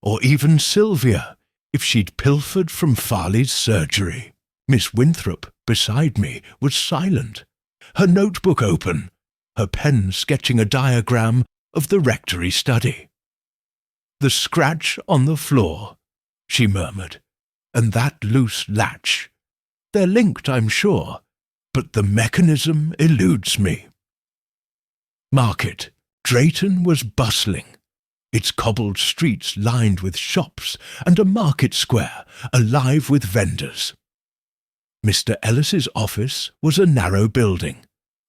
or even Sylvia, if she'd pilfered from Farley's surgery. Miss Winthrop, beside me, was silent, her notebook open, her pen sketching a diagram of the rectory study. "The scratch on the floor," she murmured, "and that loose latch. They're linked, I'm sure, but the mechanism eludes me. Market. Drayton was bustling, its cobbled streets lined with shops and a market square alive with vendors. Mr. Ellis's office was a narrow building,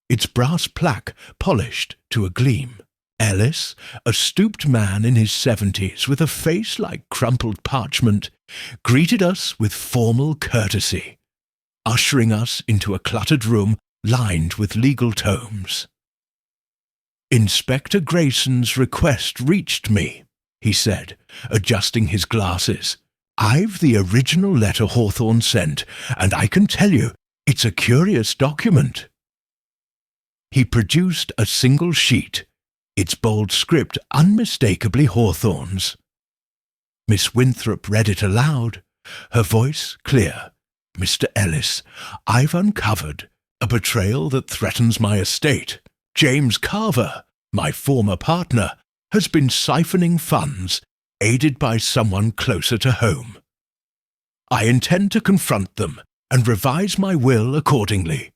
its brass plaque polished to a gleam. Ellis, a stooped man in his 70s with a face like crumpled parchment, greeted us with formal courtesy, ushering us into a cluttered room lined with legal tomes. "Inspector Grayson's request reached me," he said, adjusting his glasses. "I've the original letter Hawthorne sent, and I can tell you it's a curious document." He produced a single sheet, its bold script unmistakably Hawthorne's. Miss Winthrop read it aloud, her voice clear. "Mr. Ellis, I've uncovered a betrayal that threatens my estate. James Carver, my former partner, has been siphoning funds, aided by someone closer to home. I intend to confront them and revise my will accordingly.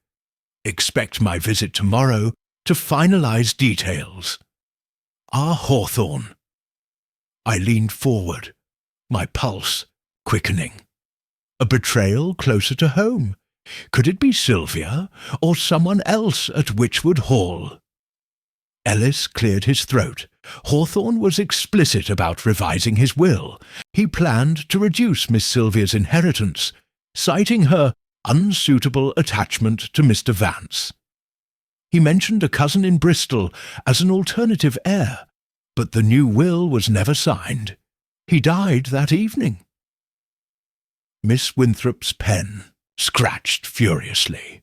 Expect my visit tomorrow to finalize details. R. Hawthorne." I leaned forward, my pulse quickening. A betrayal closer to home. Could it be Sylvia or someone else at Witchwood Hall? Ellis cleared his throat. Hawthorne was explicit about revising his will. He planned to reduce Miss Sylvia's inheritance, citing her unsuitable attachment to Mr. Vance. He mentioned a cousin in Bristol as an alternative heir, but the new will was never signed. He died that evening. Miss Winthrop's pen scratched furiously.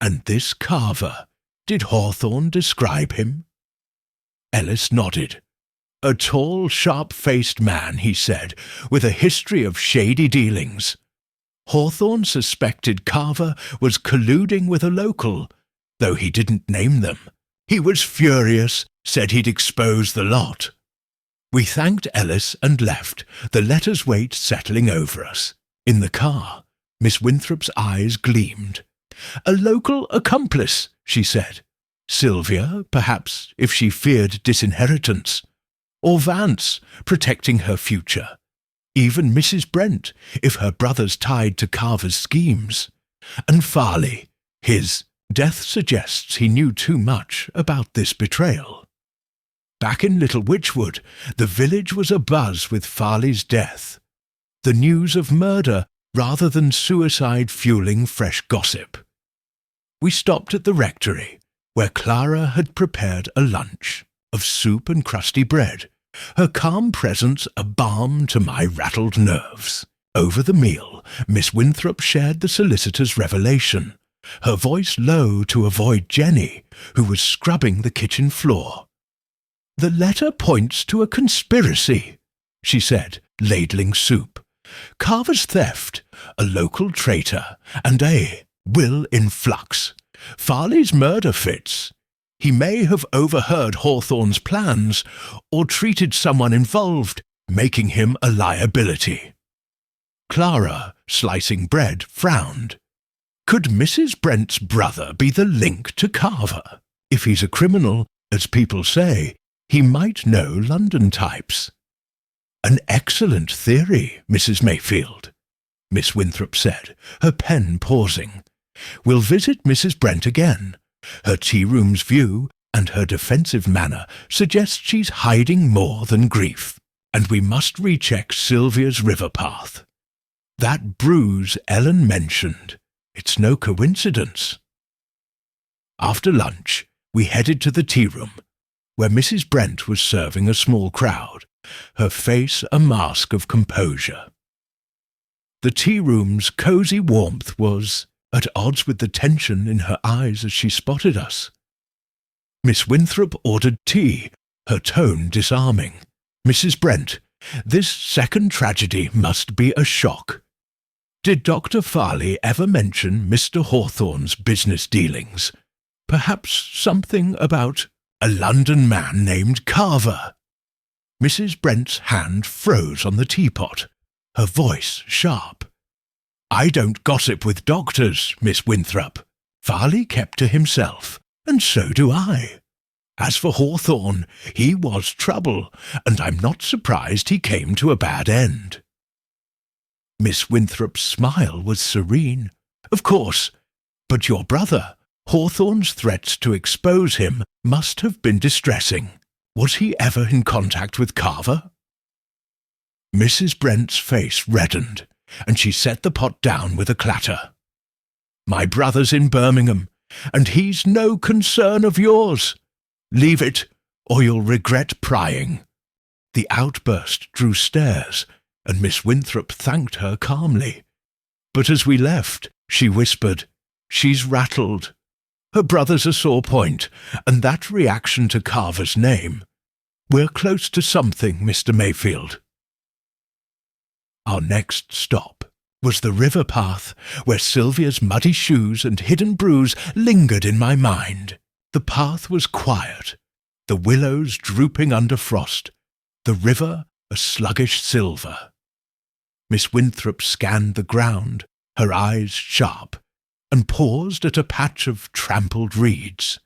"And this Carver, did Hawthorne describe him?" Ellis nodded. "A tall, sharp-faced man," he said, "with a history of shady dealings. Hawthorne suspected Carver was colluding with a local, though he didn't name them. He was furious, said he'd expose the lot." We thanked Ellis and left, the letter's weight settling over us. In the car, Miss Winthrop's eyes gleamed. "A local accomplice," she said. "Sylvia, perhaps, if she feared disinheritance. Or Vance, protecting her future. Even Mrs. Brent, if her brother's tied to Carver's schemes. And Farley, his death suggests he knew too much about this betrayal." Back in Little Witchwood, the village was abuzz with Farley's death. The news of murder rather than suicide fueling fresh gossip. We stopped at the rectory, where Clara had prepared a lunch of soup and crusty bread, her calm presence a balm to my rattled nerves. Over the meal, Miss Winthrop shared the solicitor's revelation, her voice low to avoid Jenny, who was scrubbing the kitchen floor. "The letter points to a conspiracy," she said, ladling soup. "Carver's theft, a local traitor, and a will in flux. Farley's murder fits. He may have overheard Hawthorne's plans or treated someone involved, making him a liability." Clara, slicing bread, frowned. "Could Mrs. Brent's brother be the link to Carver? If he's a criminal, as people say, he might know London types." "An excellent theory, Mrs. Mayfield," Miss Winthrop said, her pen pausing. "We'll visit Mrs. Brent again. Her tea-room's view and her defensive manner suggest she's hiding more than grief. And we must recheck Sylvia's river path. That bruise Ellen mentioned, it's no coincidence." After lunch, we headed to the tea-room, where Mrs. Brent was serving a small crowd, her face a mask of composure. The tea-room's cosy warmth was at odds with the tension in her eyes as she spotted us. Miss Winthrop ordered tea, her tone disarming. "Mrs. Brent, this second tragedy must be a shock. Did Dr. Farley ever mention Mr. Hawthorne's business dealings? Perhaps something about a London man named Carver?" Mrs. Brent's hand froze on the teapot, her voice sharp. I don't gossip with doctors, Miss Winthrop. Farley kept to himself, and so do I. As for Hawthorne, he was trouble, and I'm not surprised he came to a bad end. Miss Winthrop's smile was serene. Of course, but your brother, Hawthorne's threats to expose him must have been distressing. Was he ever in contact with Carver? Mrs. Brent's face reddened, and she set the pot down with a clatter. My brother's in Birmingham, and he's no concern of yours. Leave it, or you'll regret prying. The outburst drew stares, and Miss Winthrop thanked her calmly. But as we left, she whispered, "She's rattled. Her brother's a sore point, and that reaction to Carver's name. We're close to something, Mr. Mayfield." Our next stop was the river path, where Sylvia's muddy shoes and hidden bruise lingered in my mind. The path was quiet, the willows drooping under frost, the river a sluggish silver. Miss Winthrop scanned the ground, her eyes sharp, and paused at a patch of trampled reeds.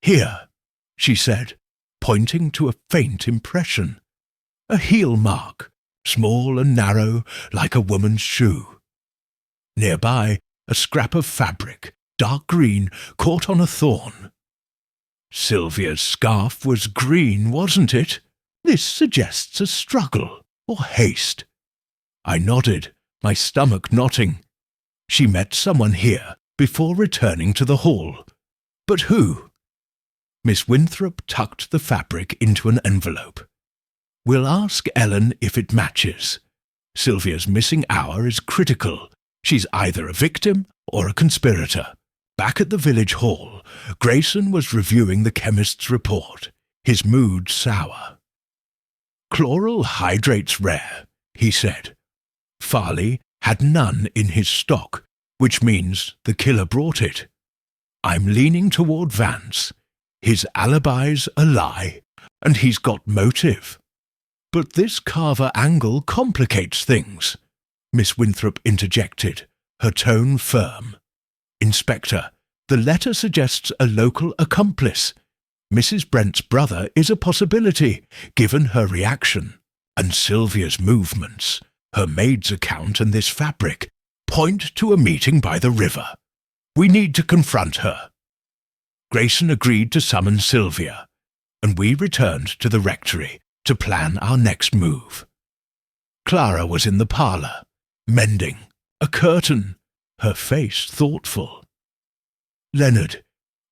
"Here," she said, pointing to a faint impression. "A heel mark, small and narrow, like a woman's shoe." Nearby, a scrap of fabric, dark green, caught on a thorn. Sylvia's scarf was green, wasn't it? This suggests a struggle, or haste. I nodded, my stomach knotting. She met someone here before returning to the hall. But who? Miss Winthrop tucked the fabric into an envelope. "We'll ask Ellen if it matches. Sylvia's missing hour is critical. She's either a victim or a conspirator." Back at the village hall, Grayson was reviewing the chemist's report, his mood sour. "Chloral hydrate's rare," he said. "Farley had none in his stock, which means the killer brought it. I'm leaning toward Vance. His alibi's a lie, and he's got motive." "But this Carver angle complicates things," Miss Winthrop interjected, her tone firm. "Inspector, the letter suggests a local accomplice. Mrs. Brent's brother is a possibility, given her reaction, and Sylvia's movements, her maid's account and this fabric, point to a meeting by the river. We need to confront her." Grayson agreed to summon Sylvia, and we returned to the rectory to plan our next move. Clara was in the parlour, mending a curtain, her face thoughtful. "Leonard,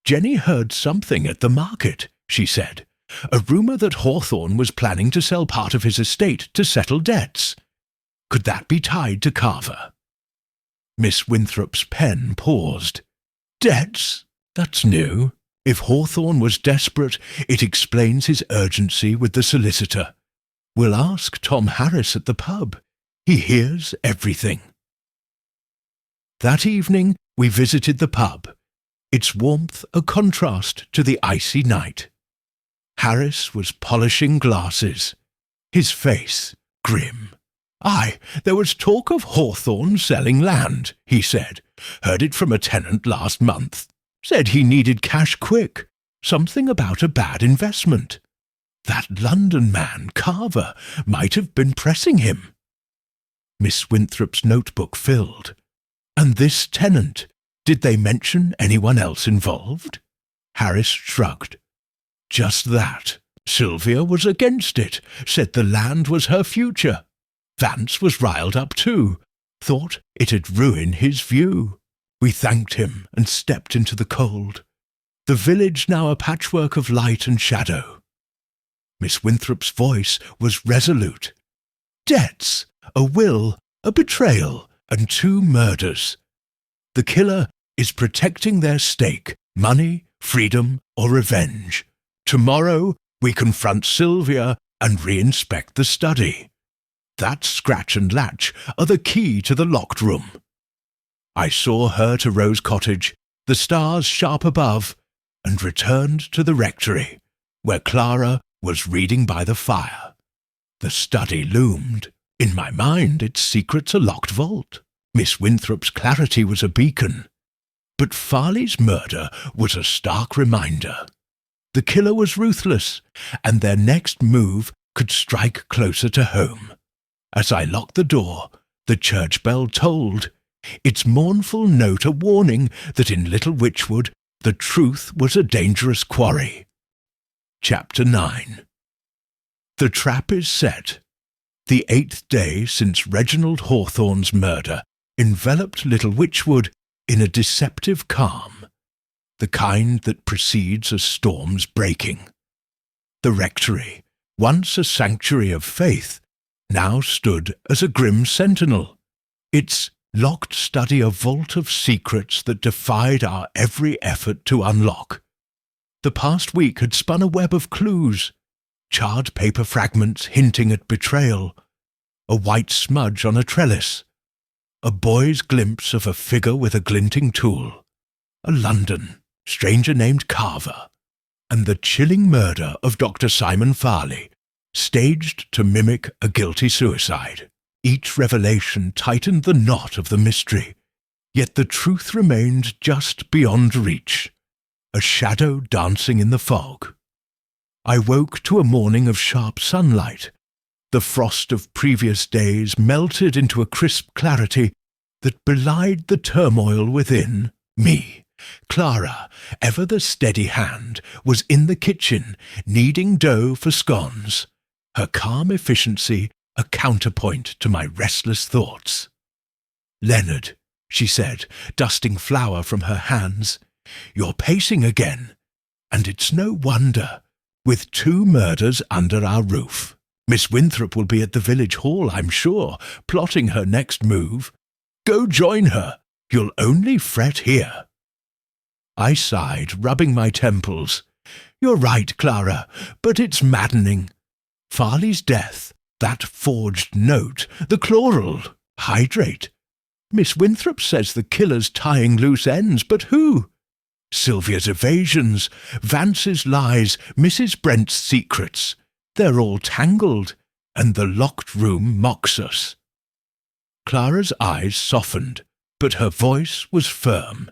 Jenny heard something at the market," she said. "A rumour that Hawthorne was planning to sell part of his estate to settle debts. Could that be tied to Carver?" Miss Winthrop's pen paused. "Debts? That's new. If Hawthorne was desperate, it explains his urgency with the solicitor. We'll ask Tom Harris at the pub. He hears everything." That evening we visited the pub, its warmth a contrast to the icy night. Harris was polishing glasses, his face grim. "Aye, there was talk of Hawthorne selling land," he said. "Heard it from a tenant last month. Said he needed cash quick, something about a bad investment. That London man, Carver, might have been pressing him." Miss Winthrop's notebook filled. "And this tenant, did they mention anyone else involved?" Harris shrugged. "Just that. Sylvia was against it, said the land was her future. Vance was riled up too, thought it'd ruin his view. We thanked him and stepped into the cold. The village now a patchwork of light and shadow." Miss Winthrop's voice was resolute. "Debts, a will, a betrayal, and 2 murders. The killer is protecting their stake, money, freedom, or revenge. Tomorrow we confront Sylvia and reinspect the study. That scratch and latch are the key to the locked room." I saw her to Rose Cottage, the stars sharp above, and returned to the rectory, where Clara was reading by the fire. The study loomed. In my mind, its secret's a locked vault. Miss Winthrop's clarity was a beacon. But Farley's murder was a stark reminder. The killer was ruthless, and their next move could strike closer to home. As I locked the door, the church bell tolled, its mournful note a warning that in Little Witchwood the truth was a dangerous quarry. Chapter 9. The trap is set. The 8th day since Reginald Hawthorne's murder enveloped Little Witchwood in a deceptive calm, the kind that precedes a storm's breaking. The rectory, once a sanctuary of faith, now stood as a grim sentinel, its locked study a vault of secrets that defied our every effort to unlock. The past week had spun a web of clues, charred paper fragments hinting at betrayal, a white smudge on a trellis, a boy's glimpse of a figure with a glinting tool, a London stranger named Carver, and the chilling murder of Dr. Simon Farley, staged to mimic a guilty suicide. Each revelation tightened the knot of the mystery, yet the truth remained just beyond reach, a shadow dancing in the fog. I woke to a morning of sharp sunlight. The frost of previous days melted into a crisp clarity that belied the turmoil within. Me, Clara, ever the steady hand, was in the kitchen, kneading dough for scones, her calm efficiency a counterpoint to my restless thoughts. "Leonard," she said, dusting flour from her hands, "you're pacing again, and it's no wonder, with 2 murders under our roof. Miss Winthrop will be at the village hall, I'm sure, plotting her next move. Go join her. You'll only fret here." I sighed, rubbing my temples. "You're right, Clara, but it's maddening. Farley's death, that forged note, the chloral, hydrate. Miss Winthrop says the killer's tying loose ends, but who? Sylvia's evasions, Vance's lies, Mrs. Brent's secrets. They're all tangled, and the locked room mocks us." Clara's eyes softened, but her voice was firm.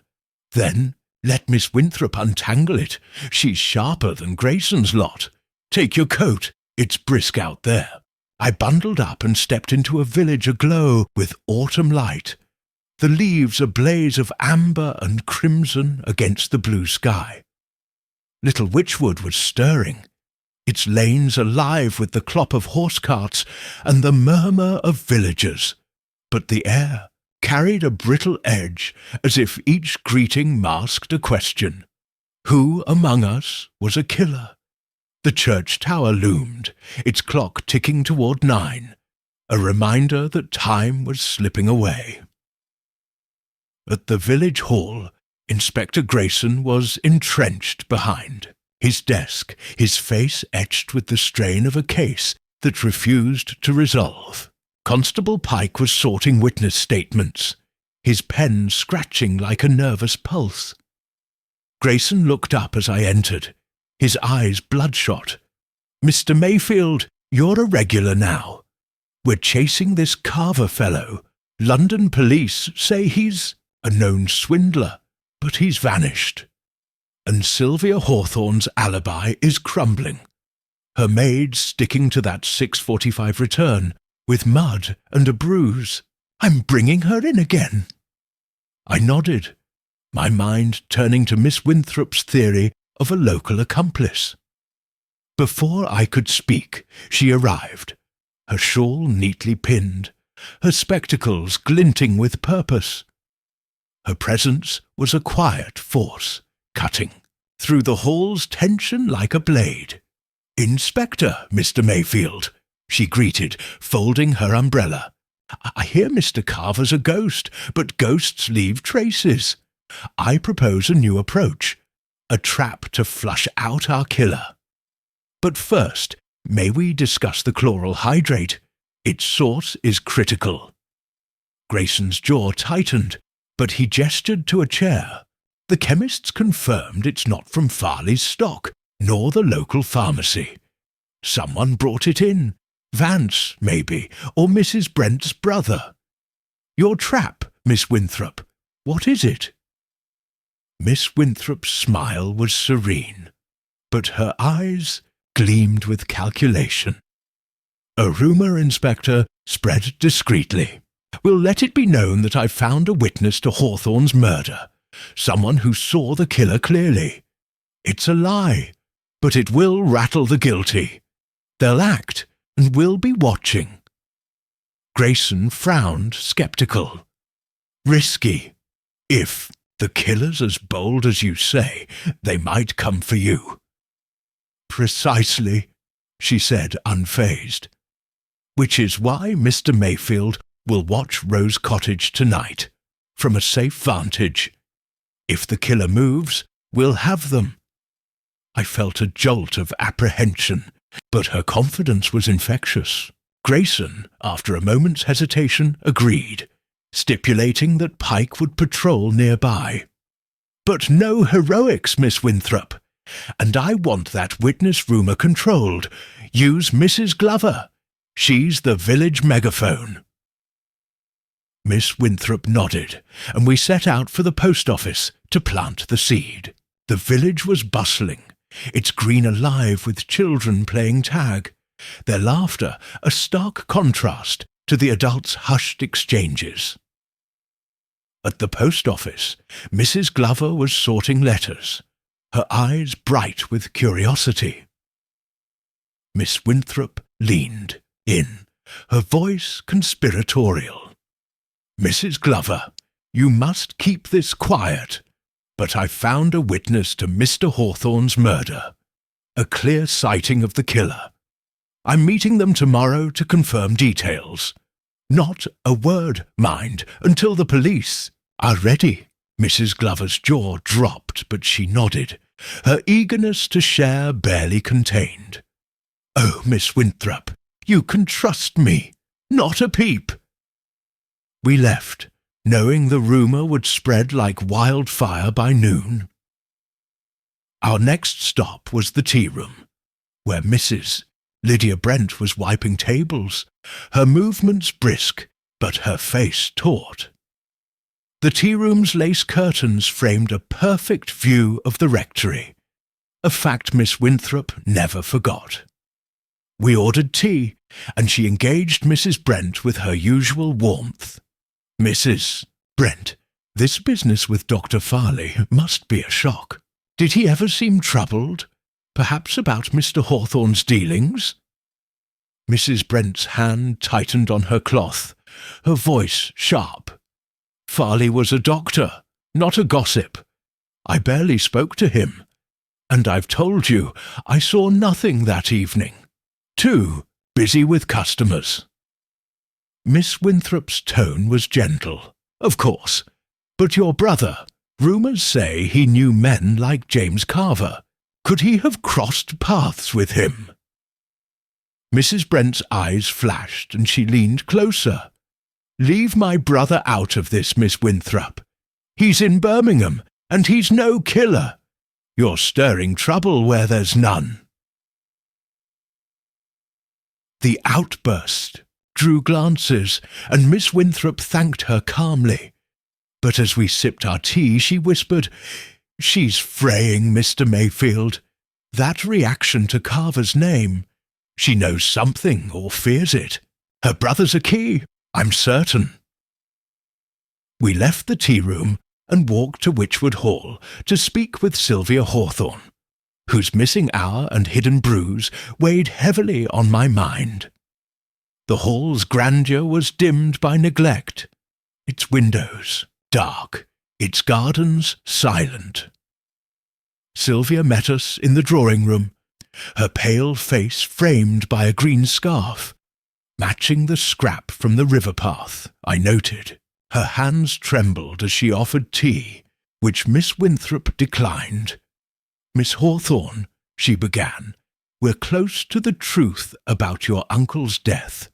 "Then let Miss Winthrop untangle it. She's sharper than Grayson's lot. Take your coat. It's brisk out there." I bundled up and stepped into a village aglow with autumn light, the leaves a blaze of amber and crimson against the blue sky. Little Witchwood was stirring, its lanes alive with the clop of horse carts and the murmur of villagers, but the air carried a brittle edge as if each greeting masked a question. Who among us was a killer? The church tower loomed, its clock ticking toward 9, a reminder that time was slipping away. At the village hall, Inspector Grayson was entrenched behind, his desk, his face etched with the strain of a case that refused to resolve. Constable Pike was sorting witness statements, his pen scratching like a nervous pulse. Grayson looked up as I entered, his eyes bloodshot. "Mr. Mayfield, you're a regular now. We're chasing this Carver fellow. London police say he's a known swindler, but he's vanished. And Sylvia Hawthorne's alibi is crumbling. Her maid sticking to that 6:45 return, with mud and a bruise. I'm bringing her in again." I nodded, my mind turning to Miss Winthrop's theory of a local accomplice. Before I could speak, she arrived, her shawl neatly pinned, her spectacles glinting with purpose. Her presence was a quiet force, cutting through the hall's tension like a blade. "Inspector, Mr. Mayfield," she greeted, folding her umbrella. "I hear Mr. Carver's a ghost, but ghosts leave traces. I propose a new approach, a trap to flush out our killer. But first, may we discuss the chloral hydrate? Its source is critical." Grayson's jaw tightened, but he gestured to a chair. "The chemists confirmed it's not from Farley's stock, nor the local pharmacy. Someone brought it in. Vance, maybe, or Mrs. Brent's brother. Your trap Miss Winthrop. What is it?" Miss Winthrop's smile was serene, but her eyes gleamed with calculation. "A rumour, Inspector, spread discreetly. Will let it be known that I found a witness to Hawthorne's murder, someone who saw the killer clearly. It's a lie, but it will rattle the guilty. They'll act, and we'll be watching." Grayson frowned, sceptical. "Risky. If the killer's as bold as you say, they might come for you." "Precisely," she said, unfazed. "Which is why Mr. Mayfield will watch Rose Cottage tonight, from a safe vantage. If the killer moves, we'll have them." I felt a jolt of apprehension, but her confidence was infectious. Grayson, after a moment's hesitation, agreed, stipulating that Pike would patrol nearby. "But no heroics, Miss Winthrop. And I want that witness rumour controlled. Use Mrs. Glover. She's the village megaphone." Miss Winthrop nodded, and we set out for the post office to plant the seed. The village was bustling, its green alive with children playing tag, their laughter a stark contrast to the adults' hushed exchanges. At the post office, Mrs. Glover was sorting letters, her eyes bright with curiosity. Miss Winthrop leaned in, her voice conspiratorial. "Mrs. Glover, you must keep this quiet, but I found a witness to Mr. Hawthorne's murder, a clear sighting of the killer. I'm meeting them tomorrow to confirm details. Not a word, mind, until the police are ready." Mrs. Glover's jaw dropped, but she nodded, her eagerness to share barely contained. "Oh, Miss Winthrop, you can trust me. Not a peep." We left, knowing the rumour would spread like wildfire by noon. Our next stop was the tea room, where Mrs. Lydia Brent was wiping tables, her movements brisk, but her face taut. The tea room's lace curtains framed a perfect view of the rectory, a fact Miss Winthrop never forgot. We ordered tea, and she engaged Mrs. Brent with her usual warmth. "Mrs. Brent, this business with Dr. Farley must be a shock. Did he ever seem troubled? Perhaps about Mr. Hawthorne's dealings?" Mrs. Brent's hand tightened on her cloth, her voice sharp. "Farley was a doctor, not a gossip. I barely spoke to him. And I've told you, I saw nothing that evening. Too busy with customers." Miss Winthrop's tone was gentle. "Of course. But your brother, rumours say he knew men like James Carver. Could he have crossed paths with him?" Mrs. Brent's eyes flashed, and she leaned closer. "Leave my brother out of this, Miss Winthrop. He's in Birmingham, and he's no killer. You're stirring trouble where there's none." The outburst drew glances, and Miss Winthrop thanked her calmly. But as we sipped our tea, she whispered, "She's fraying, Mr. Mayfield. That reaction to Carver's name. She knows something, or fears it. Her brother's a key, I'm certain." We left the tea room and walked to Witchwood Hall to speak with Sylvia Hawthorne, whose missing hour and hidden bruise weighed heavily on my mind. The hall's grandeur was dimmed by neglect, its windows dark, its gardens silent. Sylvia met us in the drawing-room, her pale face framed by a green scarf, matching the scrap from the river path, I noted. Her hands trembled as she offered tea, which Miss Winthrop declined. "Miss Hawthorne," she began, "we're close to the truth about your uncle's death.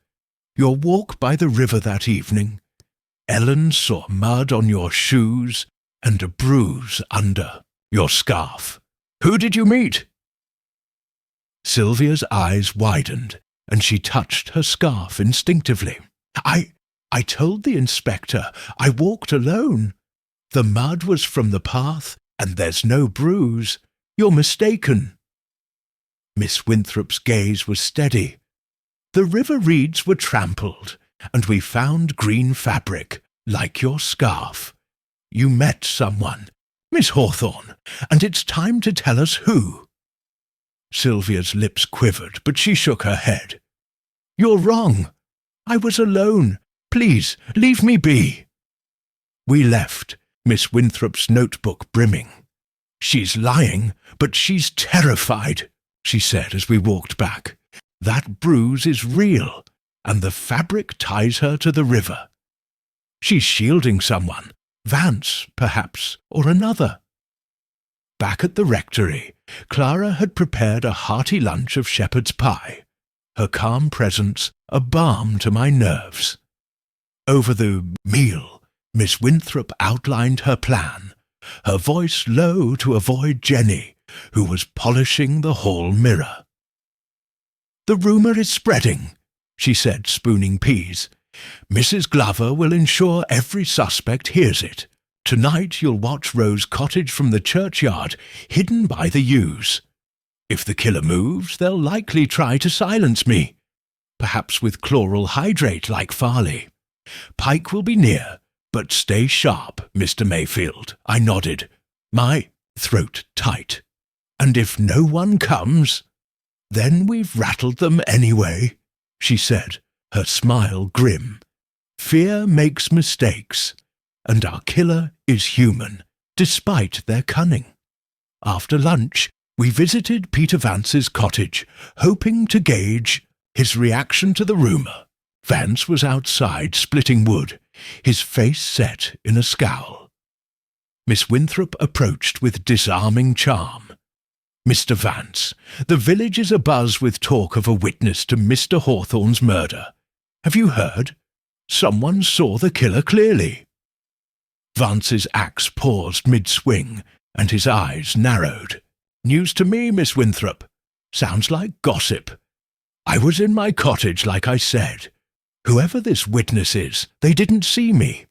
Your walk by the river that evening. Ellen saw mud on your shoes and a bruise under your scarf. Who did you meet?" Sylvia's eyes widened, and she touched her scarf instinctively. I told the inspector I walked alone. The mud was from the path, and there's no bruise. You're mistaken." Miss Winthrop's gaze was steady. "The river reeds were trampled, and we found green fabric, like your scarf. You met someone, Miss Hawthorne, and it's time to tell us who." Sylvia's lips quivered, but she shook her head. "You're wrong. I was alone. Please, leave me be." We left, Miss Winthrop's notebook brimming. "She's lying, but she's terrified," she said as we walked back. "That bruise is real, and the fabric ties her to the river. She's shielding someone, Vance, perhaps, or another." Back at the rectory, Clara had prepared a hearty lunch of shepherd's pie, her calm presence a balm to my nerves. Over the meal, Miss Winthrop outlined her plan, her voice low to avoid Jenny, who was polishing the hall mirror. "The rumour is spreading," she said, spooning peas. "Mrs. Glover will ensure every suspect hears it. Tonight you'll watch Rose Cottage from the churchyard, hidden by the yews. If the killer moves, they'll likely try to silence me, perhaps with chloral hydrate like Farley. Pike will be near, but stay sharp, Mr. Mayfield." I nodded, my throat tight. "And if no one comes, then we've rattled them anyway," she said, her smile grim. "Fear makes mistakes, and our killer is human, despite their cunning." After lunch, we visited Peter Vance's cottage, hoping to gauge his reaction to the rumour. Vance was outside splitting wood, his face set in a scowl. Miss Winthrop approached with disarming charm. "Mr. Vance, the village is abuzz with talk of a witness to Mr. Hawthorne's murder. Have you heard? Someone saw the killer clearly." Vance's axe paused mid-swing, and his eyes narrowed. "News to me, Miss Winthrop. Sounds like gossip. I was in my cottage, like I said. Whoever this witness is, they didn't see me."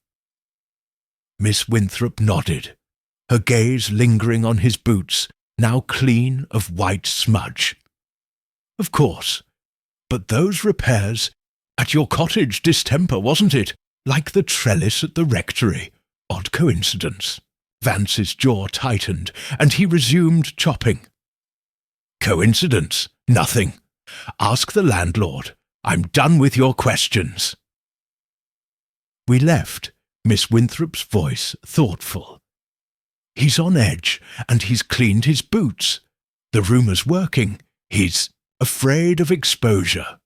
Miss Winthrop nodded, her gaze lingering on his boots, now clean of white smudge. "Of course. But those repairs at your cottage distemper, wasn't it? Like the trellis at the rectory. Odd coincidence." Vance's jaw tightened, and he resumed chopping. "Coincidence? Nothing. Ask the landlord. I'm done with your questions." We left, Miss Winthrop's voice thoughtful. "He's on edge, and he's cleaned his boots. The rumour's working. He's afraid of exposure."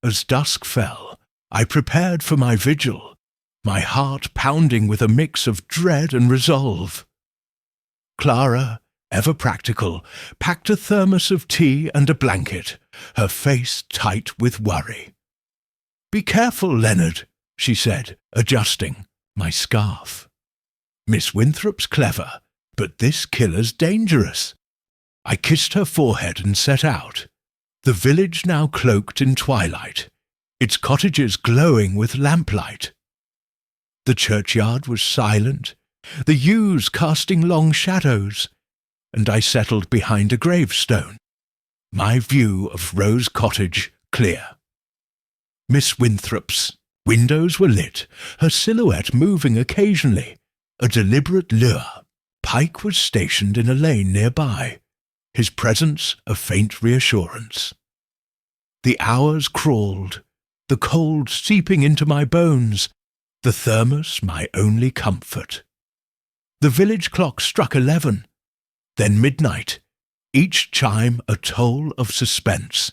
As dusk fell, I prepared for my vigil, my heart pounding with a mix of dread and resolve. Clara, ever practical, packed a thermos of tea and a blanket, her face tight with worry. "Be careful, Leonard," she said, adjusting my scarf. "Miss Winthrop's clever, but this killer's dangerous." I kissed her forehead and set out, the village now cloaked in twilight, its cottages glowing with lamplight. The churchyard was silent, the yews casting long shadows, and I settled behind a gravestone, my view of Rose Cottage clear. Miss Winthrop's windows were lit, her silhouette moving occasionally, a deliberate lure. Pike was stationed in a lane nearby, his presence a faint reassurance. The hours crawled, the cold seeping into my bones, the thermos my only comfort. The village clock struck 11, then midnight, each chime a toll of suspense.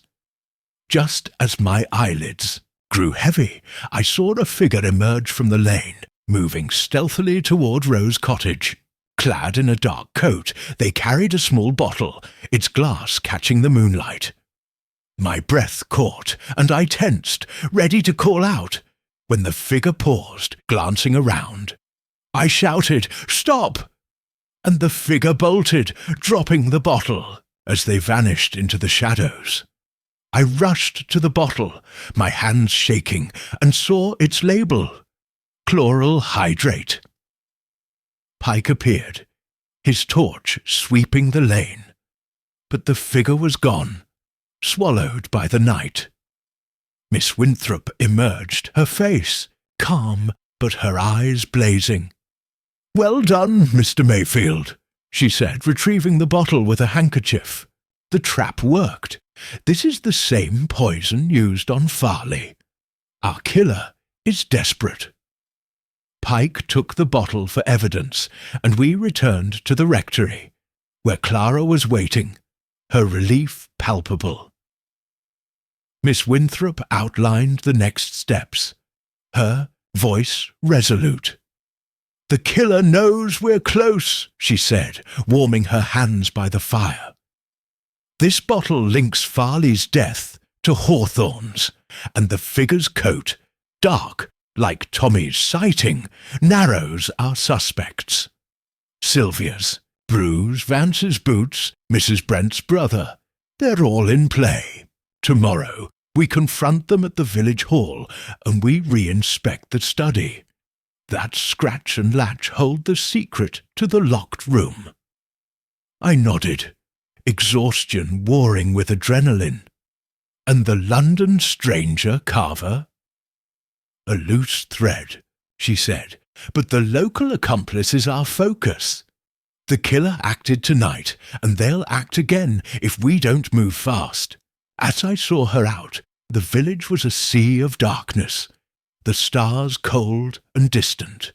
Just as my eyelids grew heavy, I saw a figure emerge from the lane, moving stealthily toward Rose Cottage. Clad in a dark coat, they carried a small bottle, its glass catching the moonlight. My breath caught, and I tensed, ready to call out, when the figure paused, glancing around. I shouted, "Stop!" and the figure bolted, dropping the bottle as they vanished into the shadows. I rushed to the bottle, my hands shaking, and saw its label, chloral hydrate. Pike appeared, his torch sweeping the lane, but the figure was gone, swallowed by the night. Miss Winthrop emerged, her face calm, but her eyes blazing. "Well done, Mr. Mayfield," she said, retrieving the bottle with a handkerchief. "The trap worked. This is the same poison used on Farley. Our killer is desperate." Pike took the bottle for evidence, and we returned to the rectory, where Clara was waiting, her relief palpable. Miss Winthrop outlined the next steps, her voice resolute. "The killer knows we're close," she said, warming her hands by the fire. "This bottle links Farley's death to Hawthorne's, and the figure's coat, dark like Tommy's sighting, narrows our suspects. Sylvia's, Bruce, Vance's boots, Mrs. Brent's brother, they're all in play. Tomorrow we confront them at the village hall, and we re-inspect the study. That scratch and latch hold the secret to the locked room." I nodded, exhaustion warring with adrenaline. "And the London stranger, Carver?" "A loose thread," she said, "but the local accomplice is our focus. The killer acted tonight, and they'll act again if we don't move fast. As I saw her out, the village was a sea of darkness, the stars cold and distant.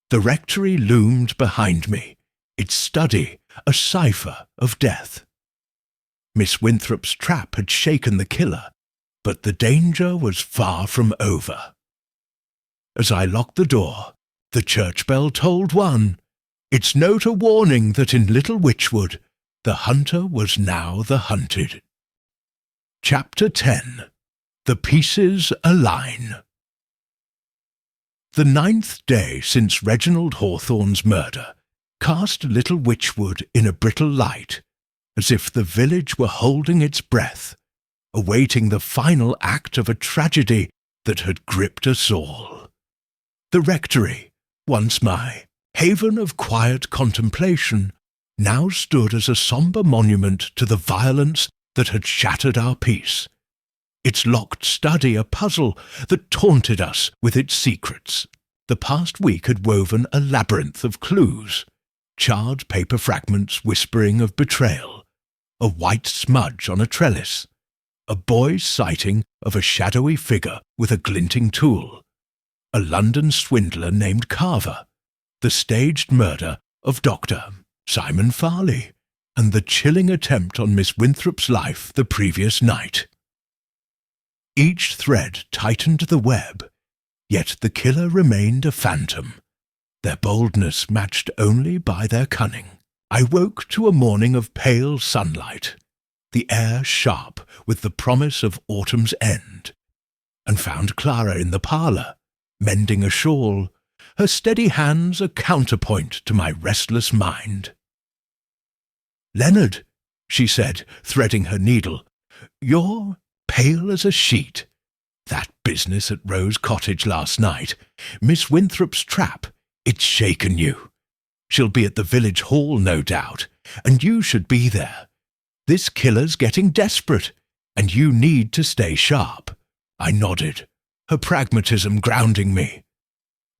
The rectory loomed behind me, its study a cipher of death. Miss Winthrop's trap had shaken the killer, but the danger was far from over. As I locked the door, the church bell tolled one, its note a warning that in Little Witchwood the hunter was now the hunted. Chapter 10. The Pieces Align. The 9th day since Reginald Hawthorne's murder cast Little Witchwood in a brittle light, as if the village were holding its breath, awaiting the final act of a tragedy that had gripped us all. The rectory, once my haven of quiet contemplation, now stood as a sombre monument to the violence that had shattered our peace, its locked study a puzzle that taunted us with its secrets. The past week had woven a labyrinth of clues, charred paper fragments whispering of betrayal, a white smudge on a trellis, a boy's sighting of a shadowy figure with a glinting tool, a London swindler named Carver, the staged murder of Dr. Simon Farley, and the chilling attempt on Miss Winthrop's life the previous night. Each thread tightened the web, yet the killer remained a phantom, their boldness matched only by their cunning. I woke to a morning of pale sunlight, the air sharp with the promise of autumn's end, and found Clara in the parlour, mending a shawl, her steady hands a counterpoint to my restless mind. "Leonard," she said, threading her needle, "you're pale as a sheet. That business at Rose Cottage last night, Miss Winthrop's trap, it's shaken you. She'll be at the village hall, no doubt, and you should be there. This killer's getting desperate, and you need to stay sharp." I nodded, her pragmatism grounding me.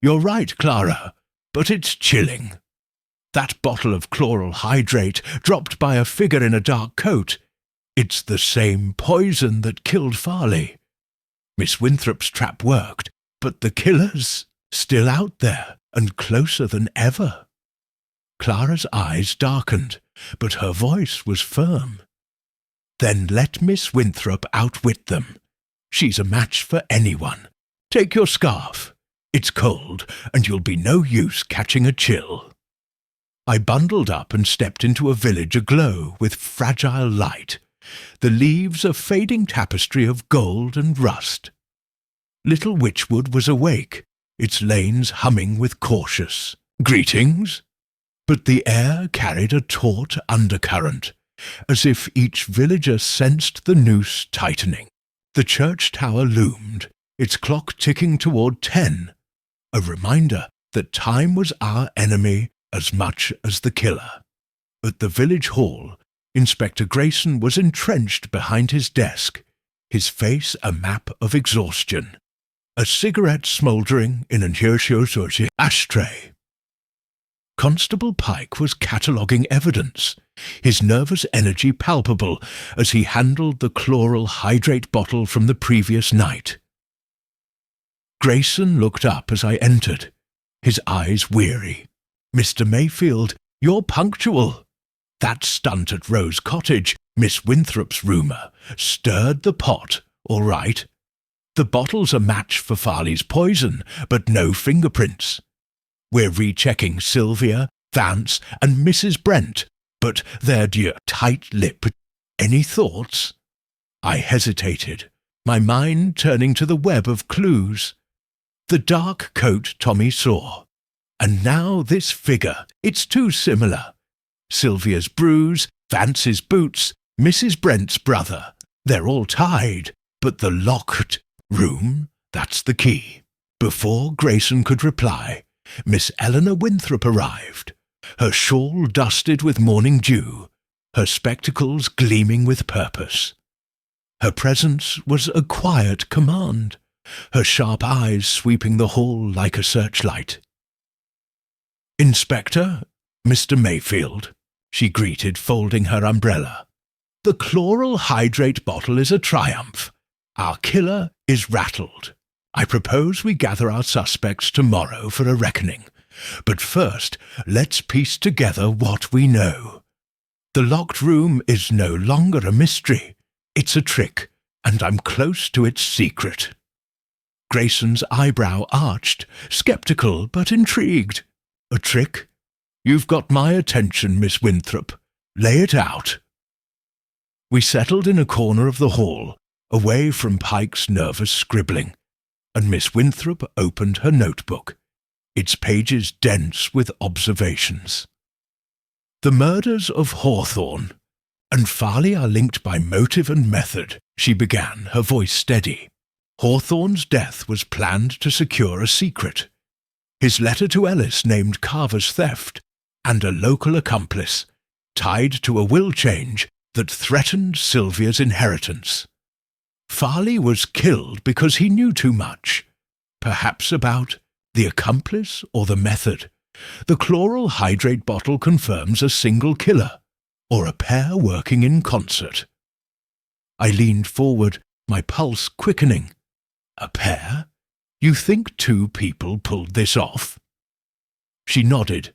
"You're right, Clara, but it's chilling. That bottle of chloral hydrate dropped by a figure in a dark coat, it's the same poison that killed Farley. Miss Winthrop's trap worked, but the killer's still out there and closer than ever." Clara's eyes darkened, but her voice was firm. "Then let Miss Winthrop outwit them. She's a match for anyone. Take your scarf. It's cold, and you'll be no use catching a chill." I bundled up and stepped into a village aglow with fragile light, the leaves a fading tapestry of gold and rust. Little Witchwood was awake, its lanes humming with cautious "Greetings," but the air carried a taut undercurrent, as if each villager sensed the noose tightening. The church tower loomed, its clock ticking toward 10, a reminder that time was our enemy as much as the killer. At the village hall, Inspector Grayson was entrenched behind his desk, his face a map of exhaustion, a cigarette smouldering in an ashtray. Constable Pike was cataloguing evidence, his nervous energy palpable as he handled the chloral hydrate bottle from the previous night. Grayson looked up as I entered, his eyes weary. "Mr. Mayfield, you're punctual." That stunt at Rose Cottage, Miss Winthrop's rumour, stirred the pot, all right. The bottle's a match for Farley's poison, but no fingerprints. We're rechecking Sylvia, Vance, and Mrs. Brent, but they're tight-lipped. Any thoughts? I hesitated, my mind turning to the web of clues. The dark coat Tommy saw. And now this figure, it's too similar. Sylvia's bruise, Vance's boots, Mrs. Brent's brother. They're all tied, but the locked room, that's the key. Before Grayson could reply, Miss Eleanor Winthrop arrived, her shawl dusted with morning dew, her spectacles gleaming with purpose. Her presence was a quiet command, her sharp eyes sweeping the hall like a searchlight. "Inspector, Mr. Mayfield," she greeted, folding her umbrella. "The chloral hydrate bottle is a triumph. Our killer is rattled. I propose we gather our suspects tomorrow for a reckoning. But first, let's piece together what we know. The locked room is no longer a mystery. It's a trick, and I'm close to its secret." Grayson's eyebrow arched, sceptical but intrigued. "A trick? You've got my attention, Miss Winthrop. Lay it out." We settled in a corner of the hall, away from Pike's nervous scribbling, and Miss Winthrop opened her notebook, its pages dense with observations. "The murders of Hawthorne and Farley are linked by motive and method," she began, her voice steady. "Hawthorne's death was planned to secure a secret. His letter to Ellis named Carver's theft, and a local accomplice, tied to a will change that threatened Sylvia's inheritance. Farley was killed because he knew too much, perhaps about the accomplice or the method. The chloral hydrate bottle confirms a single killer, or a pair working in concert." I leaned forward, my pulse quickening. "A pair? You think two people pulled this off?" She nodded,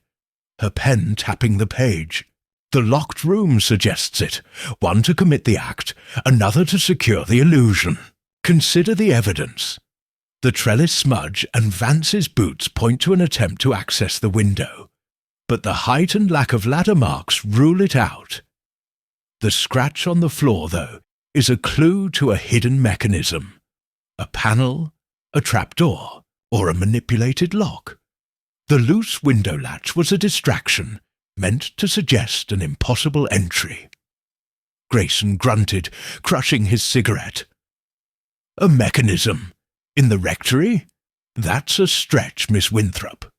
her pen tapping the page. "The locked room suggests it, one to commit the act, another to secure the illusion. Consider the evidence. The trellis smudge and Vance's boots point to an attempt to access the window, but the height and lack of ladder marks rule it out. The scratch on the floor, though, is a clue to a hidden mechanism. A panel, a trapdoor, or a manipulated lock. The loose window latch was a distraction, meant to suggest an impossible entry." Grayson grunted, crushing his cigarette. "A mechanism? In the rectory? That's a stretch, Miss Winthrop."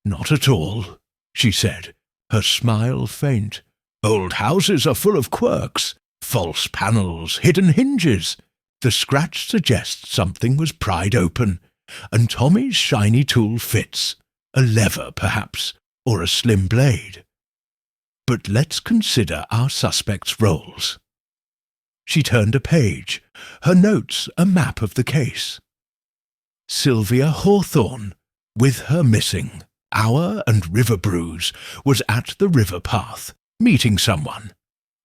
"Not at all," she said, her smile faint. "Old houses are full of quirks, false panels, hidden hinges. The scratch suggests something was pried open, and Tommy's shiny tool fits. A lever, perhaps, or a slim blade. But let's consider our suspects' roles." She turned a page, her notes a map of the case. Sylvia Hawthorne, with her missing, hour and river bruise, was at the river path, meeting someone.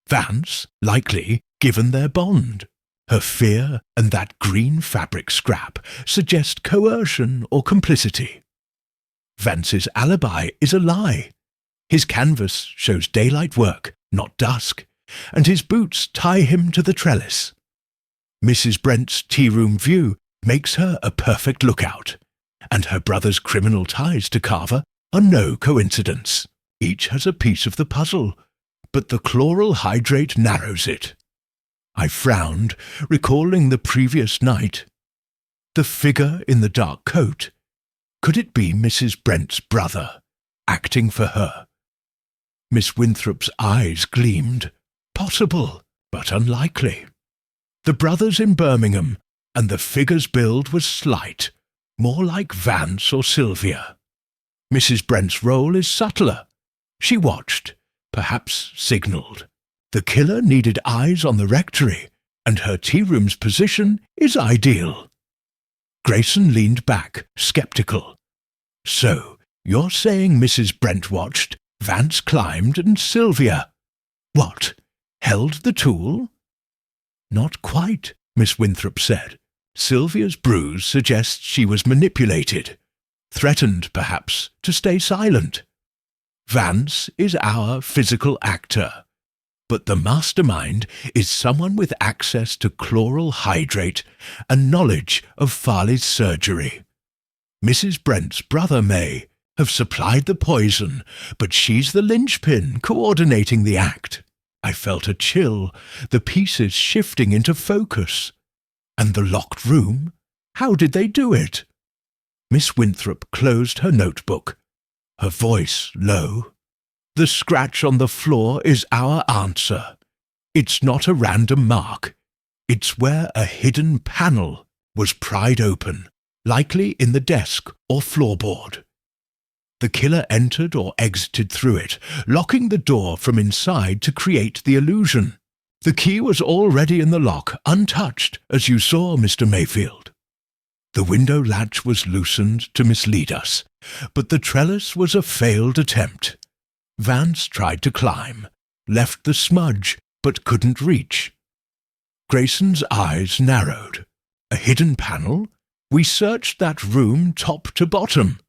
Vance, likely, given their bond. Her fear and that green fabric scrap suggest coercion or complicity. Vance's alibi is a lie. His canvas shows daylight work, not dusk, and his boots tie him to the trellis. Mrs. Brent's tea-room view makes her a perfect lookout, and her brother's criminal ties to Carver are no coincidence. Each has a piece of the puzzle, but the chloral hydrate narrows it. I frowned, recalling the previous night. The figure in the dark coat. Could it be Mrs. Brent's brother, acting for her? Miss Winthrop's eyes gleamed. Possible, but unlikely. The brothers in Birmingham, and the figure's build was slight, more like Vance or Sylvia. Mrs. Brent's role is subtler. She watched, perhaps signalled. The killer needed eyes on the rectory, and her tea-room's position is ideal. Grayson leaned back, sceptical. So, you're saying Mrs. Brent watched, Vance climbed, and Sylvia, what, held the tool? Not quite, Miss Winthrop said. Sylvia's bruise suggests she was manipulated, threatened, perhaps, to stay silent. Vance is our physical actor, but the mastermind is someone with access to chloral hydrate and knowledge of Farley's surgery. Mrs. Brent's brother may have supplied the poison, but she's the linchpin coordinating the act. I felt a chill, the pieces shifting into focus. And the locked room? How did they do it? Miss Winthrop closed her notebook, her voice low. The scratch on the floor is our answer. It's not a random mark. It's where a hidden panel was pried open, likely in the desk or floorboard. The killer entered or exited through it, locking the door from inside to create the illusion. The key was already in the lock, untouched, as you saw, Mr. Mayfield. The window latch was loosened to mislead us, but the trellis was a failed attempt. Vance tried to climb, left the smudge, but couldn't reach. Grayson's eyes narrowed. A hidden panel? We searched that room top to bottom.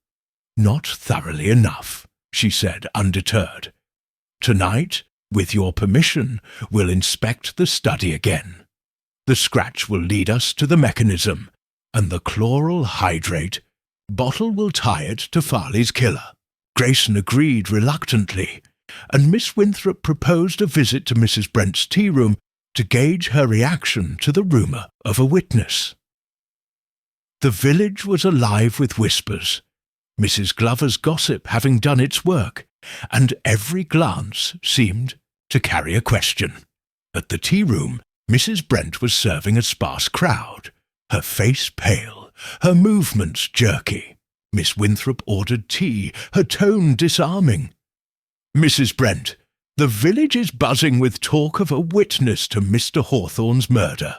Not thoroughly enough, she said, undeterred. Tonight, with your permission, we'll inspect the study again. The scratch will lead us to the mechanism, and the chloral hydrate bottle will tie it to Farley's killer. Grayson agreed reluctantly, and Miss Winthrop proposed a visit to Mrs. Brent's tea-room to gauge her reaction to the rumour of a witness. The village was alive with whispers, Mrs. Glover's gossip having done its work, and every glance seemed to carry a question. At the tea-room, Mrs. Brent was serving a sparse crowd, her face pale, her movements jerky. Miss Winthrop ordered tea, her tone disarming. Mrs. Brent, the village is buzzing with talk of a witness to Mr. Hawthorne's murder.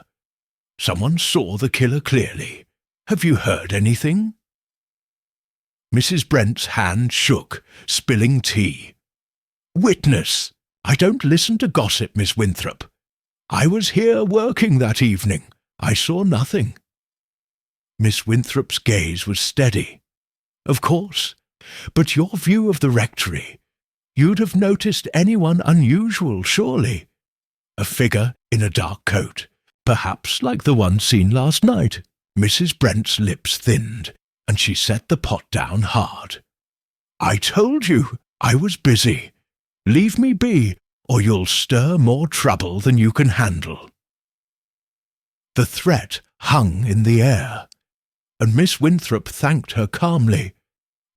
Someone saw the killer clearly. Have you heard anything? Mrs. Brent's hand shook, spilling tea. Witness! I don't listen to gossip, Miss Winthrop. I was here working that evening. I saw nothing. Miss Winthrop's gaze was steady. Of course, but your view of the rectory, you'd have noticed anyone unusual, surely. A figure in a dark coat, perhaps like the one seen last night. Mrs. Brent's lips thinned, and she set the pot down hard. I told you I was busy. Leave me be, or you'll stir more trouble than you can handle. The threat hung in the air, and Miss Winthrop thanked her calmly.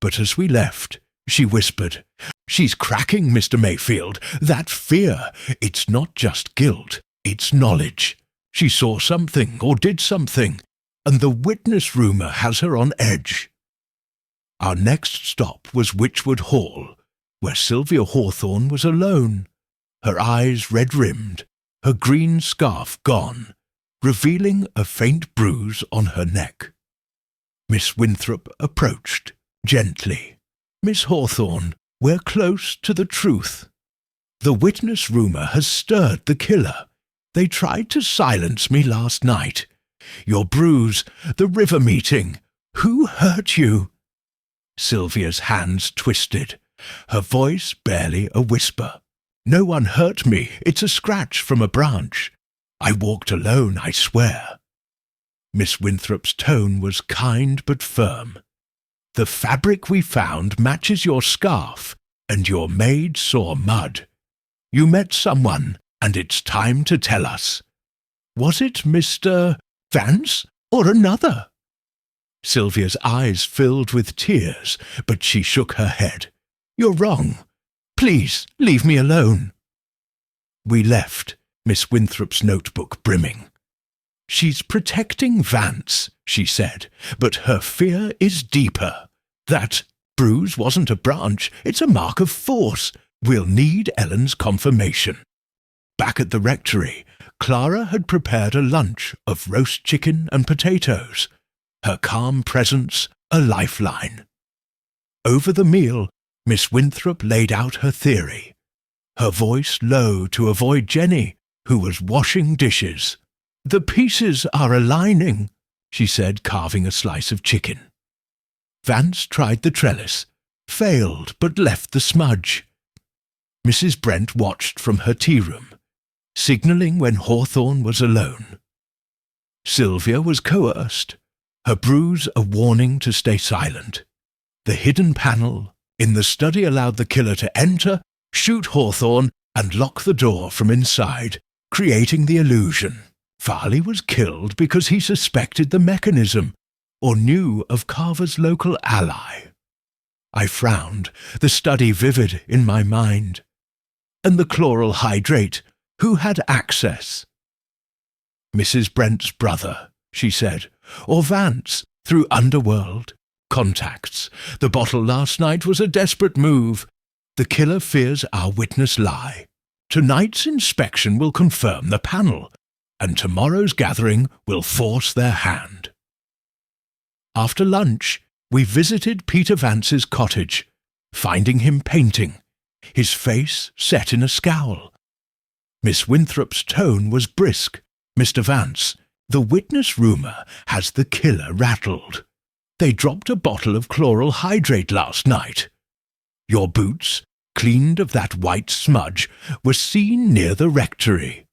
But as we left, she whispered, She's cracking, Mr. Mayfield. That fear, it's not just guilt, it's knowledge. She saw something or did something, and the witness rumour has her on edge. Our next stop was Witchwood Hall, where Sylvia Hawthorne was alone, her eyes red-rimmed, her green scarf gone, revealing a faint bruise on her neck. Miss Winthrop approached, gently. Miss Hawthorne, we're close to the truth. The witness rumour has stirred the killer. They tried to silence me last night. Your bruise, the river meeting. Who hurt you? Sylvia's hands twisted, her voice barely a whisper. No one hurt me. It's a scratch from a branch. I walked alone, I swear. Miss Winthrop's tone was kind but firm. The fabric we found matches your scarf, and your maid saw mud. You met someone, and it's time to tell us. Was it Mr. Vance or another?" Sylvia's eyes filled with tears, but she shook her head. "You're wrong. Please, leave me alone." We left, Miss Winthrop's notebook brimming. "She's protecting Vance," she said, "but her fear is deeper. That bruise wasn't a branch, it's a mark of force. We'll need Ellen's confirmation." Back at the rectory, Clara had prepared a lunch of roast chicken and potatoes, her calm presence a lifeline. Over the meal, Miss Winthrop laid out her theory, her voice low to avoid Jenny, who was washing dishes. "The pieces are aligning," she said, carving a slice of chicken. Vance tried the trellis, failed but left the smudge. Mrs. Brent watched from her tea room, signalling when Hawthorne was alone. Sylvia was coerced, her bruise a warning to stay silent. The hidden panel in the study allowed the killer to enter, shoot Hawthorne, and lock the door from inside, creating the illusion Farley was killed because he suspected the mechanism or knew of Carver's local ally. I frowned, the study vivid in my mind. And the chloral hydrate, who had access? Mrs. Brent's brother, she said, or Vance, through underworld contacts. The bottle last night was a desperate move. The killer fears our witness lie. Tonight's inspection will confirm the panel, and tomorrow's gathering will force their hand. After lunch, we visited Peter Vance's cottage, finding him painting, his face set in a scowl. Miss Winthrop's tone was brisk. "Mr. Vance, the witness rumour has the killer rattled. They dropped a bottle of chloral hydrate last night. Your boots, cleaned of that white smudge, were seen near the rectory.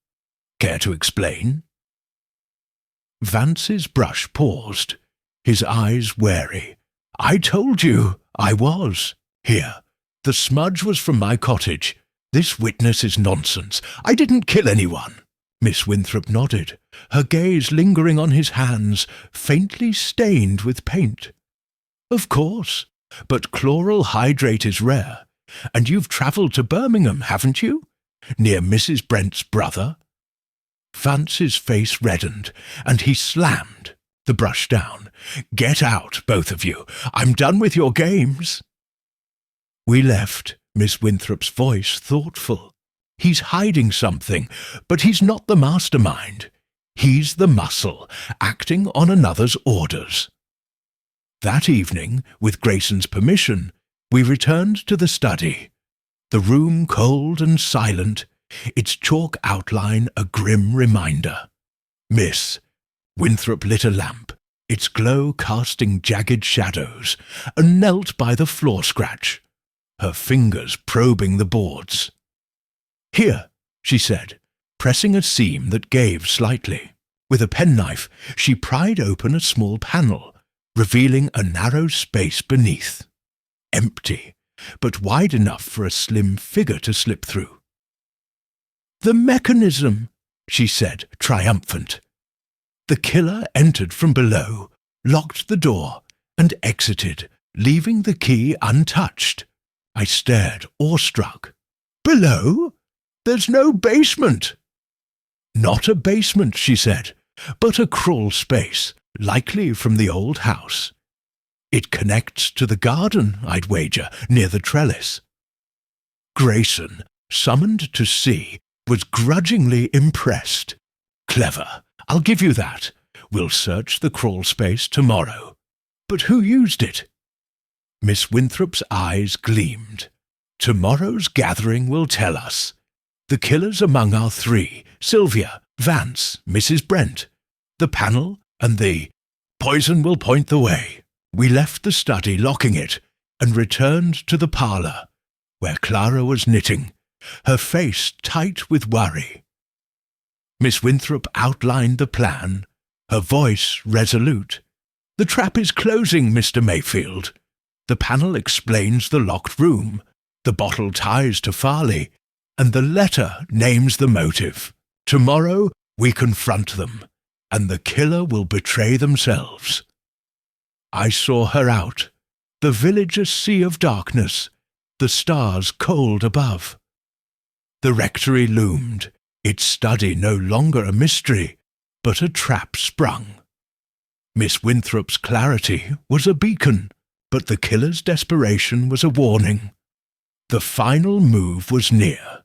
Care to explain?" Vance's brush paused, his eyes wary. "I told you I was. Here, the smudge was from my cottage. This witness is nonsense. I didn't kill anyone." Miss Winthrop nodded, her gaze lingering on his hands, faintly stained with paint. "Of course, but chloral hydrate is rare, and you've travelled to Birmingham, haven't you? Near Mrs. Brent's brother?" Vance's face reddened, and he slammed the brush down. "Get out, both of you. I'm done with your games." We left, Miss Winthrop's voice thoughtful. "He's hiding something, but he's not the mastermind. He's the muscle, acting on another's orders." That evening, with Grayson's permission, we returned to the study. The room cold and silent, its chalk outline a grim reminder. Miss Winthrop lit a lamp, its glow casting jagged shadows, and knelt by the floor scratch, her fingers probing the boards. "Here," she said, pressing a seam that gave slightly. With a penknife, she pried open a small panel, revealing a narrow space beneath. Empty, but wide enough for a slim figure to slip through. "The mechanism," she said, triumphant. The killer entered from below, locked the door, and exited, leaving the key untouched. I stared, awestruck. "Below? There's no basement." "Not a basement," she said, "but a crawl space, likely from the old house. It connects to the garden, I'd wager, near the trellis." Grayson, summoned to see, was grudgingly impressed. "Clever, I'll give you that. We'll search the crawl space tomorrow. But who used it?" Miss Winthrop's eyes gleamed. "Tomorrow's gathering will tell us. The killer's among our three, Sylvia, Vance, Mrs. Brent. The panel and the poison will point the way." We left the study, locking it, and returned to the parlour, where Clara was knitting, her face tight with worry. Miss Winthrop outlined the plan, her voice resolute. "The trap is closing, Mr. Mayfield. The panel explains the locked room. The bottle ties to Farley. and the letter names the motive. Tomorrow we confront them, and the killer will betray themselves. I saw her out, the village a sea of darkness, the stars cold above. The rectory loomed, its study no longer a mystery, but a trap sprung. Miss Winthrop's clarity was a beacon, but the killer's desperation was a warning. The final move was near,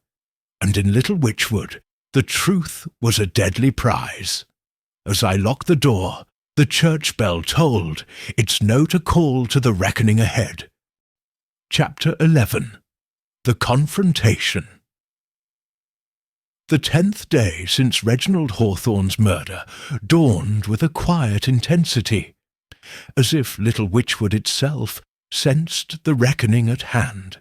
and in Little Witchwood the truth was a deadly prize. As I locked the door, the church bell tolled its note a call to the reckoning ahead. Chapter 11. The Confrontation. The 10th day since Reginald Hawthorne's murder dawned with a quiet intensity, as if Little Witchwood itself sensed the reckoning at hand.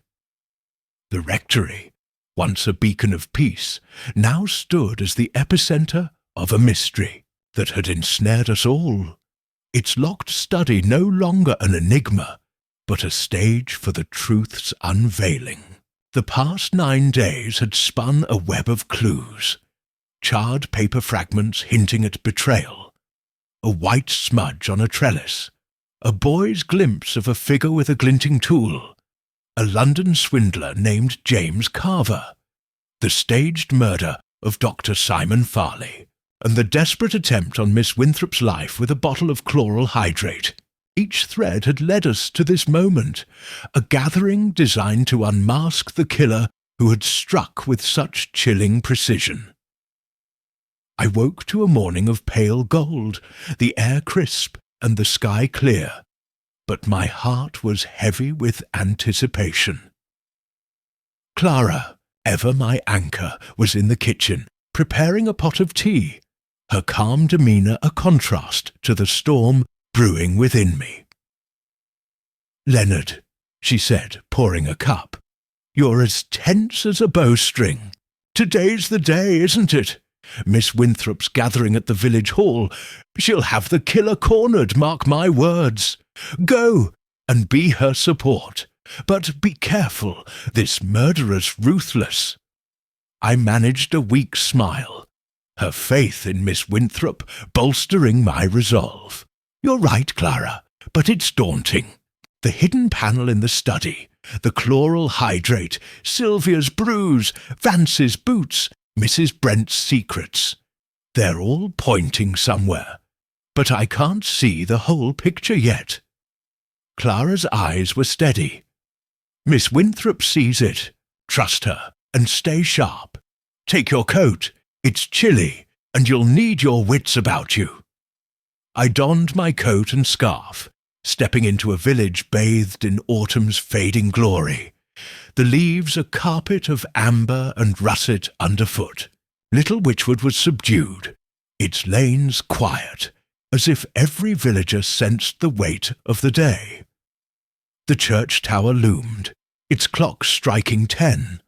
The rectory, once a beacon of peace, now stood as the epicentre of a mystery that had ensnared us all, its locked study no longer an enigma, but a stage for the truth's unveiling. The past 9 days had spun a web of clues, charred paper fragments hinting at betrayal, a white smudge on a trellis, a boy's glimpse of a figure with a glinting tool, a London swindler named James Carver, the staged murder of Dr. Simon Farley, and the desperate attempt on Miss Winthrop's life with a bottle of chloral hydrate. Each thread had led us to this moment, a gathering designed to unmask the killer who had struck with such chilling precision. I woke to a morning of pale gold, the air crisp and the sky clear, but my heart was heavy with anticipation. Clara, ever my anchor, was in the kitchen, preparing a pot of tea, her calm demeanour a contrast to the storm brewing within me. "Leonard," she said, pouring a cup, "you're as tense as a bowstring. Today's the day, isn't it? Miss Winthrop's gathering at the village hall. She'll have the killer cornered, mark my words. Go and be her support. But be careful, this murderer's ruthless." I managed a weak smile, her faith in Miss Winthrop bolstering my resolve. "You're right, Clara, but it's daunting. The hidden panel in the study, the chloral hydrate, Sylvia's bruise, Vance's boots, Mrs. Brent's secrets. They're all pointing somewhere, but I can't see the whole picture yet." Clara's eyes were steady. "Miss Winthrop sees it. Trust her, and stay sharp. Take your coat. It's chilly, and you'll need your wits about you." I donned my coat and scarf, stepping into a village bathed in autumn's fading glory, the leaves a carpet of amber and russet underfoot. Little Witchwood was subdued, its lanes quiet, as if every villager sensed the weight of the day. The church tower loomed, its clock striking 10,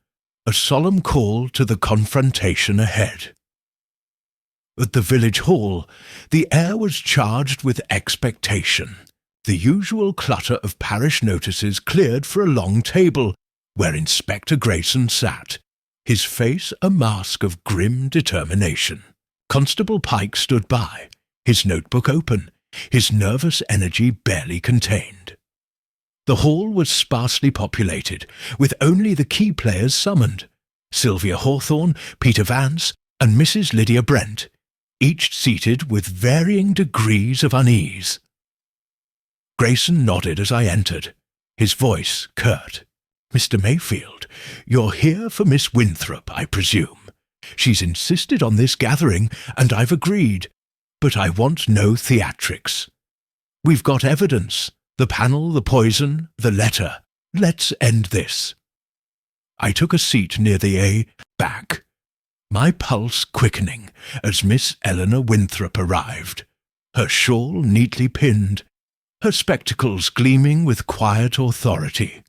a solemn call to the confrontation ahead. At the village hall, the air was charged with expectation. The usual clutter of parish notices cleared for a long table, where Inspector Grayson sat, his face a mask of grim determination. Constable Pike stood by, his notebook open, his nervous energy barely contained. The hall was sparsely populated, with only the key players summoned, Sylvia Hawthorne, Peter Vance, and Mrs. Lydia Brent, each seated with varying degrees of unease. Grayson nodded as I entered, his voice curt. "Mr. Mayfield, you're here for Miss Winthrop, I presume. She's insisted on this gathering, and I've agreed, but I want no theatrics. We've got evidence, the panel, the poison, the letter. Let's end this." I took a seat near the back, my pulse quickening as Miss Eleanor Winthrop arrived, her shawl neatly pinned, her spectacles gleaming with quiet authority.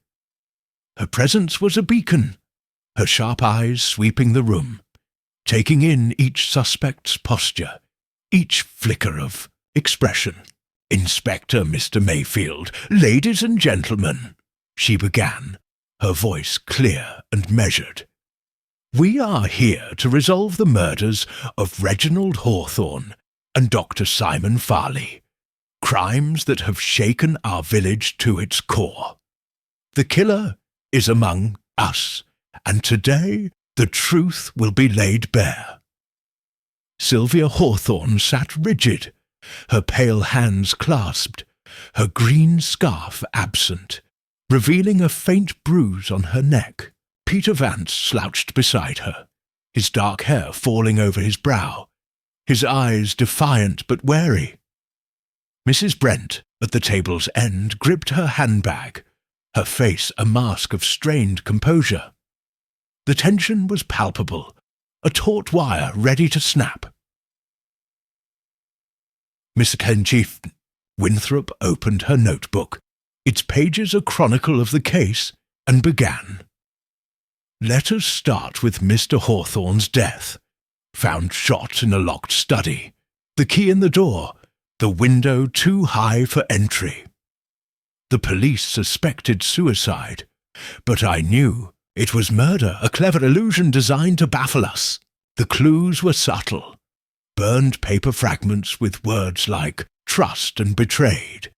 Her presence was a beacon, her sharp eyes sweeping the room, taking in each suspect's posture, each flicker of expression. "Inspector Mr. Mayfield, ladies and gentlemen," she began, her voice clear and measured. We are here to resolve the murders of Reginald Hawthorne and Dr. Simon Farley, crimes that have shaken our village to its core. The killer is among us, and today the truth will be laid bare. Sylvia Hawthorne sat rigid, her pale hands clasped, her green scarf absent, revealing a faint bruise on her neck. Peter Vance slouched beside her, his dark hair falling over his brow, his eyes defiant but wary. Mrs. Brent, at the table's end, gripped her handbag, her face a mask of strained composure. The tension was palpable, a taut wire ready to snap. Mr. Kenchief, Winthrop opened her notebook, its pages a chronicle of the case, and began. Let us start with Mr. Hawthorne's death, found shot in a locked study, the key in the door, the window too high for entry. The police suspected suicide, but I knew it was murder, a clever illusion designed to baffle us. The clues were subtle, burned paper fragments with words like trust and betrayed,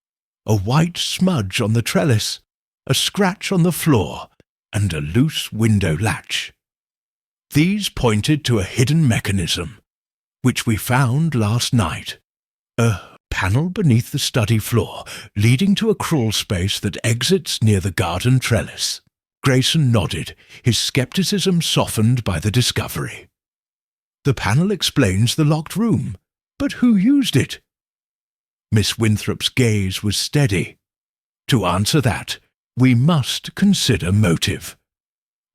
a white smudge on the trellis, a scratch on the floor, and a loose window latch. These pointed to a hidden mechanism, which we found last night, a panel beneath the study floor leading to a crawl space that exits near the garden trellis. Grayson nodded, his skepticism softened by the discovery. The panel explains the locked room, but who used it? Miss Winthrop's gaze was steady. To answer that, we must consider motive.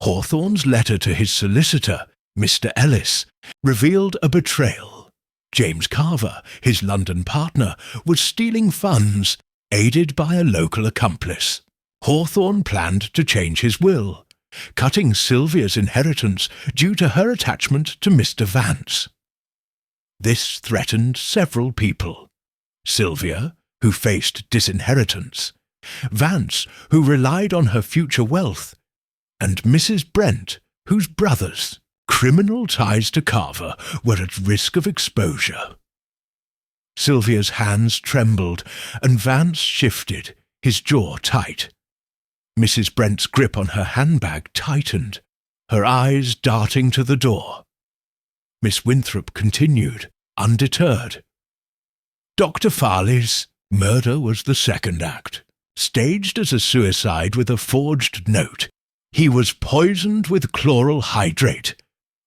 Hawthorne's letter to his solicitor, Mr. Ellis, revealed a betrayal. James Carver, his London partner, was stealing funds, aided by a local accomplice. Hawthorne planned to change his will, cutting Sylvia's inheritance due to her attachment to Mr. Vance. This threatened several people. Sylvia, who faced disinheritance, Vance, who relied on her future wealth, and Mrs. Brent, whose brothers, criminal ties to Carver, were at risk of exposure. Sylvia's hands trembled, and Vance shifted, his jaw tight. Mrs. Brent's grip on her handbag tightened, her eyes darting to the door. Miss Winthrop continued, undeterred. Dr. Farley's murder was the second act. Staged as a suicide with a forged note, he was poisoned with chloral hydrate,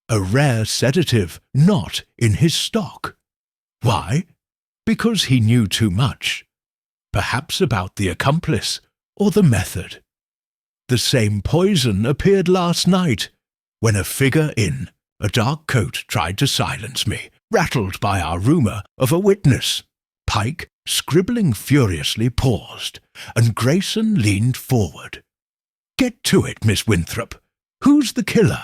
a rare sedative not in his stock. Why? Because he knew too much, perhaps about the accomplice or the method. The same poison appeared last night, when a figure in a dark coat tried to silence me, rattled by our rumour of a witness. Pike, scribbling furiously, paused, and Grayson leaned forward. Get to it, Miss Winthrop. Who's the killer?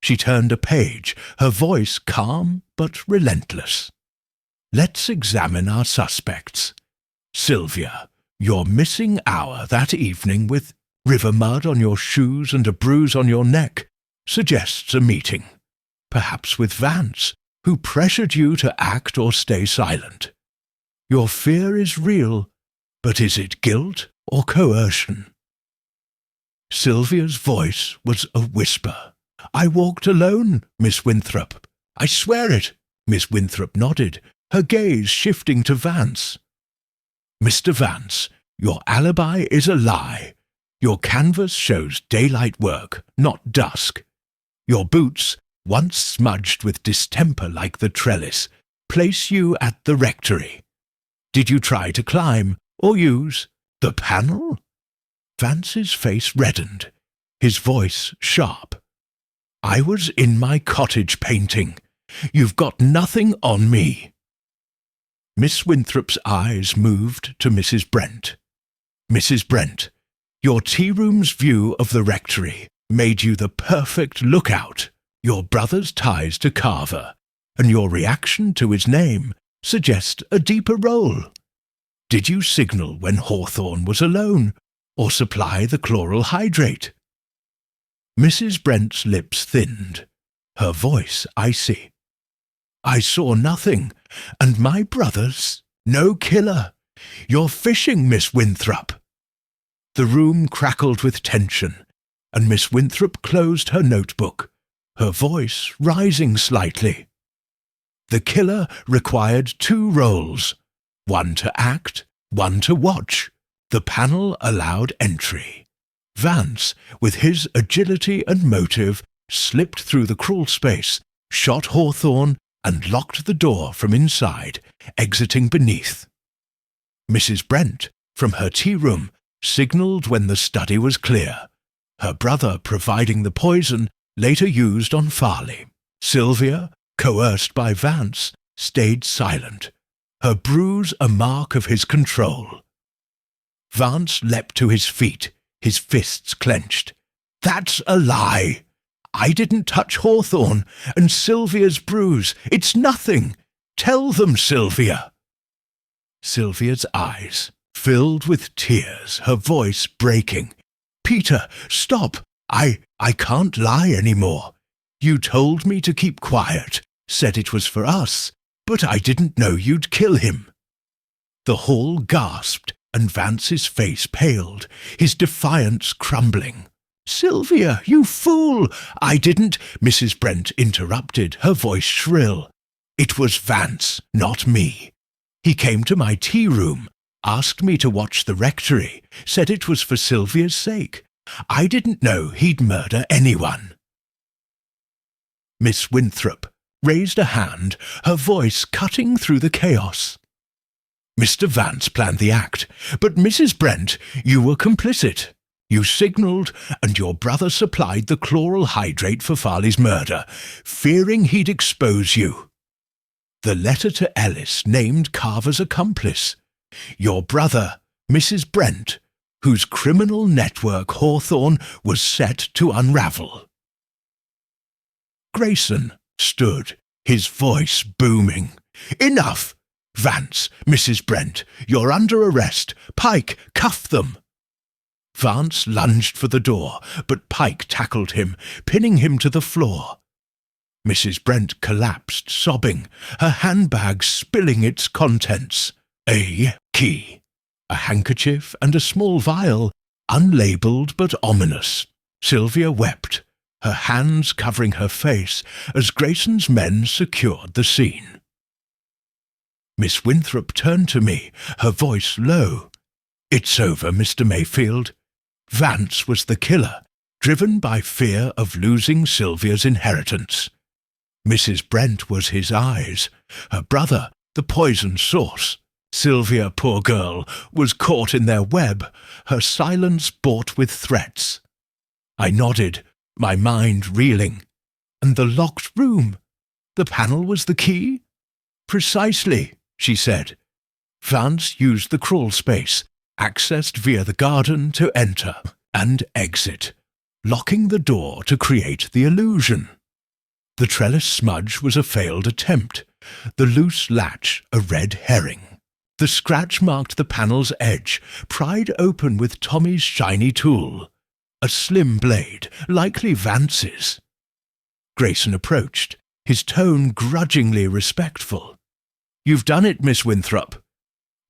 She turned a page, her voice calm but relentless. Let's examine our suspects. Sylvia, your missing hour that evening with river mud on your shoes and a bruise on your neck suggests a meeting, perhaps with Vance, who pressured you to act or stay silent. Your fear is real, but is it guilt or coercion? Sylvia's voice was a whisper. I walked alone, Miss Winthrop. I swear it. Miss Winthrop nodded, her gaze shifting to Vance. Mr. Vance, your alibi is a lie. Your canvas shows daylight work, not dusk. Your boots, once smudged with distemper like the trellis, place you at the rectory. Did you try to climb or use the panel? Vance's face reddened, his voice sharp. I was in my cottage painting. You've got nothing on me. Miss Winthrop's eyes moved to Mrs. Brent. Mrs. Brent, your tea-room's view of the rectory made you the perfect lookout. Your brother's ties to Carver, and your reaction to his name suggest a deeper role. Did you signal when Hawthorne was alone, or supply the chloral hydrate? Mrs. Brent's lips thinned, her voice icy. "I saw nothing, and my brothers, no killer. You're fishing, Miss Winthrop." The room crackled with tension, and Miss Winthrop closed her notebook, her voice rising slightly. The killer required 2 roles, one to act, one to watch. The panel allowed entry. Vance, with his agility and motive, slipped through the crawl space, shot Hawthorne, and locked the door from inside, exiting beneath. Mrs. Brent, from her tea-room, signalled when the study was clear, her brother providing the poison later used on Farley. Sylvia, coerced by Vance, stayed silent, her bruise a mark of his control. Vance leapt to his feet, his fists clenched. "That's a lie! I didn't touch Hawthorne, and Sylvia's bruise. It's nothing. Tell them, Sylvia." Sylvia's eyes filled with tears, her voice breaking. "Peter, stop! I can't lie any more. You told me to keep quiet, said it was for us, but I didn't know you'd kill him." The hall gasped, and Vance's face paled, his defiance crumbling. "Sylvia, you fool! I didn't—" Mrs. Brent interrupted, her voice shrill. "It was Vance, not me. He came to my tea-room, asked me to watch the rectory, said it was for Sylvia's sake. I didn't know he'd murder anyone." Miss Winthrop raised a hand, her voice cutting through the chaos. "Mr. Vance planned the act, but Mrs. Brent, you were complicit. You signalled, and your brother supplied the chloral hydrate for Farley's murder, fearing he'd expose you. The letter to Ellis named Carver's accomplice, your brother, Mrs. Brent, whose criminal network Hawthorne was set to unravel." Grayson stood, his voice booming. "Enough! Vance, Mrs. Brent, you're under arrest. Pike, cuff them!" Vance lunged for the door, but Pike tackled him, pinning him to the floor. Mrs. Brent collapsed, sobbing, her handbag spilling its contents. A key, a handkerchief and a small vial, unlabelled but ominous. Sylvia wept, her hands covering her face as Grayson's men secured the scene. Miss Winthrop turned to me, her voice low. "It's over, Mr. Mayfield. Vance was the killer, driven by fear of losing Sylvia's inheritance. Mrs. Brent was his eyes, her brother the poison source. Sylvia, poor girl, was caught in their web, her silence bought with threats." I nodded, my mind reeling. "And the locked room? The panel was the key?" "Precisely," she said. "Vance used the crawl space, accessed via the garden to enter and exit, locking the door to create the illusion. The trellis smudge was a failed attempt, the loose latch a red herring. The scratch marked the panel's edge, pried open with Tommy's shiny tool, a slim blade, likely Vance's. Grayson approached, his tone grudgingly respectful. "You've done it, Miss Winthrop.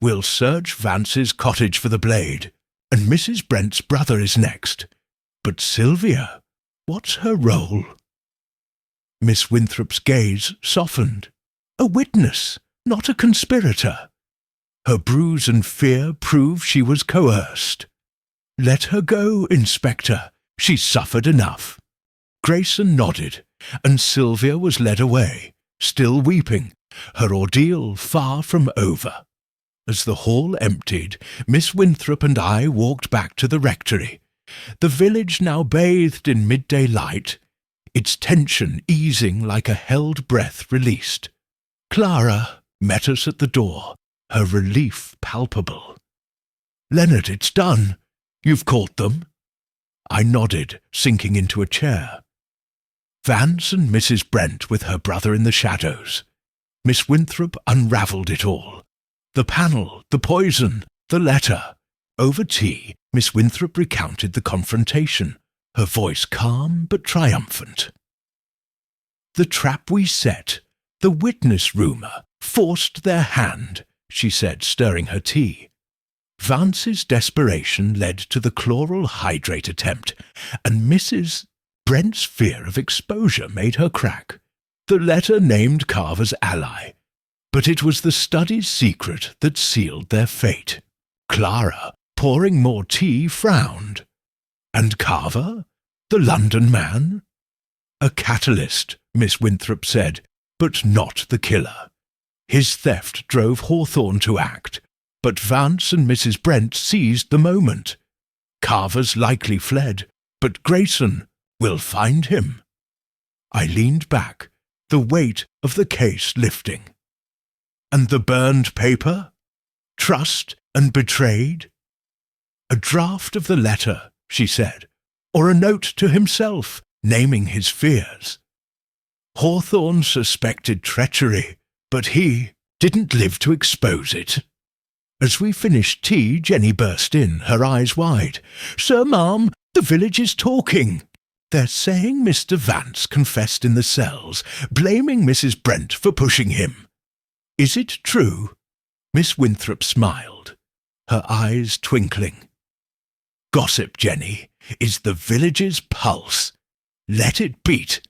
We'll search Vance's cottage for the blade, and Mrs. Brent's brother is next. But Sylvia, what's her role?" Miss Winthrop's gaze softened. "A witness, not a conspirator. Her bruise and fear prove she was coerced. Let her go, Inspector. She's suffered enough." Grayson nodded, and Sylvia was led away, still weeping, her ordeal far from over. As the hall emptied, Miss Winthrop and I walked back to the rectory, the village now bathed in midday light, its tension easing like a held breath released. Clara met us at the door, her relief palpable. "Leonard, it's done. You've caught them?" I nodded, sinking into a chair. Vance and Mrs. Brent with her brother in the shadows. Miss Winthrop unravelled it all. The panel, the poison, the letter. Over tea, Miss Winthrop recounted the confrontation, her voice calm but triumphant. "The trap we set, the witness rumour, forced their hand," she said, stirring her tea. "Vance's desperation led to the chloral hydrate attempt, and Mrs. Brent's fear of exposure made her crack. The letter named Carver's ally, but it was the study's secret that sealed their fate." Clara, pouring more tea, frowned. "And Carver? The London man?" "A catalyst," Miss Winthrop said, "but not the killer. His theft drove Hawthorne to act, but Vance and Mrs. Brent seized the moment. Carver's likely fled, but Grayson will find him." I leaned back, the weight of the case lifting. "And the burned paper? Trust and betrayed?" "A draft of the letter," she said, "or a note to himself, naming his fears. Hawthorne suspected treachery, but he didn't live to expose it." As we finished tea, Jenny burst in, her eyes wide. "Sir, ma'am, the village is talking. They're saying Mr. Vance confessed in the cells, blaming Mrs. Brent for pushing him. Is it true?" Miss Winthrop smiled, her eyes twinkling. "Gossip, Jenny, is the village's pulse. Let it beat.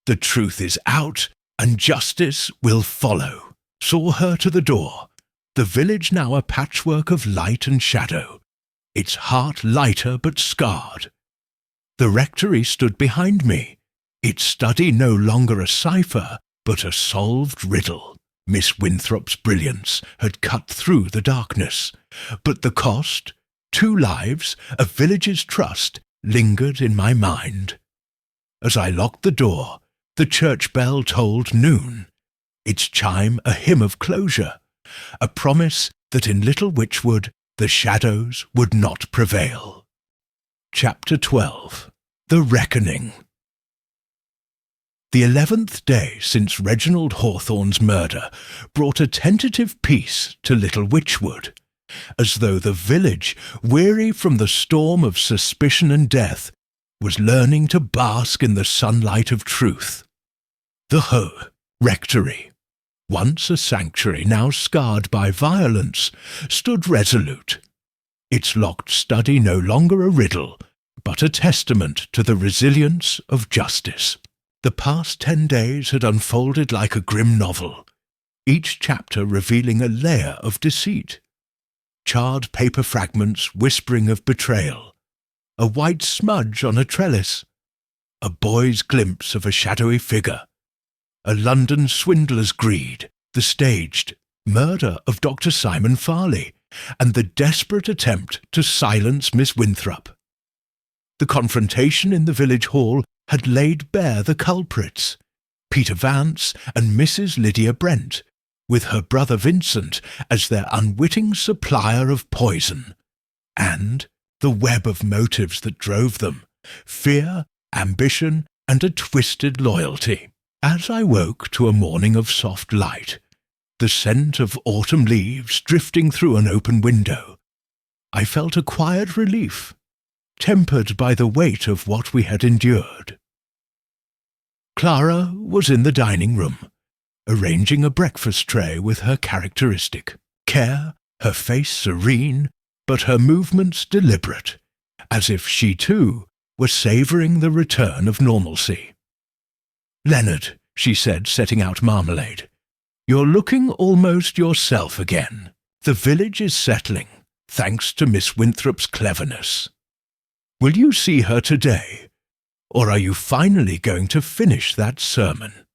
The truth is out, and justice will follow." Saw her to the door, the village now a patchwork of light and shadow, its heart lighter but scarred. The rectory stood behind me, its study no longer a cipher, but a solved riddle. Miss Winthrop's brilliance had cut through the darkness, but the cost, 2 lives, a village's trust, lingered in my mind. As I locked the door, the church bell tolled noon, its chime a hymn of closure, a promise that in Little Witchwood the shadows would not prevail. Chapter 12. The Reckoning. The 11th day since Reginald Hawthorne's murder brought a tentative peace to Little Witchwood, as though the village, weary from the storm of suspicion and death, was learning to bask in the sunlight of truth. The rectory, once a sanctuary now scarred by violence, stood resolute, its locked study no longer a riddle, but a testament to the resilience of justice. The past 10 days had unfolded like a grim novel, each chapter revealing a layer of deceit. Charred paper fragments whispering of betrayal, a white smudge on a trellis, a boy's glimpse of a shadowy figure, a London swindler's greed, the staged murder of Dr. Simon Farley, and the desperate attempt to silence Miss Winthrop. The confrontation in the village hall had laid bare the culprits, Peter Vance and Mrs. Lydia Brent, with her brother Vincent as their unwitting supplier of poison, and the web of motives that drove them, fear, ambition, and a twisted loyalty. As I woke to a morning of soft light, the scent of autumn leaves drifting through an open window, I felt a quiet relief, tempered by the weight of what we had endured. Clara was in the dining room, arranging a breakfast tray with her characteristic care, her face serene, but her movements deliberate, as if she too were savouring the return of normalcy. "Leonard," she said, setting out marmalade, "you're looking almost yourself again. The village is settling, thanks to Miss Winthrop's cleverness. Will you see her today, or are you finally going to finish that sermon?"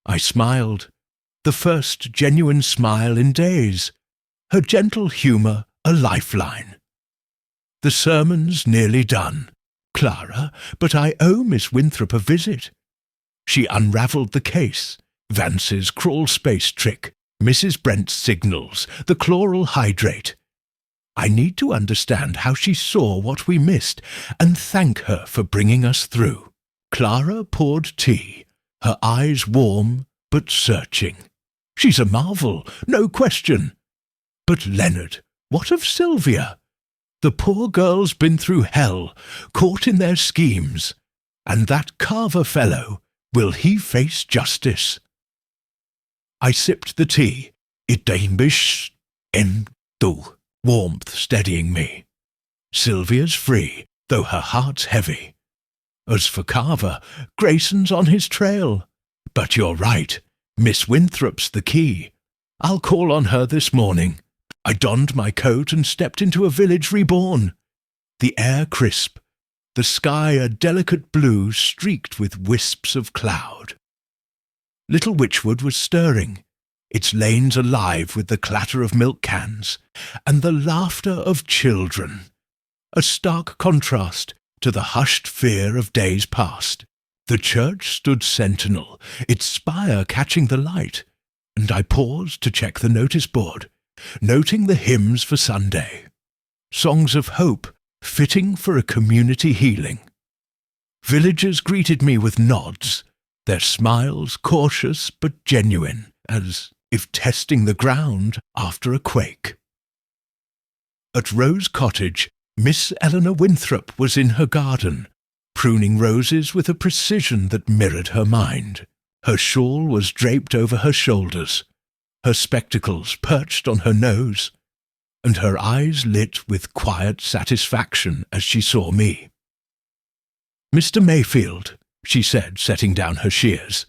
I smiled, the first genuine smile in days, her gentle humour a lifeline. "The sermon's nearly done, Clara, but I owe Miss Winthrop a visit." She unravelled the case, Vance's crawl-space trick, Mrs. Brent's signals, the chloral hydrate. I need to understand how she saw what we missed and thank her for bringing us through. Clara poured tea, her eyes warm but searching. "She's a marvel, no question. But Leonard, what of Sylvia? The poor girl's been through hell, caught in their schemes, and that Carver fellow, will he face justice? I sipped the tea, it Damish endu, warmth steadying me. Sylvia's free, though her heart's heavy. As for Carver, Grayson's on his trail. But you're right, Miss Winthrop's the key. I'll call on her this morning. I donned my coat and stepped into a village reborn. The air crisp, the sky a delicate blue streaked with wisps of cloud. Little Witchwood was stirring, its lanes alive with the clatter of milk cans and the laughter of children, a stark contrast to the hushed fear of days past. The church stood sentinel, its spire catching the light, and I paused to check the notice board, noting the hymns for Sunday. Songs of hope, fitting for a community healing. Villagers greeted me with nods, their smiles cautious but genuine, as if testing the ground after a quake. At Rose Cottage, Miss Eleanor Winthrop was in her garden, pruning roses with a precision that mirrored her mind. Her shawl was draped over her shoulders, her spectacles perched on her nose, and her eyes lit with quiet satisfaction as she saw me. "Mr. Mayfield," she said, setting down her shears,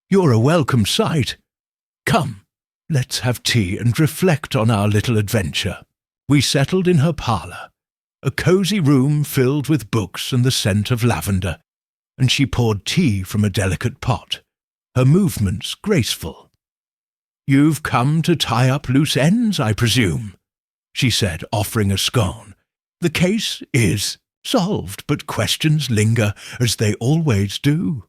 "you're a welcome sight. Come, let's have tea and reflect on our little adventure." We settled in her parlour, a cosy room filled with books and the scent of lavender, and she poured tea from a delicate pot, her movements graceful. "You've come to tie up loose ends, I presume," she said, offering a scone. "The case is solved, but questions linger, as they always do."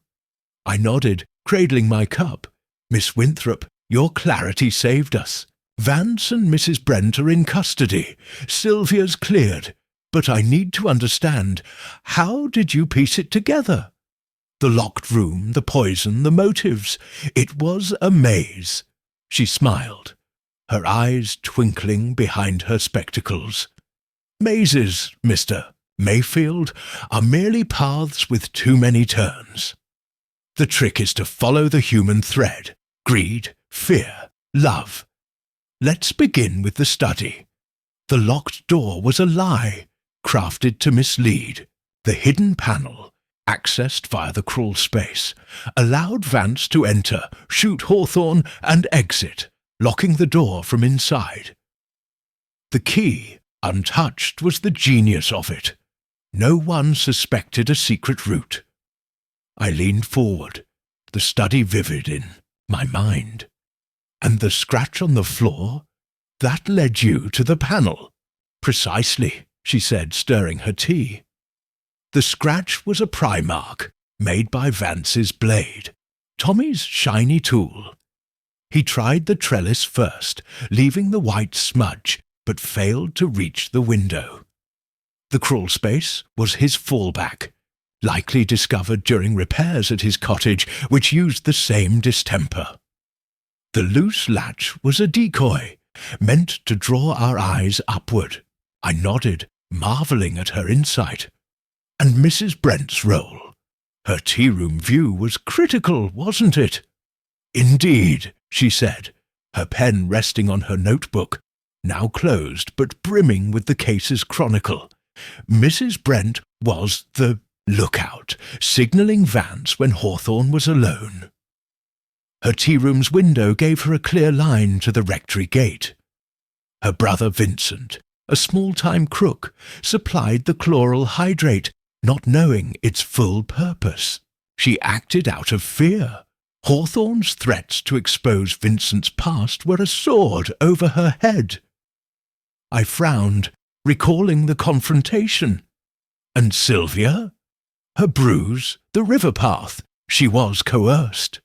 I nodded, cradling my cup. "Miss Winthrop, your clarity saved us. Vance and Mrs. Brent are in custody. Sylvia's cleared. But I need to understand, how did you piece it together? The locked room, the poison, the motives. It was a maze." She smiled, her eyes twinkling behind her spectacles. "Mazes, Mr. Mayfield, are merely paths with too many turns. The trick is to follow the human thread. Greed, fear, love. Let's begin with the study. The locked door was a lie, crafted to mislead. The hidden panel, accessed via the crawl space, allowed Vance to enter, shoot Hawthorne, and exit, locking the door from inside. The key, untouched, was the genius of it. No one suspected a secret route. I leaned forward, the study vivid in my mind. "And the scratch on the floor? That led you to the panel?" "Precisely," she said, stirring her tea. "The scratch was a pry mark, made by Vance's blade, Tommy's shiny tool. He tried the trellis first, leaving the white smudge, but failed to reach the window. The crawl space was his fallback, likely discovered during repairs at his cottage, which used the same distemper. The loose latch was a decoy, meant to draw our eyes upward." I nodded, marvelling at her insight. "And Mrs. Brent's role? Her tea-room view was critical, wasn't it?" "Indeed," she said, her pen resting on her notebook, now closed but brimming with the case's chronicle. "Mrs. Brent was the lookout, signalling Vance when Hawthorne was alone. Her tea-room's window gave her a clear line to the rectory gate. Her brother Vincent, a small-time crook, supplied the chloral hydrate, not knowing its full purpose. She acted out of fear. Hawthorne's threats to expose Vincent's past were a sword over her head." I frowned, recalling the confrontation. "And Sylvia? Her bruise, the river path. She was coerced."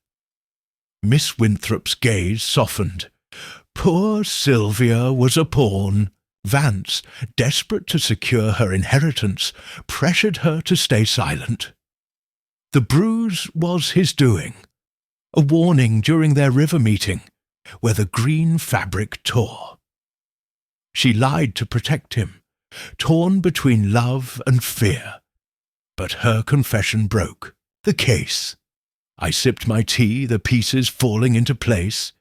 Miss Winthrop's gaze softened. "Poor Sylvia was a pawn. Vance, desperate to secure her inheritance, pressured her to stay silent. The bruise was his doing, a warning during their river meeting, where the green fabric tore. She lied to protect him, torn between love and fear. But her confession broke the case. I sipped my tea, the pieces falling into place.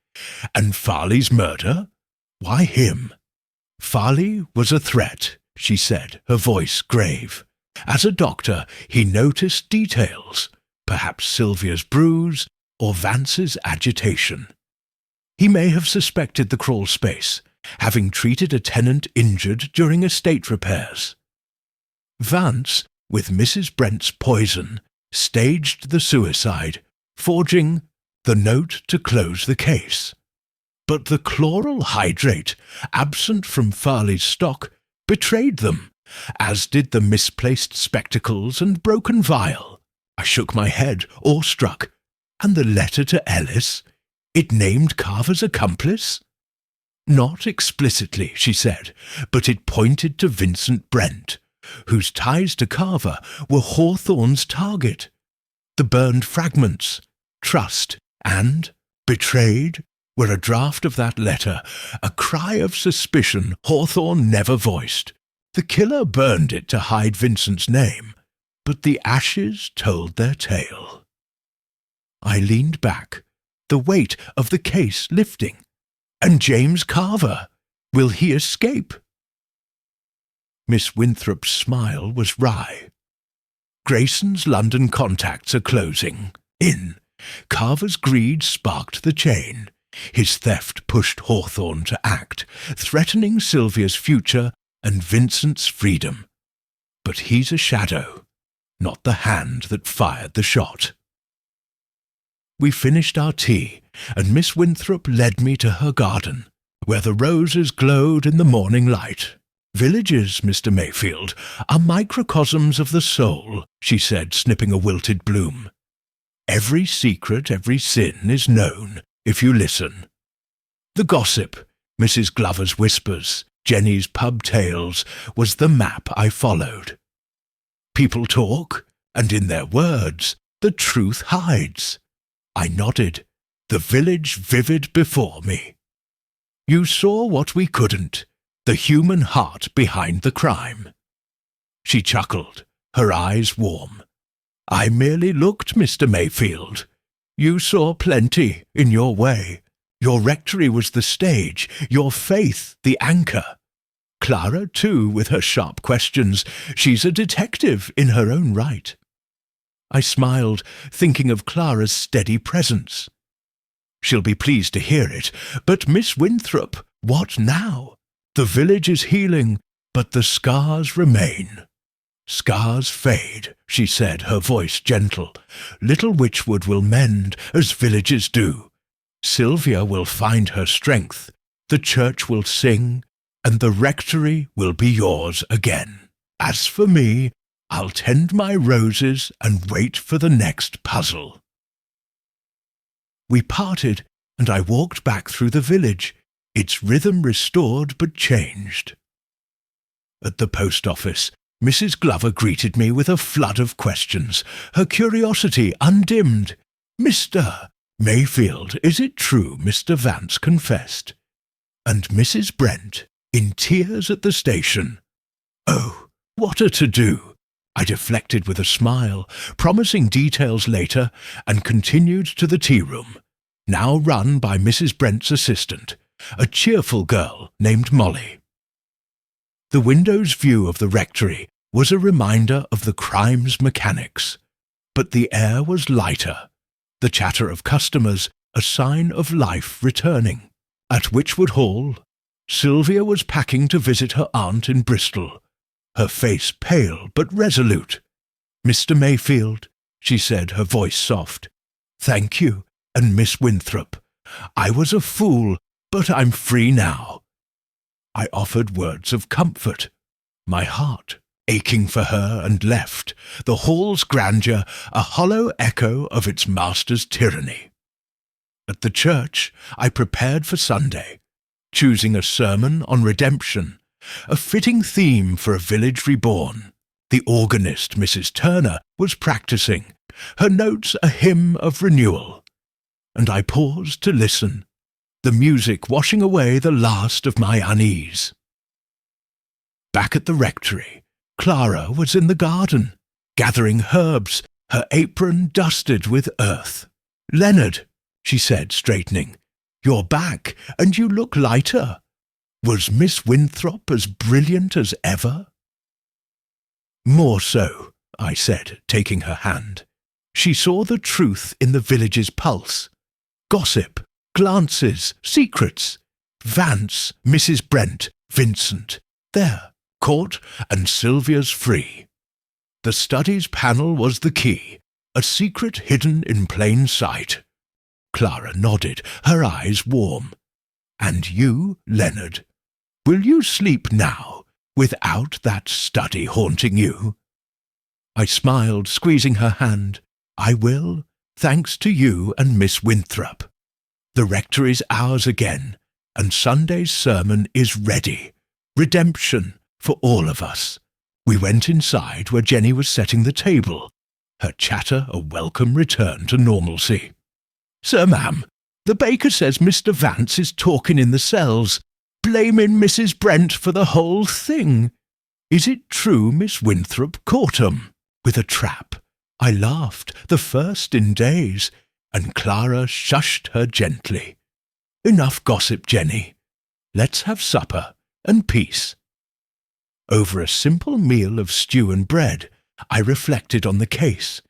And Farley's murder? Why him? Farley was a threat, she said, her voice grave. As a doctor, he noticed details, perhaps Sylvia's bruise or Vance's agitation. He may have suspected the crawl space, having treated a tenant injured during estate repairs. Vance, with Mrs. Brent's poison, staged the suicide, forging the note to close the case. But the chloral hydrate, absent from Farley's stock, betrayed them, as did the misplaced spectacles and broken vial. I shook my head, awestruck. And the letter to Ellis? It named Carver's accomplice? Not explicitly, she said, but it pointed to Vincent Brent, whose ties to Carver were Hawthorne's target. The burned fragments, trust, and betrayed were a draft of that letter, a cry of suspicion Hawthorne never voiced. The killer burned it to hide Vincent's name, but the ashes told their tale. I leaned back, the weight of the case lifting. And James Carver, will he escape? Miss Winthrop's smile was wry. Grayson's London contacts are closing in. Carver's greed sparked the chain. His theft pushed Hawthorne to act, threatening Sylvia's future and Vincent's freedom. But he's a shadow, not the hand that fired the shot. We finished our tea, and Miss Winthrop led me to her garden, where the roses glowed in the morning light. Villages, Mr. Mayfield, are microcosms of the soul, she said, snipping a wilted bloom. Every secret, every sin is known, if you listen. The gossip, Mrs. Glover's whispers, Jenny's pub tales, was the map I followed. People talk, and in their words, the truth hides. I nodded, the village vivid before me. You saw what we couldn't, the human heart behind the crime. She chuckled, her eyes warm. I merely looked, Mr. Mayfield. You saw plenty, in your way. Your rectory was the stage, your faith the anchor. Clara, too, with her sharp questions. She's a detective in her own right. I smiled, thinking of Clara's steady presence. She'll be pleased to hear it, but Miss Winthrop, what now? The village is healing, but the scars remain. Scars fade, she said, her voice gentle. Little Witchwood will mend, as villages do. Sylvia will find her strength, the church will sing, and the rectory will be yours again. As for me, I'll tend my roses and wait for the next puzzle. We parted, and I walked back through the village, its rhythm restored but changed. At the post office, Mrs. Glover greeted me with a flood of questions, her curiosity undimmed. Mr. Mayfield, is it true Mr. Vance confessed? And Mrs. Brent, in tears at the station. Oh, what a to-do! I deflected with a smile, promising details later, and continued to the tea-room, now run by Mrs. Brent's assistant, a cheerful girl named Molly. The window's view of the rectory was a reminder of the crime's mechanics, but the air was lighter, the chatter of customers a sign of life returning. At Witchwood Hall, Sylvia was packing to visit her aunt in Bristol, her face pale but resolute. Mr. Mayfield, she said, her voice soft. Thank you, and Miss Winthrop. I was a fool, but I'm free now. I offered words of comfort, my heart aching for her, and left, the hall's grandeur a hollow echo of its master's tyranny. At the church, I prepared for Sunday, choosing a sermon on redemption, a fitting theme for a village reborn. The organist, Mrs. Turner, was practising, her notes a hymn of renewal, and I paused to listen, the music washing away the last of my unease. Back at the rectory, Clara was in the garden, gathering herbs, her apron dusted with earth. "Leonard," she said, straightening, "you're back, and you look lighter. Was Miss Winthrop as brilliant as ever?" "More so," I said, taking her hand. "She saw the truth in the village's pulse. Gossip, glances, secrets. Vance, Mrs. Brent, Vincent. There, caught, and Sylvia's free. The studies panel was the key, a secret hidden in plain sight." Clara nodded, her eyes warm. "And you, Leonard, will you sleep now, without that study haunting you?" I smiled, squeezing her hand. "I will, thanks to you and Miss Winthrop. The rectory's ours again, and Sunday's sermon is ready. Redemption for all of us." We went inside where Jenny was setting the table, her chatter a welcome return to normalcy. "Sir, ma'am, the baker says Mr. Vance is talking in the cells, blaming Mrs. Brent for the whole thing. Is it true Miss Winthrop caught 'em with a trap?" I laughed, the first in days, and Clara shushed her gently. "Enough gossip, Jenny. Let's have supper and peace." Over a simple meal of stew and bread, I reflected on the case,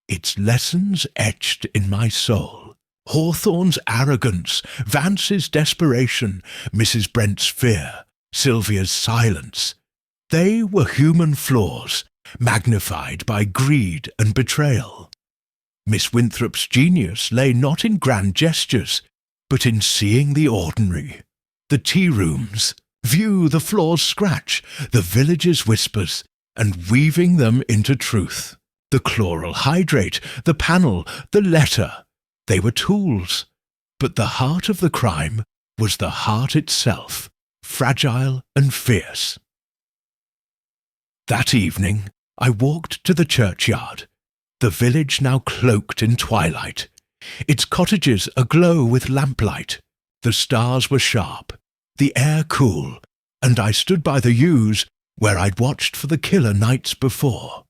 its lessons etched in my soul. Hawthorne's arrogance, Vance's desperation, Mrs. Brent's fear, Sylvia's silence. They were human flaws, magnified by greed and betrayal. Miss Winthrop's genius lay not in grand gestures, but in seeing the ordinary. The tea-rooms, view the floor's scratch, the village's whispers, and weaving them into truth. The chloral hydrate, the panel, the letter. They were tools, but the heart of the crime was the heart itself, fragile and fierce. That evening, I walked to the churchyard, the village now cloaked in twilight, its cottages aglow with lamplight. The stars were sharp, the air cool, and I stood by the yews where I'd watched for the killer nights before.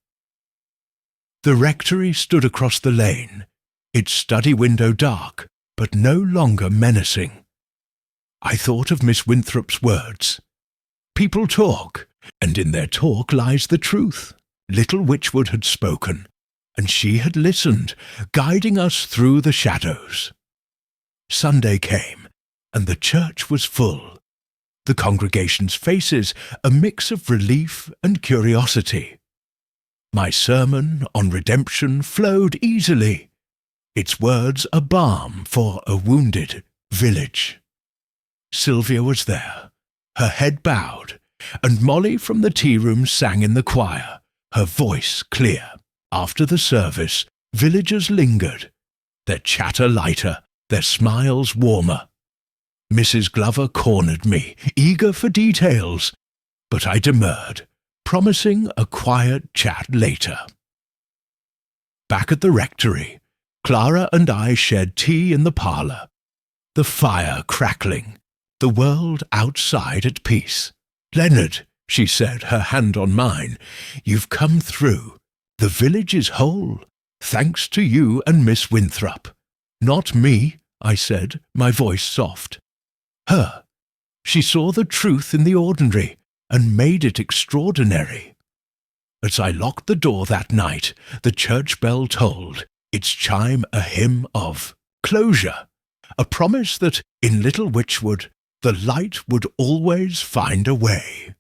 The rectory stood across the lane, its study window dark, but no longer menacing. I thought of Miss Winthrop's words. People talk, and in their talk lies the truth. Little Witchwood had spoken, and she had listened, guiding us through the shadows. Sunday came, and the church was full. The congregation's faces a mix of relief and curiosity. My sermon on redemption flowed easily, its words a balm for a wounded village. Sylvia was there, her head bowed, and Molly from the tea-room sang in the choir, her voice clear. After the service, villagers lingered, their chatter lighter, their smiles warmer. Mrs. Glover cornered me, eager for details, but I demurred, promising a quiet chat later. Back at the rectory, Clara and I shared tea in the parlour, the fire crackling, the world outside at peace. "Leonard," she said, her hand on mine, "you've come through. The village is whole, thanks to you and Miss Winthrop." "Not me," I said, my voice soft. "Her. She saw the truth in the ordinary and made it extraordinary." As I locked the door that night, the church bell tolled, its chime a hymn of closure, a promise that in Little Witchwood the light would always find a way.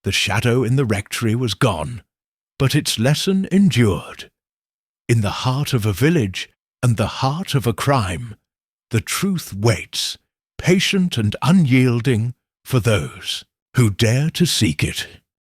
The shadow in the rectory was gone, but its lesson endured. In the heart of a village and the heart of a crime, the truth waits, patient and unyielding, for those who dare to seek it.